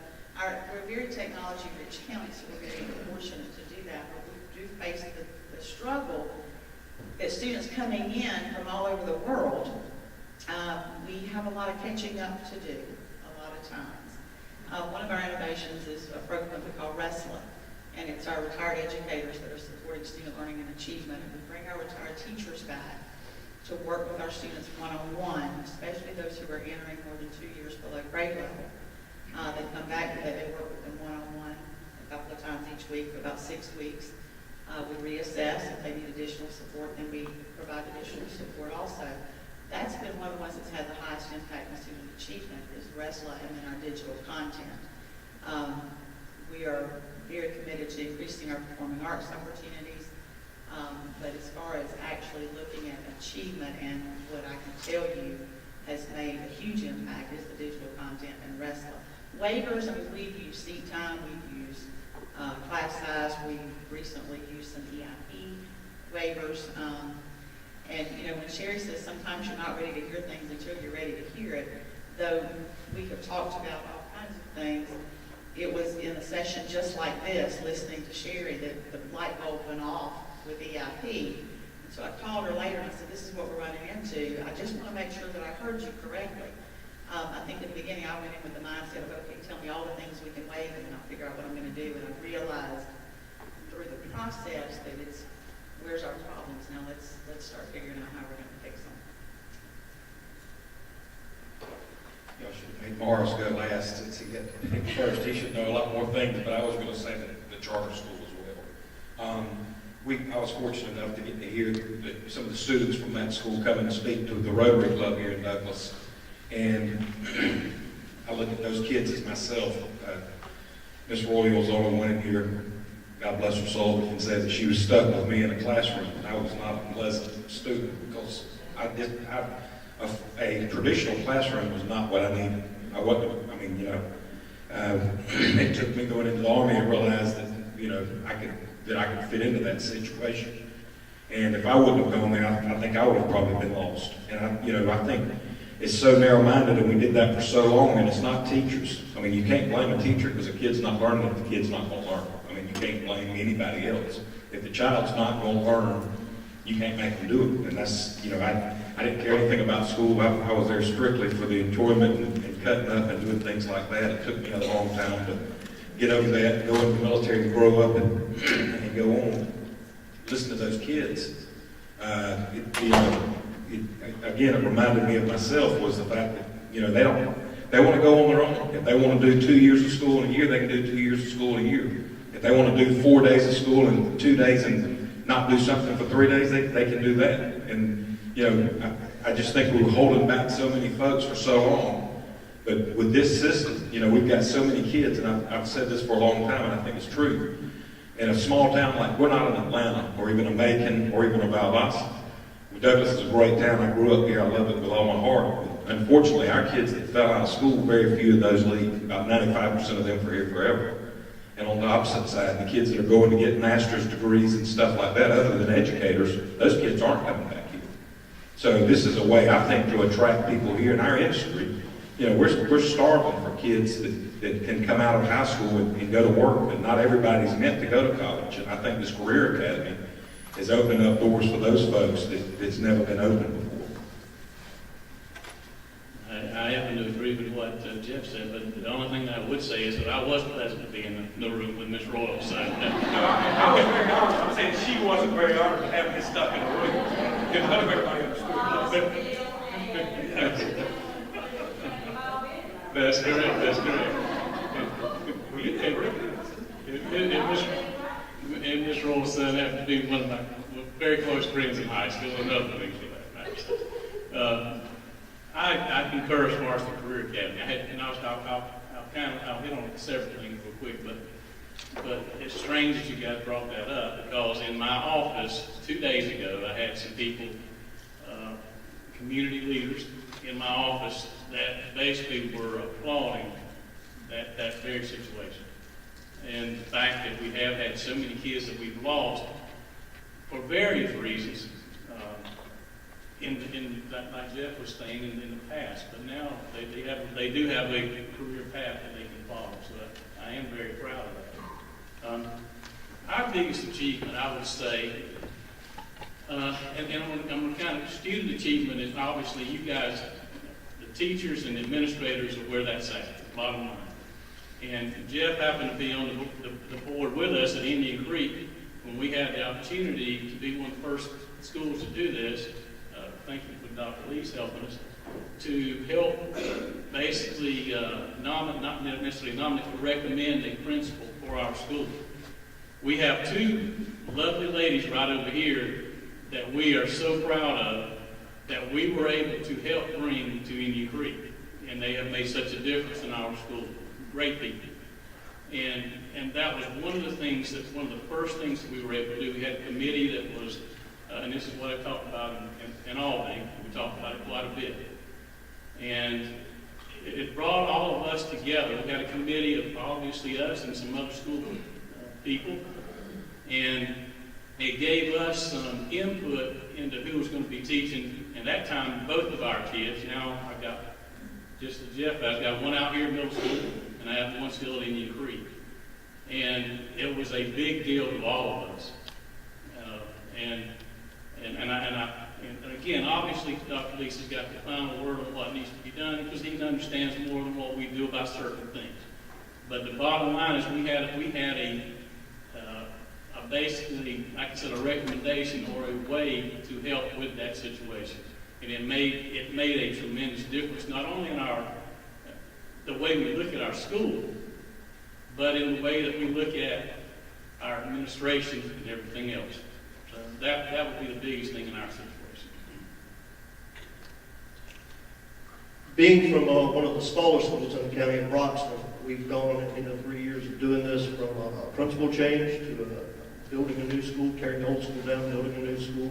we're a very technology-rich county, so we're very fortunate to do that. But we do face the struggle that students coming in from all over the world, we have a lot of catching up to do a lot of times. One of our innovations is a program we call Wrestling, and it's our retired educators that are supporting student learning and achievement. And we bring our retired teachers back to work with our students one-on-one, especially those who are entering more than 2 years below grade level. They come back and they work with them one-on-one a couple of times each week for about 6 weeks. We reassess if they need additional support, then we provide additional support also. That's been one of the ones that's had the highest impact on student achievement is Wrestler and then our digital content. We are very committed to increasing our performing arts opportunities, but as far as actually looking at achievement and what I can tell you has made a huge impact is the digital content and Wrestler. Waivers, I mean, we've used seat time, we've used class size, we recently used some EIP waivers, And, you know, when Sherry says sometimes you're not ready to hear things until you're ready to hear it, though we have talked about all kinds of things, it was in a session just like this, listening to Sherry, that the light bulb went off with EIP. And so I called her later and I said, this is what we're running into. I just want to make sure that I heard you correctly. I think in the beginning I went in with the mindset of, okay, tell me all the things we can waive and then I'll figure out what I'm going to do. And I realized through the process that it's, where's our problems? Now let's start figuring out how we're going to fix them. Y'all should have made Morris go last since he got first. He should know a lot more things, but I was going to say that the charter school as well. I was fortunate enough to get to hear some of the students from that school come and speak to the Rotary Club here in Douglas. And I look at those kids as myself. Miss Royal's the only one in here, God bless her soul, that can say that she was stuck with me in a classroom. I was not a pleasant student because a traditional classroom was not what I needed. It took me going into the Army and realized that, I could fit into that situation. And if I wouldn't have gone there, I think I would have probably been lost. And I think it's so narrow-minded, and we did that for so long, and it's not teachers. I mean, you can't blame a teacher because a kid's not learning if the kid's not going to learn. I mean, you can't blame anybody else. If the child's not going to learn, you can't make them do it. And that's, I didn't care anything about school. I was there strictly for the enjoyment and cutting up and doing things like that. It took me a long time to get over that, go into the military and grow up and go on. Listen to those kids. Again, it reminded me of myself was the fact that, they want to go on their own. If they want to do 2 years of school in a year, they can do 2 years of school in a year. If they want to do 4 days of school in 2 days and not do something for 3 days, they can do that. And, I just think we were holding back so many folks for so long. But with this system, we've got so many kids, and I've said this for a long time, and I think it's true. In a small town like, we're not in Atlanta, or even a Macon, or even a Valdosta. Douglas is a great town. I grew up here. I love it with all my heart. Unfortunately, our kids that fell out of school, very few of those leave. About 95% of them are here forever. And on the opposite side, the kids that are going to get master's degrees and stuff like that, other than educators, those kids aren't coming back here. So this is a way, I think, to attract people here in our industry. We're starving for kids that can come out of high school and go to work, but not everybody's meant to go to college. And I think this Career Academy is opening up doors for those folks that's never been opened before. I happen to agree with what Jeff said, but the only thing I would say is that I was pleasant to be in the room with Miss Royal. So I was very honored. I'm saying she wasn't very honored to have me stuck in a room. Because none of everybody understood. That's correct. That's correct. And Miss Royal's son happened to be one of my very close friends in high school, and other things for that matter. I concur as far as the Career Academy. I'll hit on several things real quick, but it's strange that you guys brought that up, because in my office 2 days ago, I had some people, community leaders in my office that basically were applauding that very situation. And the fact that we have had so many kids that we've lost for various reasons, like Jeff was saying, in the past. But now they do have a career path that they can follow. So I am very proud of that. Our biggest achievement, I would say, and I'm kind of student achievement is obviously you guys, the teachers and administrators, are where that's at, bottom line. And Jeff happened to be on the board with us at Indian Creek when we had the opportunity to be one of the first schools to do this. Thank you for Dr. Lee's helping us to help basically not necessarily nominate, but recommend a principal for our school. We have two lovely ladies right over here that we are so proud of that we were able to help bring to Indian Creek, and they have made such a difference in our school. Great people. And that was one of the first things that we were able to do. We had a committee that was, and this is what I talked about in Albany. We talked about it quite a bit. And it brought all of us together. We had a committee of obviously us and some other school people. And It gave us some input into who was going to be teaching, and that time both of our kids. Now I've got, just as Jeff has, I've got one out here in middle school, and I have one still at Indian Creek. And it was a big deal to all of us. And again, obviously, Dr. Lisa's got the final word on what needs to be done because he understands more than what we do about certain things. But the bottom line is we had a basically, like I said, a recommendation or a way to help with that situation. And it made a tremendous difference, not only in the way we look at our school, but in the way that we look at our administration and everything else. So that would be the biggest thing in our situation. Being from one of the smaller schools in the county of Broxton, we've gone in 3 years of doing this from a principal change to building a new school, tearing the old school down, building a new school.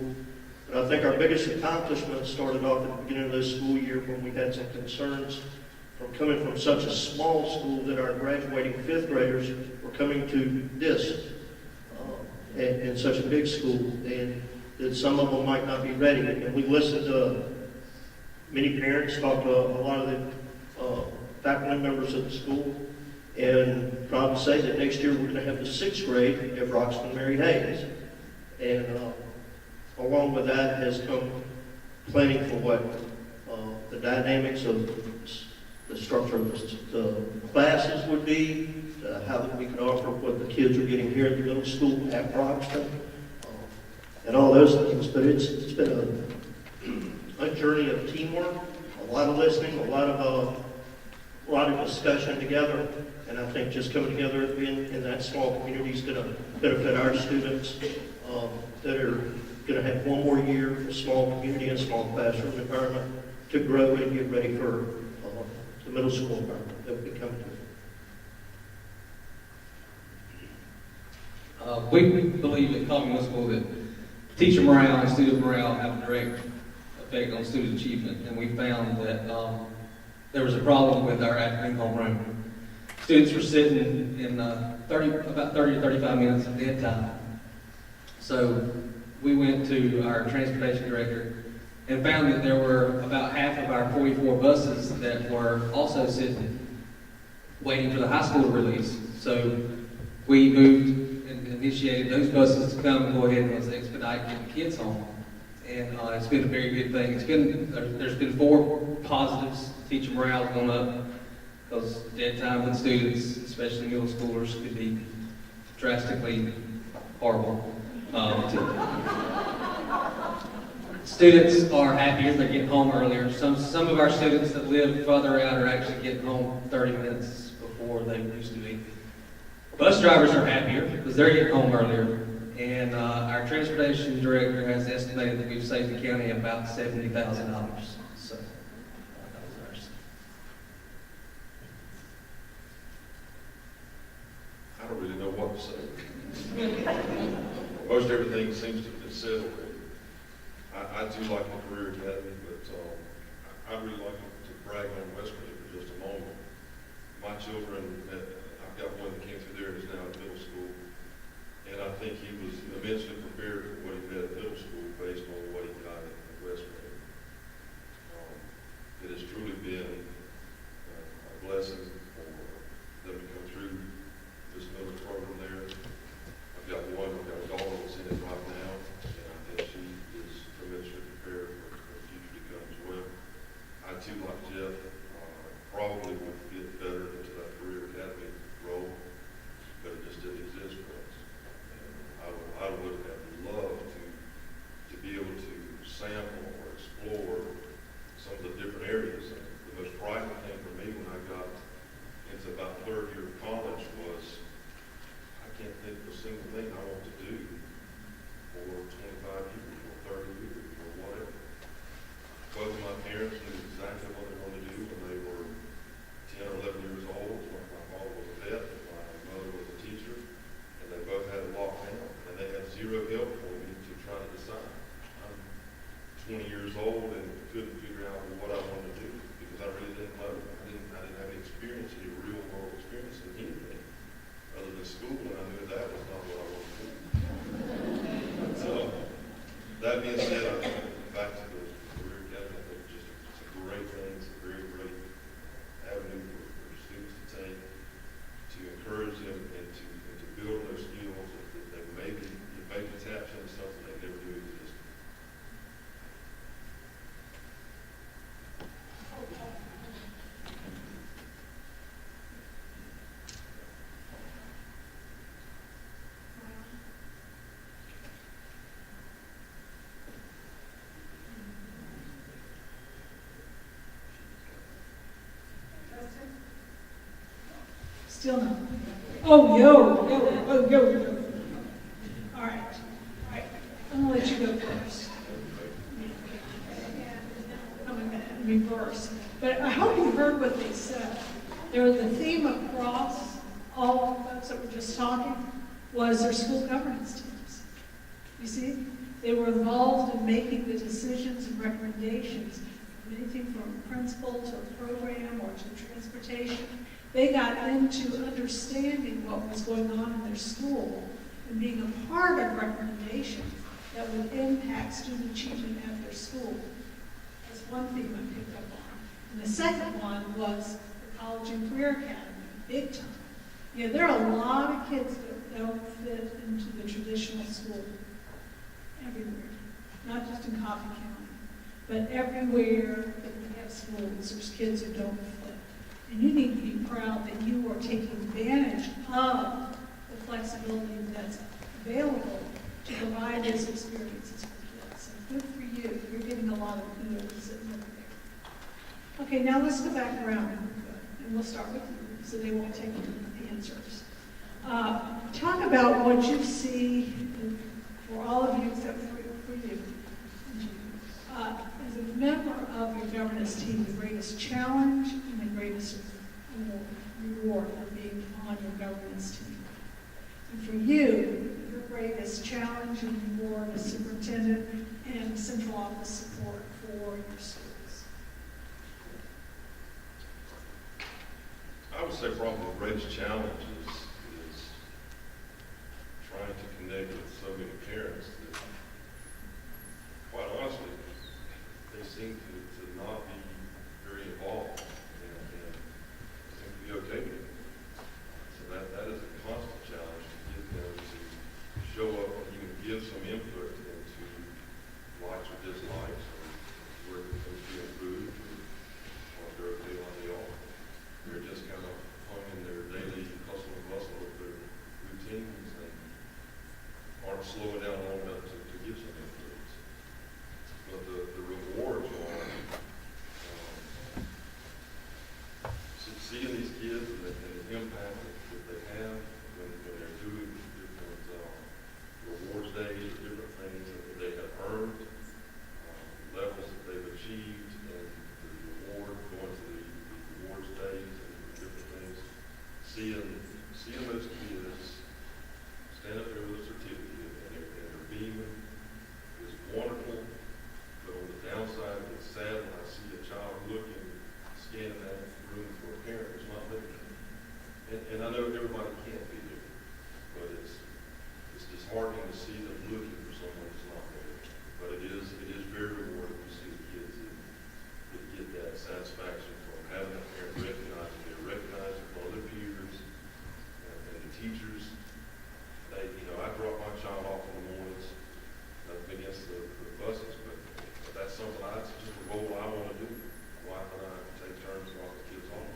And I think our biggest accomplishment started off at the beginning of this school year when we had some concerns from coming from such a small school that our graduating fifth graders were coming to this in such a big school, and that some of them might not be ready. And we listened to many parents, talked to a lot of the faculty members at the school, and proud to say that next year we're going to have the sixth grade at Broxton Mary Hayes. And along with that has come planning for what the dynamics of the structure of the classes would be, how that we could offer what the kids are getting here at the middle school at Broxton, and all those things. But it's been a journey of teamwork, a lot of listening, a lot of discussion together. And I think just coming together in that small community is going to benefit our students that are going to have one more year, a small community and small classroom environment to grow and get ready for the middle school environment that we come to. We believe at Coffee Middle School that teacher morale and student morale have a direct effect on student achievement, and we found that there was a problem with our afternoon homeroom. Students were sitting in about 30 to 35 minutes of dead time. So we went to our transportation director and found that there were about half of our 44 buses that were also sitting, waiting for the high school to release. So we moved and initiated those buses to come and go ahead and let's expedite getting kids home. And it's been a very good thing. There's been 4 positives. Teacher morale has gone up because dead time with students, especially middle schoolers, could be drastically horrible. Students are happier, they're getting home earlier. Some of our students that live further out are actually getting home 30 minutes before they used to be. Bus drivers are happier because they're getting home earlier. And our transportation director has estimated that we've saved the county about $70,000. So that was ours. I don't really know what to say. Most everything seems to have been said already. I too like the Career Academy, but I'd really like to brag on Westbury for just a moment. My children, I've got one that came through there and is now in middle school, and I think he was immensely prepared for what he had at middle school based on what he got at Westbury. It has truly been a blessing for them to come through this middle program there. I've got a daughter that's in it right now, and I think she is tremendously prepared for the future to come as well. I too, like Jeff, probably would fit better into that Career Academy role, but it just didn't exist for us. And I would have loved to be able to sample or explore some of the different areas. The most frightening thing for me when I got into about third year of college was I can't think of a single thing I want to do for 25 years or 30 years or whatever. Both of my parents knew exactly what they wanted to do when they were 10 or 11 years old. My father was a vet, my mother was a teacher, and they both had it locked down, and they had zero help for me to try to decide. I'm 20 years old and couldn't figure out what I wanted to do because I really didn't know. I didn't have any experience, any real world experience in anything other than school, and I knew that was not what I wanted to do. That being said, I think back to the career academy, I think just it's a great thing, it's a very great avenue for students to take, to encourage them and to build those skills that they maybe tap into something they never knew existed. Still no. Oh, yo. All right. I'm gonna let you go first. I'm gonna reverse. But I hope you heard what they said. The theme across all the folks that were just talking was their school governance teams. You see, they were involved in making the decisions and recommendations, anything from principal to a program or to transportation. They got into understanding what was going on in their school and being a part of recommendations that would impact student achievement at their school. That's one theme I picked up on. And the second one was the College and Career Academy, big time. Yeah, there are a lot of kids that don't fit into the traditional school everywhere, not just in Coffee County, but everywhere that we have schools, there's kids who don't fit. And you need to be proud that you are taking advantage of the flexibility that's available to provide those experiences for kids. So good for you. You're getting a lot of kudos sitting over there. Okay, now let's go back around, and we'll start with you, so they won't take the answers. Talk about what you see for all of you except for you. As a member of your governance team, the greatest challenge and the greatest reward of being on your governance team. And for you, your greatest challenge and reward as superintendent and central office support for your schools. I would say probably the greatest challenge is trying to connect with so many parents that, quite honestly, they seem to not be very involved and seem to be okay with it. So that is a constant challenge to get them to show up and even give some input into likes or dislikes or where things can be improved or they're okay like they are. They're just kind of hung in their daily hustle and bustle of their routines and aren't slowing down long enough to give some input. But the rewards are seeing these kids and the impact that they have when they're doing different rewards days or different things that they have earned, levels that they've achieved, and the reward going to the rewards days and different things. Seeing those kids stand up there with a certificate and they're beaming is wonderful. But on the downside, it's sad when I see a child looking, scanning that room for a parent who's not living there. And I know everybody can't be there, but it's disheartening to see them looking for someone who's not there. But it is very rewarding to see the kids that get that satisfaction from having a parent recognize that they're recognized from other peers and the teachers. I drop my child off in the mornings, nothing against the buses, but that's something that's just a role I want to do. My wife and I take turns dropping the kids home.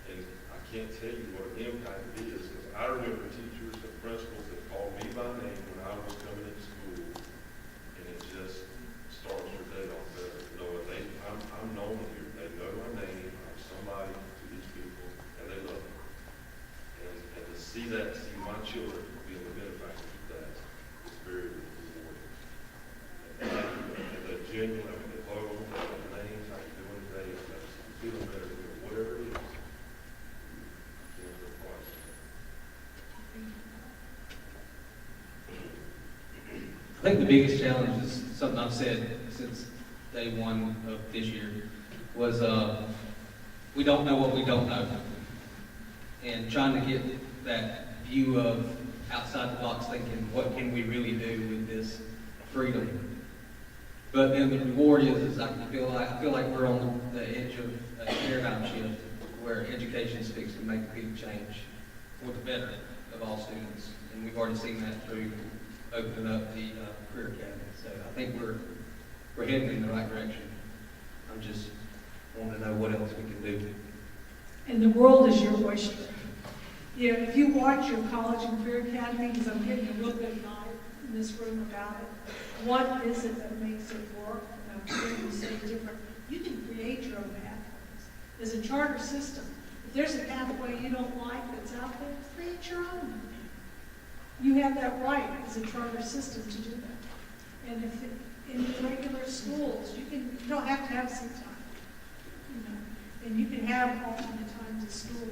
And I can't tell you what an impact it is, because I remember teachers and principals that called me by name when I was coming into school, and it just starts your day off better. I'm known here. They know my name. I'm somebody to these people, and they love me. And to see my children being the benefactors of that is very rewarding. And the genuine, they love them, they have names, how you doing today, I'm feeling better, whatever it is. I think the biggest challenge is something I've said since day one of this year was we don't know what we don't know. And trying to get that view of outside the box thinking, what can we really do with this freedom. But then the reward is I feel like we're on the edge of a paradigm shift where education is fixed to make a big change for the better of all students. And we've already seen that through opening up the Career Academy. So I think we're heading in the right direction. I'm just wanting to know what else we can do. And the world is your oyster. You know, if you watch your college and career academy, because I'm getting a little bit of knowledge in this room about it, what is it that makes it work? And I'm hearing you say different. You can create your own pathways. There's a charter system. If there's a pathway you don't like that's out there, create your own. You have that right as a charter system to do that. And if in regular schools, you don't have to have some time, you know, and you can have alternate times of school.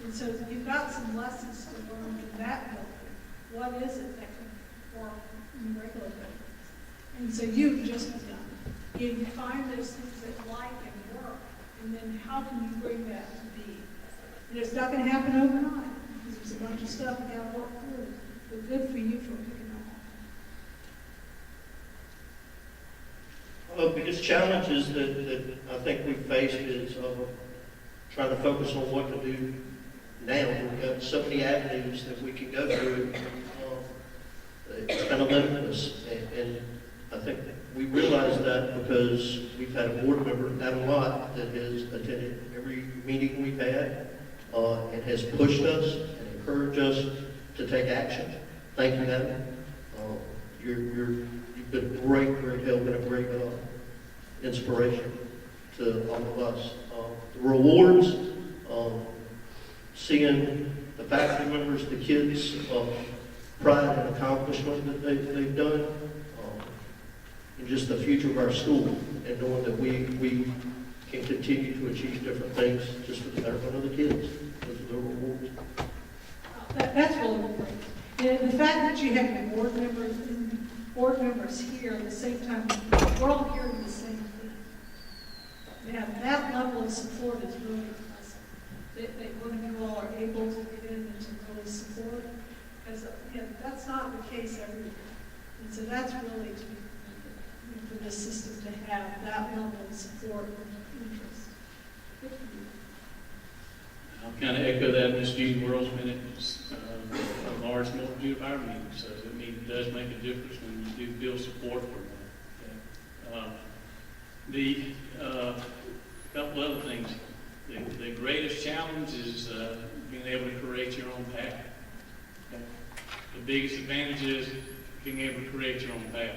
And so you've got some lessons to learn in that building. What is it that can work in regular buildings? And so you've just begun. You find those things that like and work, and then how can you bring that to be? And it's not going to happen overnight, because there's a bunch of stuff you got to work through. But good for you for picking up. One of the biggest challenges that I think we've faced is trying to focus on what to do now. We've got so many avenues that we can go through. It's kind of limitless. And I think we realize that because we've had a board member, Adam Lott, that has attended every meeting we've had and has pushed us and encouraged us to take action. Thank you, Adam. You've been a great help and a great inspiration to all of us. The rewards, seeing the faculty members, the kids, pride and accomplishment that they've done, and just the future of our school, and knowing that we can continue to achieve different things just for the betterment of the kids. Those are the rewards. That's really great. And the fact that you have your board members here at the same time, we're all hearing the same thing. Yeah, that level of support is really impressive. That one of you all are able to get in and to really support, because that's not the case everywhere. And so that's really to be for this system to have that level of support and interest. Good for you. I'll kind of echo that Ms. Judy Worrell's minute, a large multitude of our meetings. So it does make a difference when you do feel support for that. A couple other things. The greatest challenge is being able to create your own path. Okay? The biggest advantage is being able to create your own path.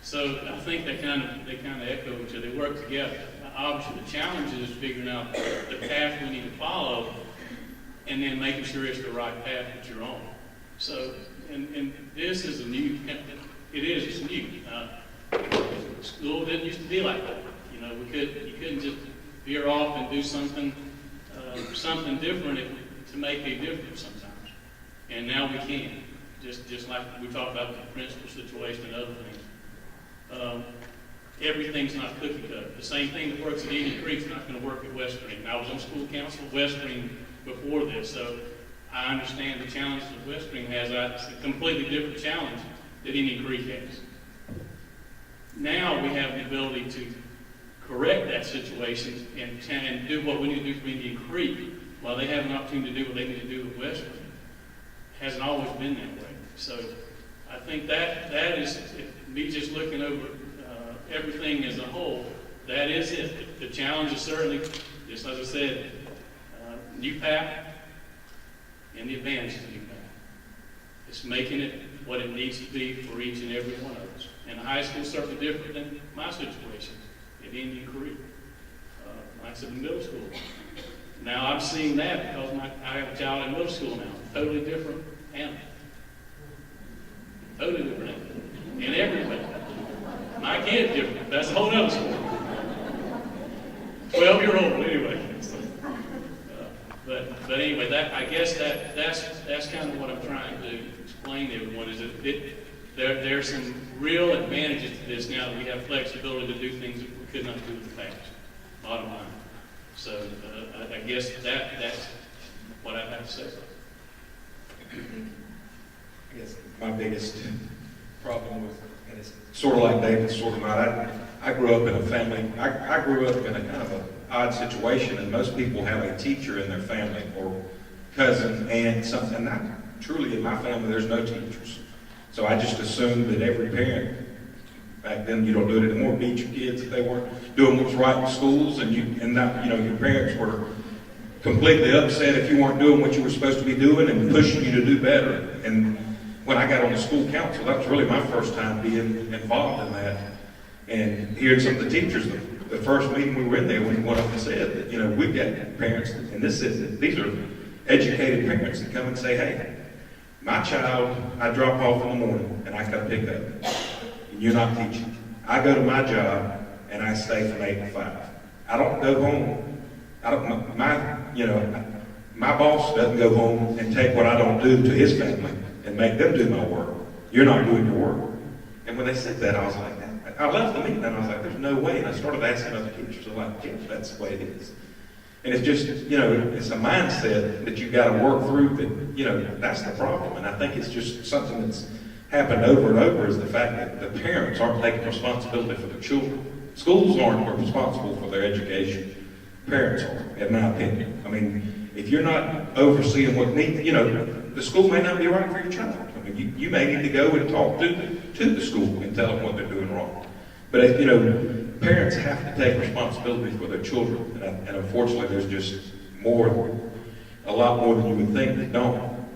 So I think they kind of echo each other. They work together. Obviously, the challenge is figuring out the path we need to follow, and then making sure it's the right path that you're on. So, and this is a new. It's new. School didn't used to be like that. You know, you couldn't just veer off and do something different to make a difference sometimes. And now we can. Just like we talked about with the principal situation and other things. Everything's not cookie cutter. The same thing that works at Indian Creek is not going to work at West Green. I was on school council at West Green before this, so I understand the challenges that West Green has. It's a completely different challenge that Indian Creek has. Now we have the ability to correct that situation and do what we need to do for Indian Creek while they have an opportunity to do what they need to do with West Green. It hasn't always been that way. So I think that is, me just looking over everything as a whole, that is it. The challenge is certainly, just as I said, new path and the advantage of the new path. It's making it what it needs to be for each and every one of us. And high school is certainly different than my situation at Indian Creek. Like I said, in middle school. Now I'm seeing that because I have a child in middle school now. Totally different animal. Totally different animal. And everything. My kid's different. That's a whole other story. 12-year-old, anyway. But anyway, I guess that's kind of what I'm trying to explain to everyone is that there's some real advantages to this now that we have flexibility to do things that we could not do in the past. Bottom line. So I guess that's what I have to say. I guess my biggest problem with, and it's sort of like David's sort of not. I grew up in a family, I grew up in a kind of an odd situation, and most people have a teacher in their family, or cousin, aunt, something. And not truly in my family, there's no teachers. So I just assumed that every parent, back then you don't do it anymore, beat your kids if they weren't doing what was right in schools, and your parents were completely upset if you weren't doing what you were supposed to be doing and pushing you to do better. And when I got on the school council, that was really my first time being involved in that. And hearing some of the teachers, the first meeting we were in there, when one of them said that, we've got parents, and these are educated parents that come and say, hey, my child, I drop off in the morning and I come pick up, and you're not teaching. I go to my job and I stay from 8 to 5. I don't go home. My boss doesn't go home and take what I don't do to his family and make them do my work. You're not doing your work. And when they said that, I was like, I left the meeting and I was like, there's no way. And I started asking other teachers, I'm like, yeah, that's the way it is. And it's just, it's a mindset that you've got to work through that, that's the problem. And I think it's just something that's happened over and over, is the fact that the parents aren't taking responsibility for their children. Schools aren't responsible for their education. Parents are, in my opinion. I mean, if you're not overseeing what needs, the school may not be right for your child. I mean, you may need to go and talk to the school and tell them what they're doing wrong. But if, parents have to take responsibility for their children, and unfortunately, there's just a lot more than you would think that don't.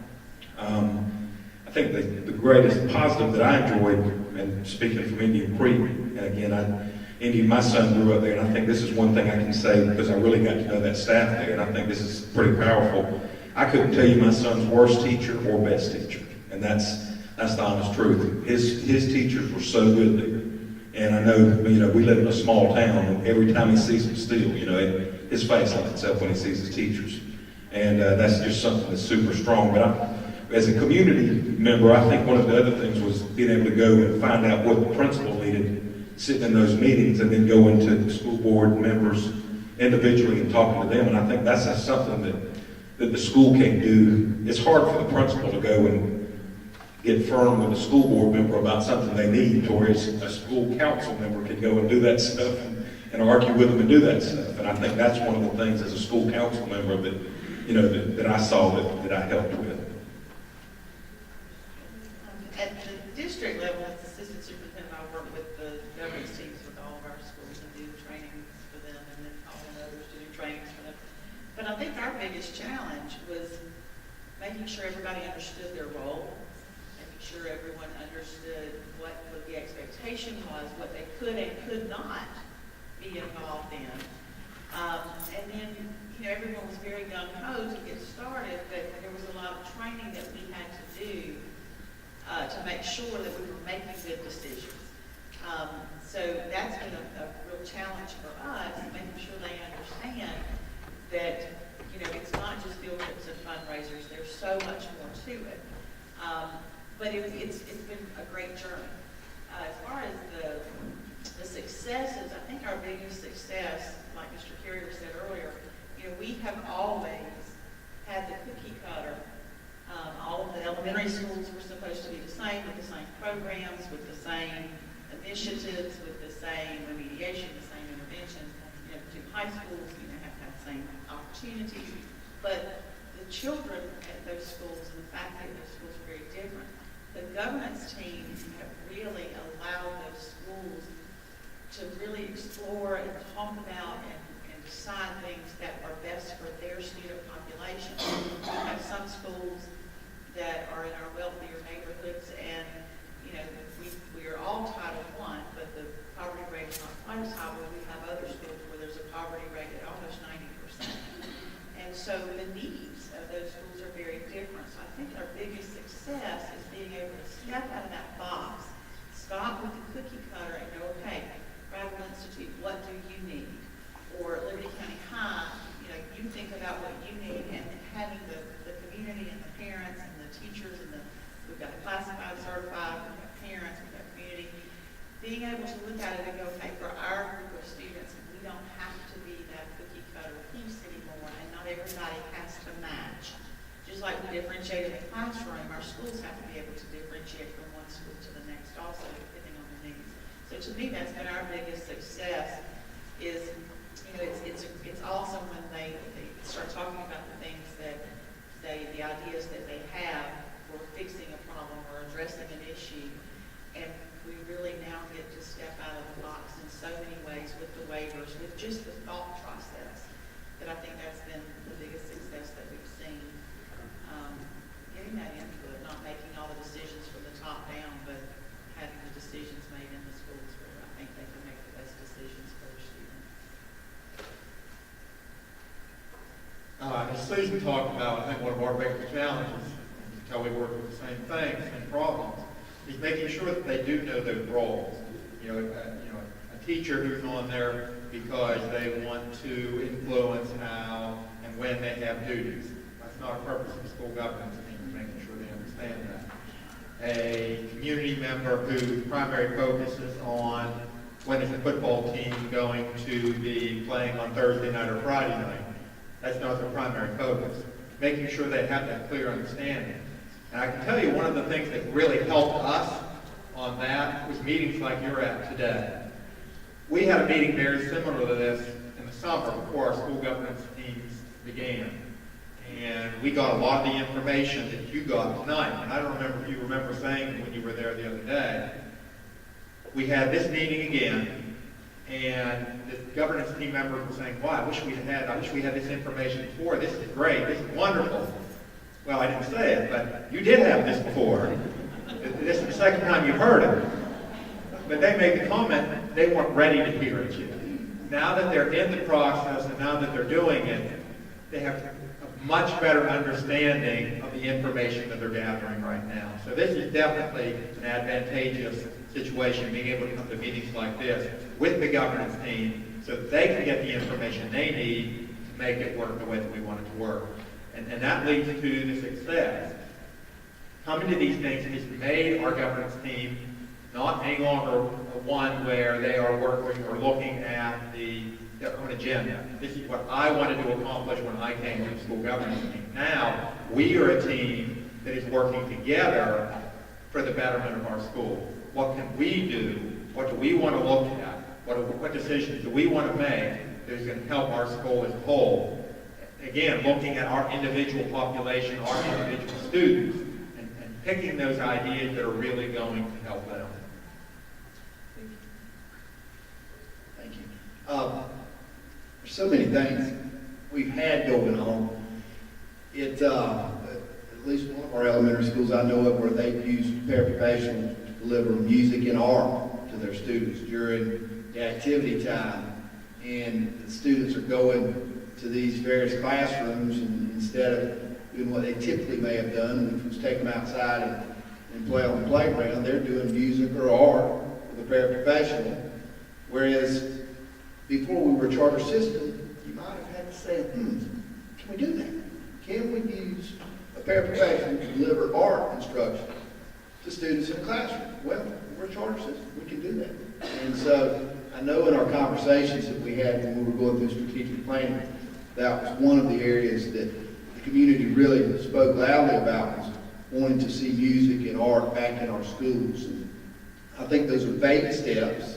I think the greatest positive that I enjoyed, and speaking from Indian Creek, and again, my son grew up there, and I think this is one thing I can say because I really got to know that staff there, and I think this is pretty powerful. I couldn't tell you my son's worst teacher or best teacher, and that's the honest truth. His teachers were so good there. And I know, we live in a small town, and every time he sees them still, his face lights up when he sees his teachers. And that's just something that's super strong. But as a community member, I think one of the other things was being able to go and find out what the principal needed, sitting in those meetings, and then going to the school board members individually and talking to them. And I think that's something that the school can do. It's hard for the principal to go and get firm with a school board member about something they need, whereas a school council member can go and do that stuff and argue with them and do that stuff. And I think that's one of the things as a school council member that I saw that I helped with. At the district level, as assistant superintendent, I work with the governance teams with all of our schools and do trainings for them, and then call in others to do trainings for them. But I think our biggest challenge was making sure everybody understood their role, sure everyone understood what the expectation was, what they could and could not be involved in. And then, everyone was very gung-ho to get started, but there was a lot of training that we had to do to make sure that we were making good decisions. So that's been a real challenge for us, making sure they understand that, it's not just field trips and fundraisers. There's so much more to it. But it's been a great journey. As far as the successes, I think our biggest success, like Mr. Carrier said earlier, we have always had the cookie cutter. All of the elementary schools were supposed to be the same, with the same programs, with the same initiatives, with the same remediation, the same interventions. To high schools, have to have the same opportunities. But the children at those schools and the fact that those schools are very different. The governance teams have really allowed those schools to really explore and talk about and decide things that are best for their student population. We have some schools that are in our wealthier neighborhoods, and we are all Title I, but the poverty rate is not quite as high. Where we have other schools where there's a poverty rate at almost 90%. And so the needs of those schools are very different. So I think our biggest success is being able to step out of that box, stop with the cookie cutter and go, okay, Brattle Institute, what do you need? Or Liberty County High, you think about what you need, and having the community and the parents and the teachers and we've got classified, certified, we've got parents, we've got community, being able to look at it and go, okay, for our group of students, we don't have to be that cookie cutter piece anymore, and not everybody has to match. Just like we differentiate in the classroom, our schools have to be able to differentiate from one school to the next So to me, that's been our biggest success is, it's awesome when they start talking about the things that the ideas that they have for fixing a problem or addressing an issue. And we really now get to step out of the box in so many ways with the waivers, with just the thought process, that I think that's been the biggest success that we've seen. Getting that input, not making all the decisions from the top down, but having the decisions made in the schools where I think they can make the best decisions for their students. As Susan talked about, I think one of our biggest challenges, until we work with the same things, same problems, is making sure that they do know their roles. A teacher who's on there because they want to influence how and when they have duties. That's not a purpose of the school governance team, making sure they understand that. A community member whose primary focus is on when is the football team going to be playing on Thursday night or Friday night. That's not their primary focus. Making sure they have that clear understanding. And I can tell you one of the things that really helped us on that was meetings like you're at today. We had a meeting very similar to this in the summer before our school governance teams began. And we got a lot of the information that you got tonight. And I don't remember if you remember saying when you were there the other day. We had this meeting again, and the governance team member was saying, "Wow, I wish we had this information before. This is great. This is wonderful." Well, I didn't say it, but you did have this before. This is the second time you heard it. But they made the comment they weren't ready to hear it yet. Now that they're in the process and now that they're doing it, they have a much better understanding of the information that they're gathering right now. So this is definitely an advantageous situation, being able to come to meetings like this with the governance team so that they can get the information they need to make it work the way that we want it to work. And that leads to the success. Coming to these things has made our governance team not any longer one where they are working or looking at their own agenda. This is what I wanted to accomplish when I came to the school governance team. Now, we are a team that is working together for the betterment of our school. What can we do? What do we want to look at? What decisions do we want to make that is going to help our school as a whole? Again, looking at our individual population, our individual students, and picking those ideas that are really going to help them. Thank you. There's so many things we've had going on. At least one of our elementary schools I know of where they've used paraprofessionals to deliver music and art to their students during the activity time. And the students are going to these various classrooms, and instead of doing what they typically may have done, which was take them outside and play on the playground, they're doing music or art with a paraprofessional. Whereas before we were a charter system, you might have had to say, can we do that? Can we use a paraprofessional to deliver art instruction to students in a classroom? Well, we're a charter system. We can do that. And so I know in our conversations that we had when we were going through strategic planning, that was one of the areas that the community really spoke loudly about, was wanting to see music and art back in our schools. And I think those are baby steps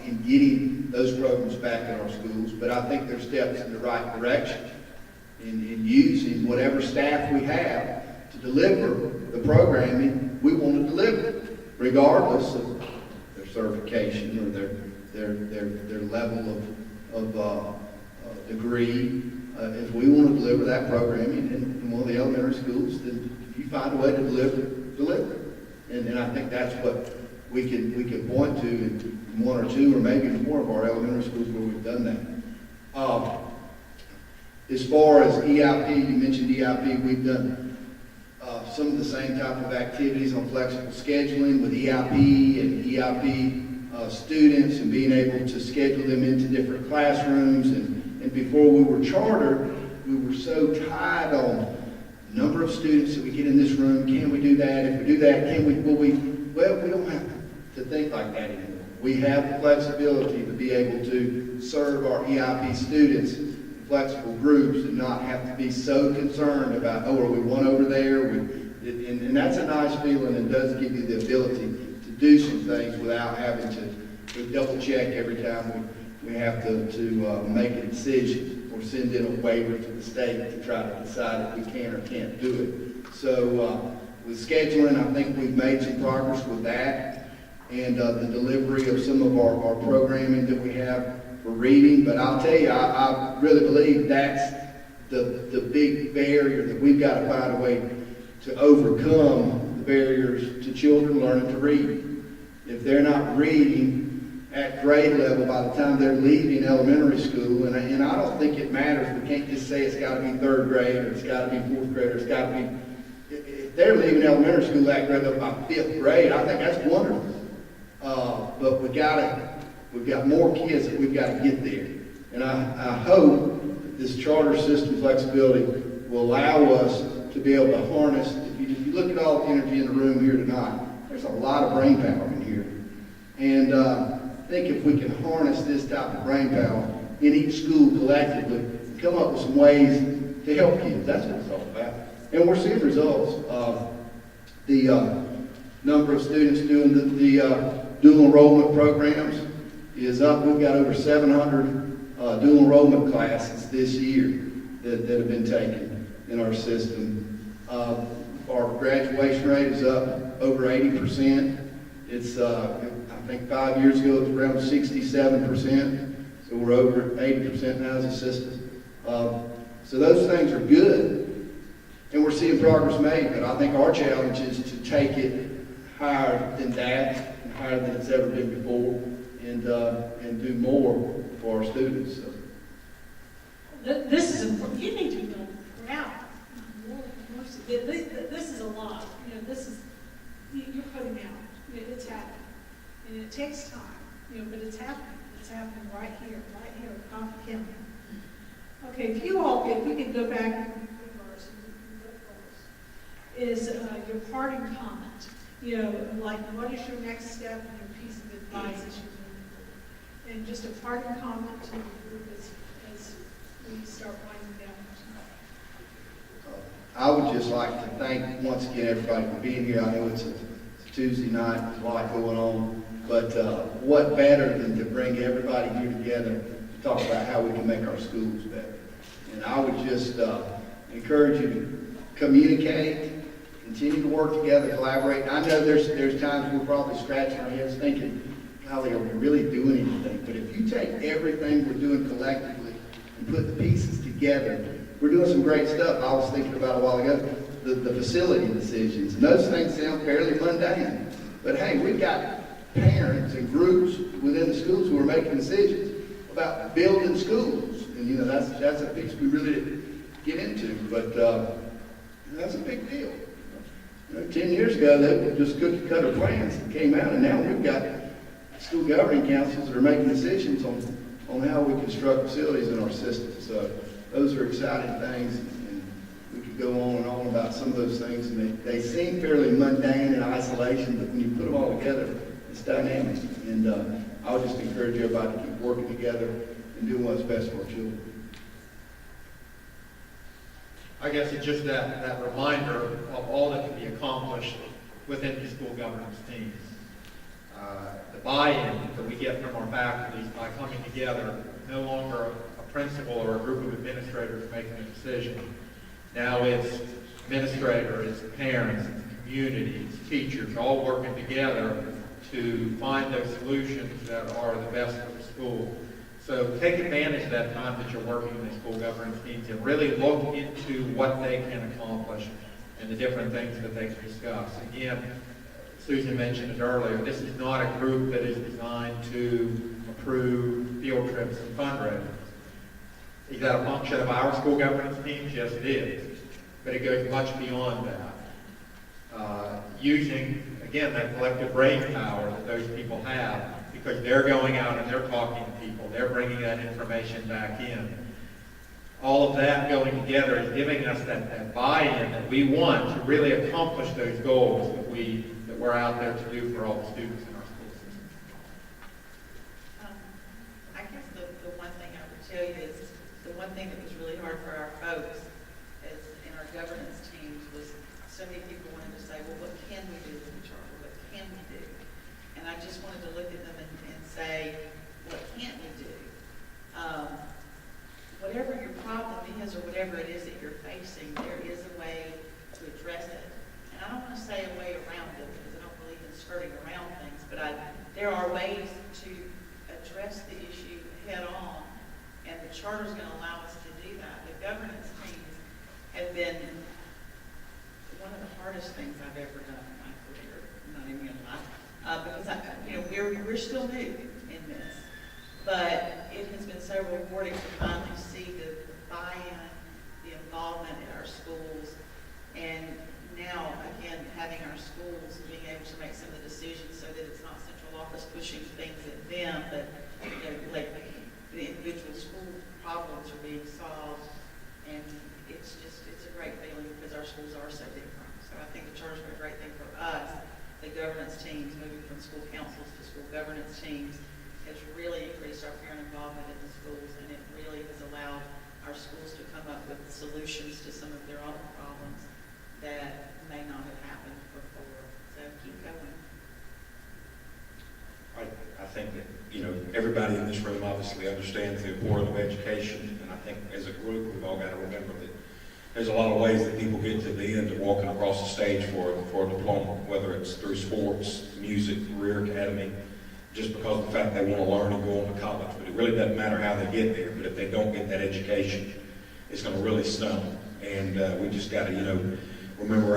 in getting those programs back in our schools, but I think they're steps in the right direction in using whatever staff we have to deliver the programming we want to deliver, regardless of their certification or their level of degree. If we want to deliver that programming in one of the elementary schools, then if you find a way to deliver it. And I think that's what we can point to in one or two or maybe more of our elementary schools where we've done that. As far as EIP, you mentioned EIP, we've done some of the same type of activities on flexible scheduling with EIP and EIP students, and being able to schedule them into different classrooms. And before we were chartered, we were so tied on the number of students that we get in this room. Can we do that? If we do that, will we? Well, we don't have to think like that anymore. We have the flexibility to be able to serve our EIP students in flexible groups and not have to be so concerned about, are we one over there? And that's a nice feeling, and does give you the ability to do some things without having to double check every time we have to make a decision or send in a waiver to the state to try to decide if we can or can't do it. So with scheduling, I think we've made some progress with that, and the delivery of some of our programming that we have for reading. But I'll tell you, I really believe that's the big barrier that we've got to find a way to overcome, the barriers to children learning to read. If they're not reading at grade level by the time they're leaving elementary school, and I don't think it matters. We can't just say it's got to be third grade or it's got to be fourth grade or it's got to be. If they're leaving elementary school that grade up by fifth grade, I think that's wonderful. But we've got more kids that we've got to get there. And I hope that this charter system flexibility will allow us to be able to harness. If you look at all the energy in the room here tonight, there's a lot of brain power in here. And I think if we can harness this type of brain power in each school collectively, and come up with some ways to help kids, that's what it's all about. And we're seeing results. The number of students doing the dual enrollment programs is up. We've got over 700 dual enrollment classes this year that have been taken in our system. Our graduation rate is up over 80%. It's, I think 5 years ago it was around 67%. So we're over 80% now as a system. So those things are good, and we're seeing progress made. But I think our challenge is to take it higher than that, and higher than it's ever been before, and do more for our students. So. This is important. You need to be proud. This is a lot. You know, this is, you're putting out. It's happening. And it takes time, but it's happening. It's happening right here in Coffee County. Okay, if we could go back and reverse is your parting comment. Like what is your next step and your piece of advice that you give? And just a parting comment to the group as we start winding down. I would just like to thank once again everybody for being here. I know it's a Tuesday night, there's a lot going on, but what better than to bring everybody here together to talk about how we can make our schools better. And I would just encourage you to communicate, continue to work together, collaborate. I know there's times we're probably scratching our heads thinking, golly, are we really doing anything? But if you take everything we're doing collectively and put the pieces together, we're doing some great stuff. I was thinking about a while ago, the facility decisions. And those things sound fairly mundane. But hey, we've got parents and groups within the schools who are making decisions about building schools. And that's a piece we really didn't get into. But that's a big deal. 10 years ago, they were just cookie cutter plans that came out, and now we've got school governing councils that are making decisions on how we construct facilities in our system. So those are exciting things, and we could go on and on about some of those things, and they seem fairly mundane in isolation, but when you put them all together, it's dynamic. And I would just encourage everybody to keep working together and doing what's best for our children. I guess it's just that reminder of all that can be accomplished within the school governance teams. The buy-in that we get from our faculty by coming together, no longer a principal or a group of administrators making a decision. Now it's administrators, it's parents, it's community, it's teachers, all working together to find those solutions that are the best for the school. So take advantage of that time that you're working in the school governance teams and really look into what they can accomplish and the different things that they can discuss. Again, Susan mentioned it earlier, this is not a group that is designed to approve field trips and fundraisers. Is that a function of our school governance teams? Yes, it is. But it goes much beyond that. Using, again, that collective brain power that those people have, because they're going out and they're talking to people, they're bringing that information back in. All of that going together is giving us that buy-in that we want to really accomplish those goals that we're out there to do for all the students in our school system. I guess the one thing I would tell you is the one thing that was really hard for our folks is in our governance teams was so many people wanted to say, well, what can we do in the charter? What can we do? just wanted to look at them and say, what can't we do? Whatever your problem is, or whatever it is that you're facing, there is a way to address it. And I don't want to say a way around it, because I don't believe in skirting around things, but there are ways to address the issue head on, and the charter is going to allow us to do that. The governance teams have been one of the hardest things I've ever done in my career. I'm not even going to lie, because we're still new in this, but it has been so rewarding to finally see the buy-in, the involvement in our schools, and now again having our schools being able to make some of the decisions so that it's not central office pushing things at them, but like the individual school problems are being solved, and it's a great feeling because our schools are so different. So I think the charter's been a great thing for us. The governance teams, moving from school councils to school governance teams, has really increased our parent involvement in the schools, and it really has allowed our schools to come up with solutions to some of their own problems that may not have happened before. So keep going. I think that, everybody in this room obviously understands the importance of education, and I think as a group, we've all got to remember that there's a lot of ways that people get to the end of walking across the stage for a diploma, whether it's through sports, music, career academy, just because of the fact they want to learn and go on to college. But it really doesn't matter how they get there, but if they don't get that education, it's going to really stun them. And we just got to, remember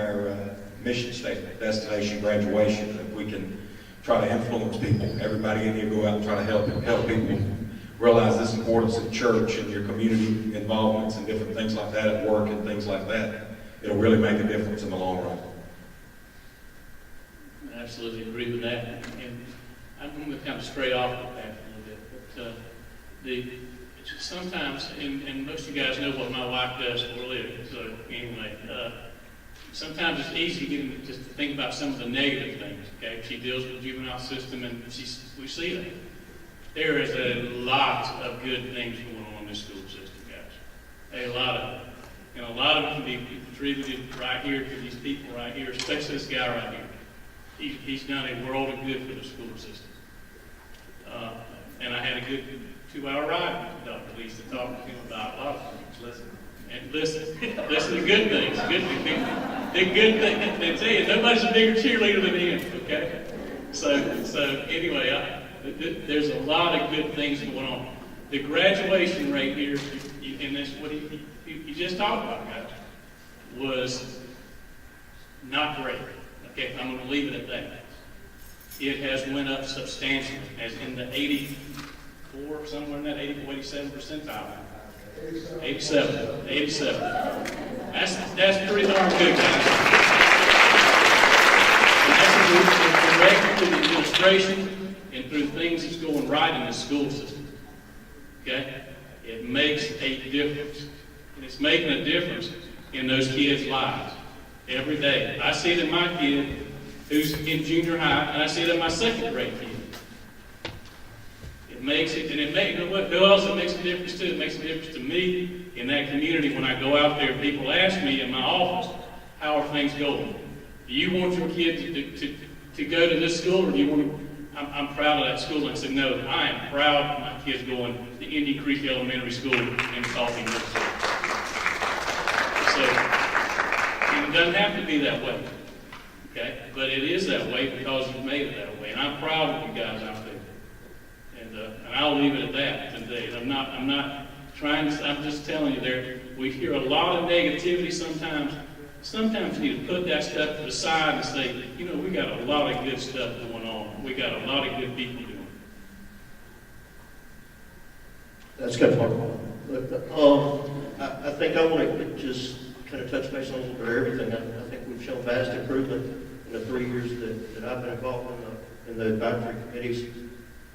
our mission statement, destination graduation, that we can try to influence people. Everybody in here go out and try to help people realize this importance of church and your community involvements and different things like that at work and things like that. It'll really make a difference in the long run. I absolutely agree with that. And I'm going to kind of stray off the path a little bit. But sometimes, and most of you guys know what my wife does for a living, so anyway, sometimes it's easy to get them just to think about some of the negative things. Okay, she deals with the juvenile system, and we see that. There is a lot of good things going on in this school system, guys. A lot of them. And a lot of them can be contributed right here to these people right here, especially this guy right here. He's done a world of good for the school system. And I had a good 2-hour ride with Dr. Lees to talk to him about a lot of things. Listen to good things. The good things. They tell you, nobody's a bigger cheerleader than him, okay? So anyway, there's a lot of good things going on. The graduation rate here, and that's what he just talked about, guys, was not great. Okay, I'm going to leave it at that. It has went up substantially, as in the 84, somewhere in that 84, 87 percentile. 87. That's pretty darn good, guys. And that's direct through the administration and through things that's going right in the school system. Okay? It makes a difference. And it's making a difference in those kids' lives every day. I see it in my kid who's in junior high, and I see it in my second grade kid. It makes it, and who else it makes a difference to? It makes a difference to me in that community when I go out there. People ask me in my office, how are things going? Do you want your kid to go to this school, or do you want to? I'm proud of that school. And I said, no, I am proud of my kids going to Indian Creek Elementary School in Coffee, Mississippi. So, it doesn't have to be that way, okay? But it is that way because you've made it that way. And I'm proud of you guys out there. And I'll leave it at that today. I'm not trying to, I'm just telling you we hear a lot of negativity sometimes. Sometimes you need to put that stuff to the side and say, we got a lot of good stuff going on. We got a lot of good people doing it. That's good. I think I want to just kind of touch base on a little bit of everything. I think we've shown vast improvement in the 3 years that I've been involved in the advisory committees,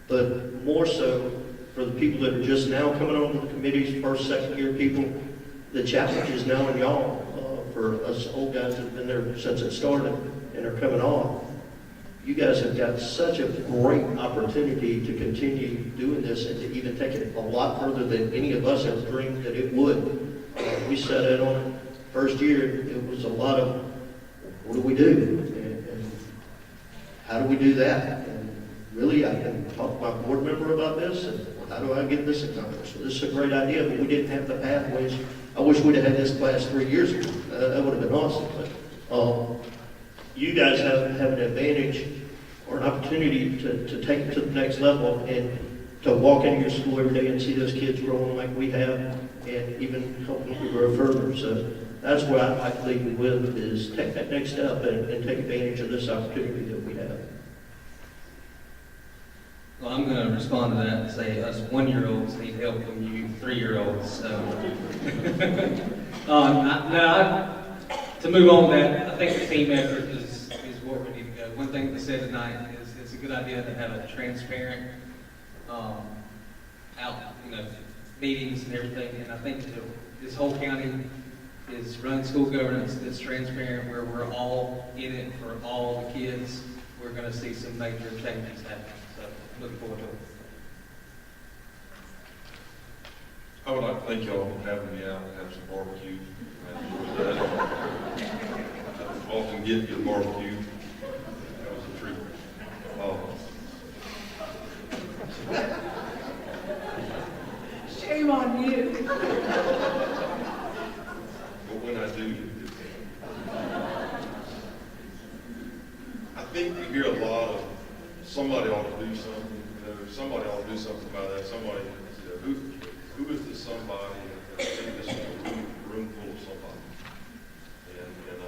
but more so for the people that are just now coming on to the committees, first, second year people. The challenge is now in y'all, for us old guys that have been there since it started and are coming on. You guys have got such a great opportunity to continue doing this and to even take it a lot further than any of us have dreamed that it would. We set in on it first year. It was a lot of, what do we do? And how do we do that? And really, I can talk to my board member about this, and how do I get this accomplished? So this is a great idea, but we didn't have the pathways. I wish we'd have had this class 3 years ago. That would have been awesome. But you guys have an advantage or an opportunity to take it to the next level and to walk into your school every day and see those kids growing like we have, and even helping them grow further. So that's what I'd like to leave you with, is take that next step and take advantage of this opportunity that we have. Well, I'm going to respond to that and say us 1-year-olds need help from you 3-year-olds. So, to move on that, I think the team effort is where we need to go. One thing we said tonight is it's a good idea to have a transparent meetings and everything. And I think this whole county is running school governance that's transparent, where we're all in it for all the kids. We're going to see some major changes happen. So looking forward to it. I would like to thank y'all for having me out and have some barbecue. I enjoyed that. I often get good barbecue. That was a treat. Shame on you. But when I do, I think we hear a lot of somebody ought to do something. Somebody ought to do something about that. Somebody, who is this somebody? I think this is a room full of somebody. And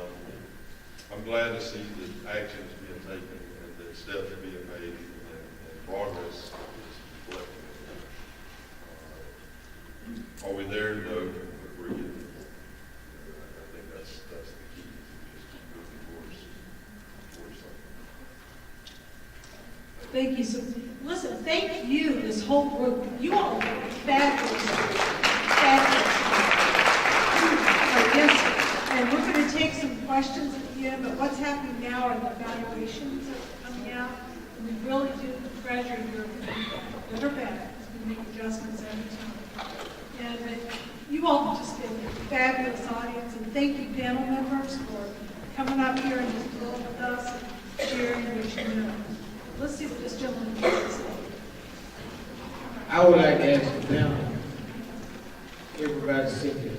I'm glad to see that action is being taken and that steps are being made and progress is reflected. Are we there? No, but we're getting there. I think that's the key. Just keep moving towards something. Thank you. So, listen, thank you, this whole group. You all are fabulous. Fabulous. Yes, and we're going to take some questions at the end, but what's happening now are the evaluations that are coming out. And we really do treasure your feedback, good or bad. We make adjustments every time. And you all have just been a fabulous audience, and thank you, panel members, for coming up here and just dealing with us and sharing what you know. Let's see what this gentleman has to say. I would like to ask the panel, everybody sitting here,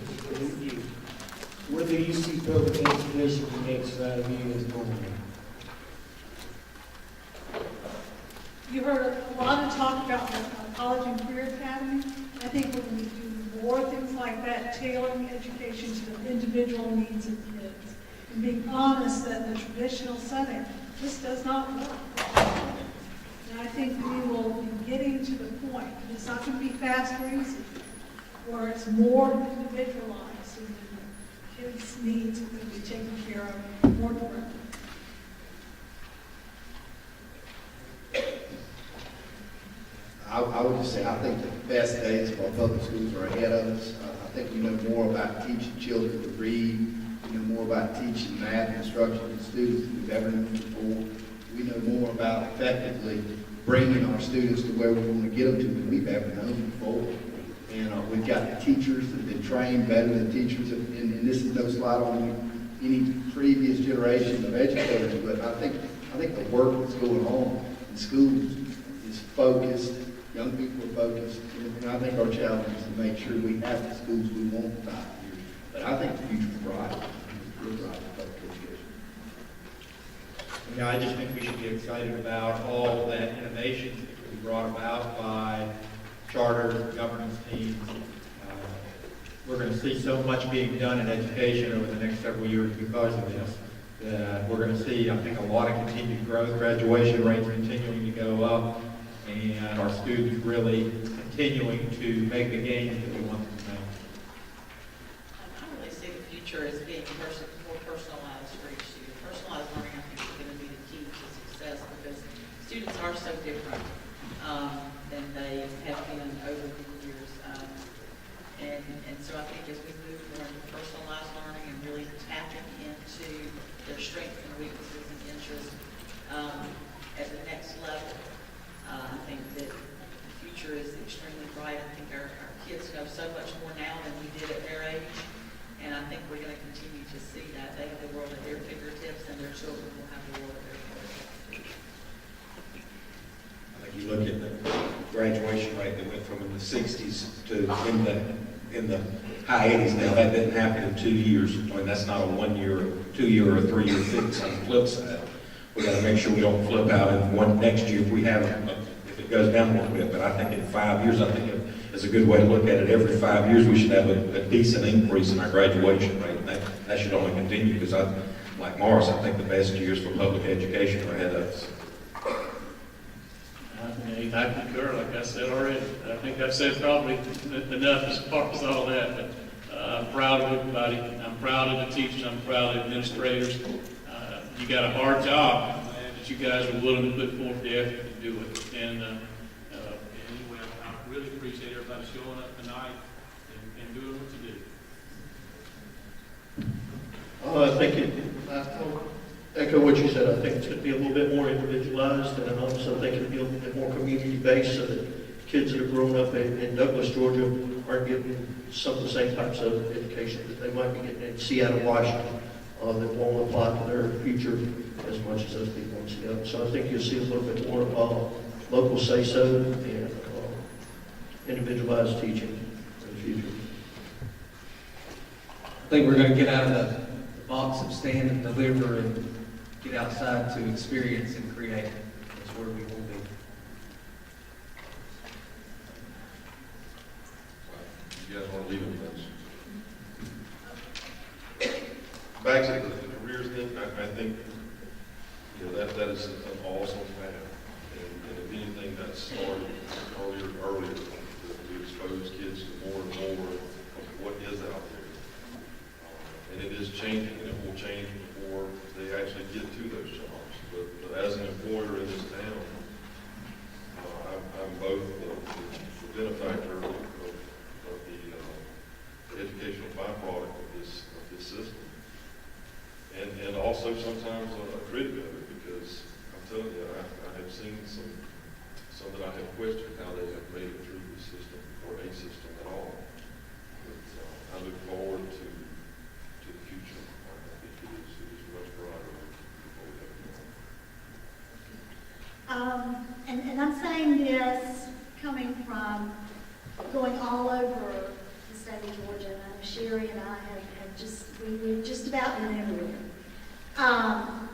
where do you see public education in the next 5 years going? You heard a lot of talk about the College and Career Academy. I think when we do more things like that, tailoring education to the individual needs of kids, and being honest that in the traditional setting, this does not work. And I think we will be getting to the point, and it's not going to be fast or easy, where it's more individualized and the kids' needs are going to be taken care of more directly. I would just say, I think the best days of our public schools are ahead of us. I think we know more about teaching children to read. We know more about teaching math instruction to students than we've ever known before. We know more about effectively bringing our students to where we want to get them to than we've ever known before. And we've got teachers that have been trained better than teachers, and this is no slight on any previous generation of educators, but I think the work that's going on in schools is focused. Young people are focused, and I think our challenge is to make sure we have the schools we want in 5 years. But I think the future's bright. We're bright in public education. I just think we should be excited about all that innovation that can be brought about by charter governance teams. We're going to see so much being done in education over the next several years because of this. That we're going to see, I think, a lot of continued growth, graduation rates continuing to go up, and our students really continuing to make the gains that we want them to make. I really see the future as being more personalized for each student. Personalized learning, I think, is going to be the key to success because students are so different than they have been over the years. And so I think as we move more into personalized learning and really tapping into their strengths and weaknesses and interests at the next level, I think that the future is extremely bright. I think our kids know so much more now than we did at their age, and I think we're going to continue to see that. They have the world at their fingertips, and their children will have the world at their fingertips. from in the 60s to in the high 80s now. That didn't happen in 2 years. I mean, that's not a 1 year, 2 year, or 3 year fix. On the flip side, we got to make sure we don't flip out in next year if we have, if it goes down a little bit. But I think in 5 years, I think it's a good way to look at it. Every 5 years, we should have a decent increase in our graduation rate. That should only continue because like Morris, I think the best years for public education are ahead of us. I concur, like I said already. I think I've said probably enough as far as all that, but I'm proud of everybody. I'm proud of the teachers. I'm proud of the administrators. You got a hard job, but you guys are willing to put forth the effort to do it. And anyway, I really appreciate everybody showing up tonight and doing what you do. I think I'll echo what you said. I think it's going to be a little bit more individualized, and I also think it'll be a little bit more community-based so that kids that have grown up in Douglas, Georgia aren't getting some of the same types of education that they might be getting in Seattle, Washington, that won't apply to their future as much as those people in Seattle. So I think you'll see a little bit more local say-so and individualized teaching in the future. I think we're going to get out of the box of stand and deliver and get outside to experience and create. That's where we will be. You guys want to leave it, please? Back to the careers thing, I think, that is an awesome path. And if anything, that started earlier to expose kids to more and more of what is out there. And it is changing, and it will change before they actually get to those jobs. But as an employer in this town, I'm both the benefactor of the educational byproduct of this system, and also sometimes a critic of it, because I'm telling you, I have seen some that I have questioned how they have made it through the system or a system at all. But I look forward to the future. I think it is much brighter before we have it. And I'm saying this coming from going all over the state of Georgia, and I know Sherry and I we've just about been everywhere.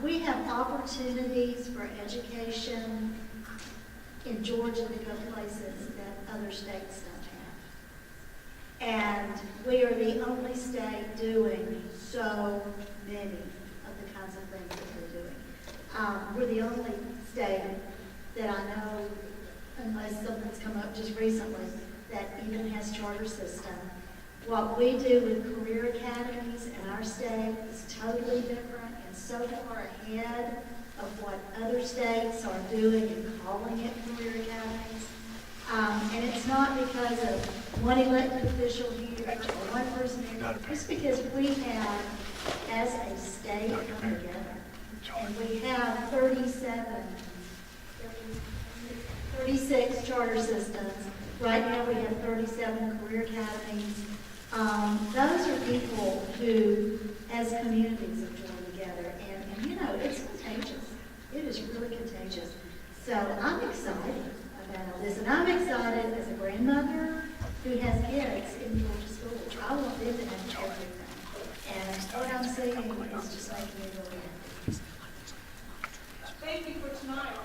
We have opportunities for education in Georgia that go places that other states don't have. And we are the only state doing so many of the kinds of things that we're doing. We're the only state that I know, unless something's come up just recently, that even has charter system. What we do with career academies in our state is totally different and so far ahead of what other states are doing and calling it career academies. And it's not because of one elected official here or one person here. It's because we have, as a state, come together. And we have 36 charter systems. Right now we have 37 career academies. Those are people who, as communities, have joined together. And it's contagious. It is really contagious. So I'm excited about all this. And I'm excited as a grandmother who has kids in Georgia schools. I want them to have everything. And what I'm seeing is just making me really happy. Thank you for tonight.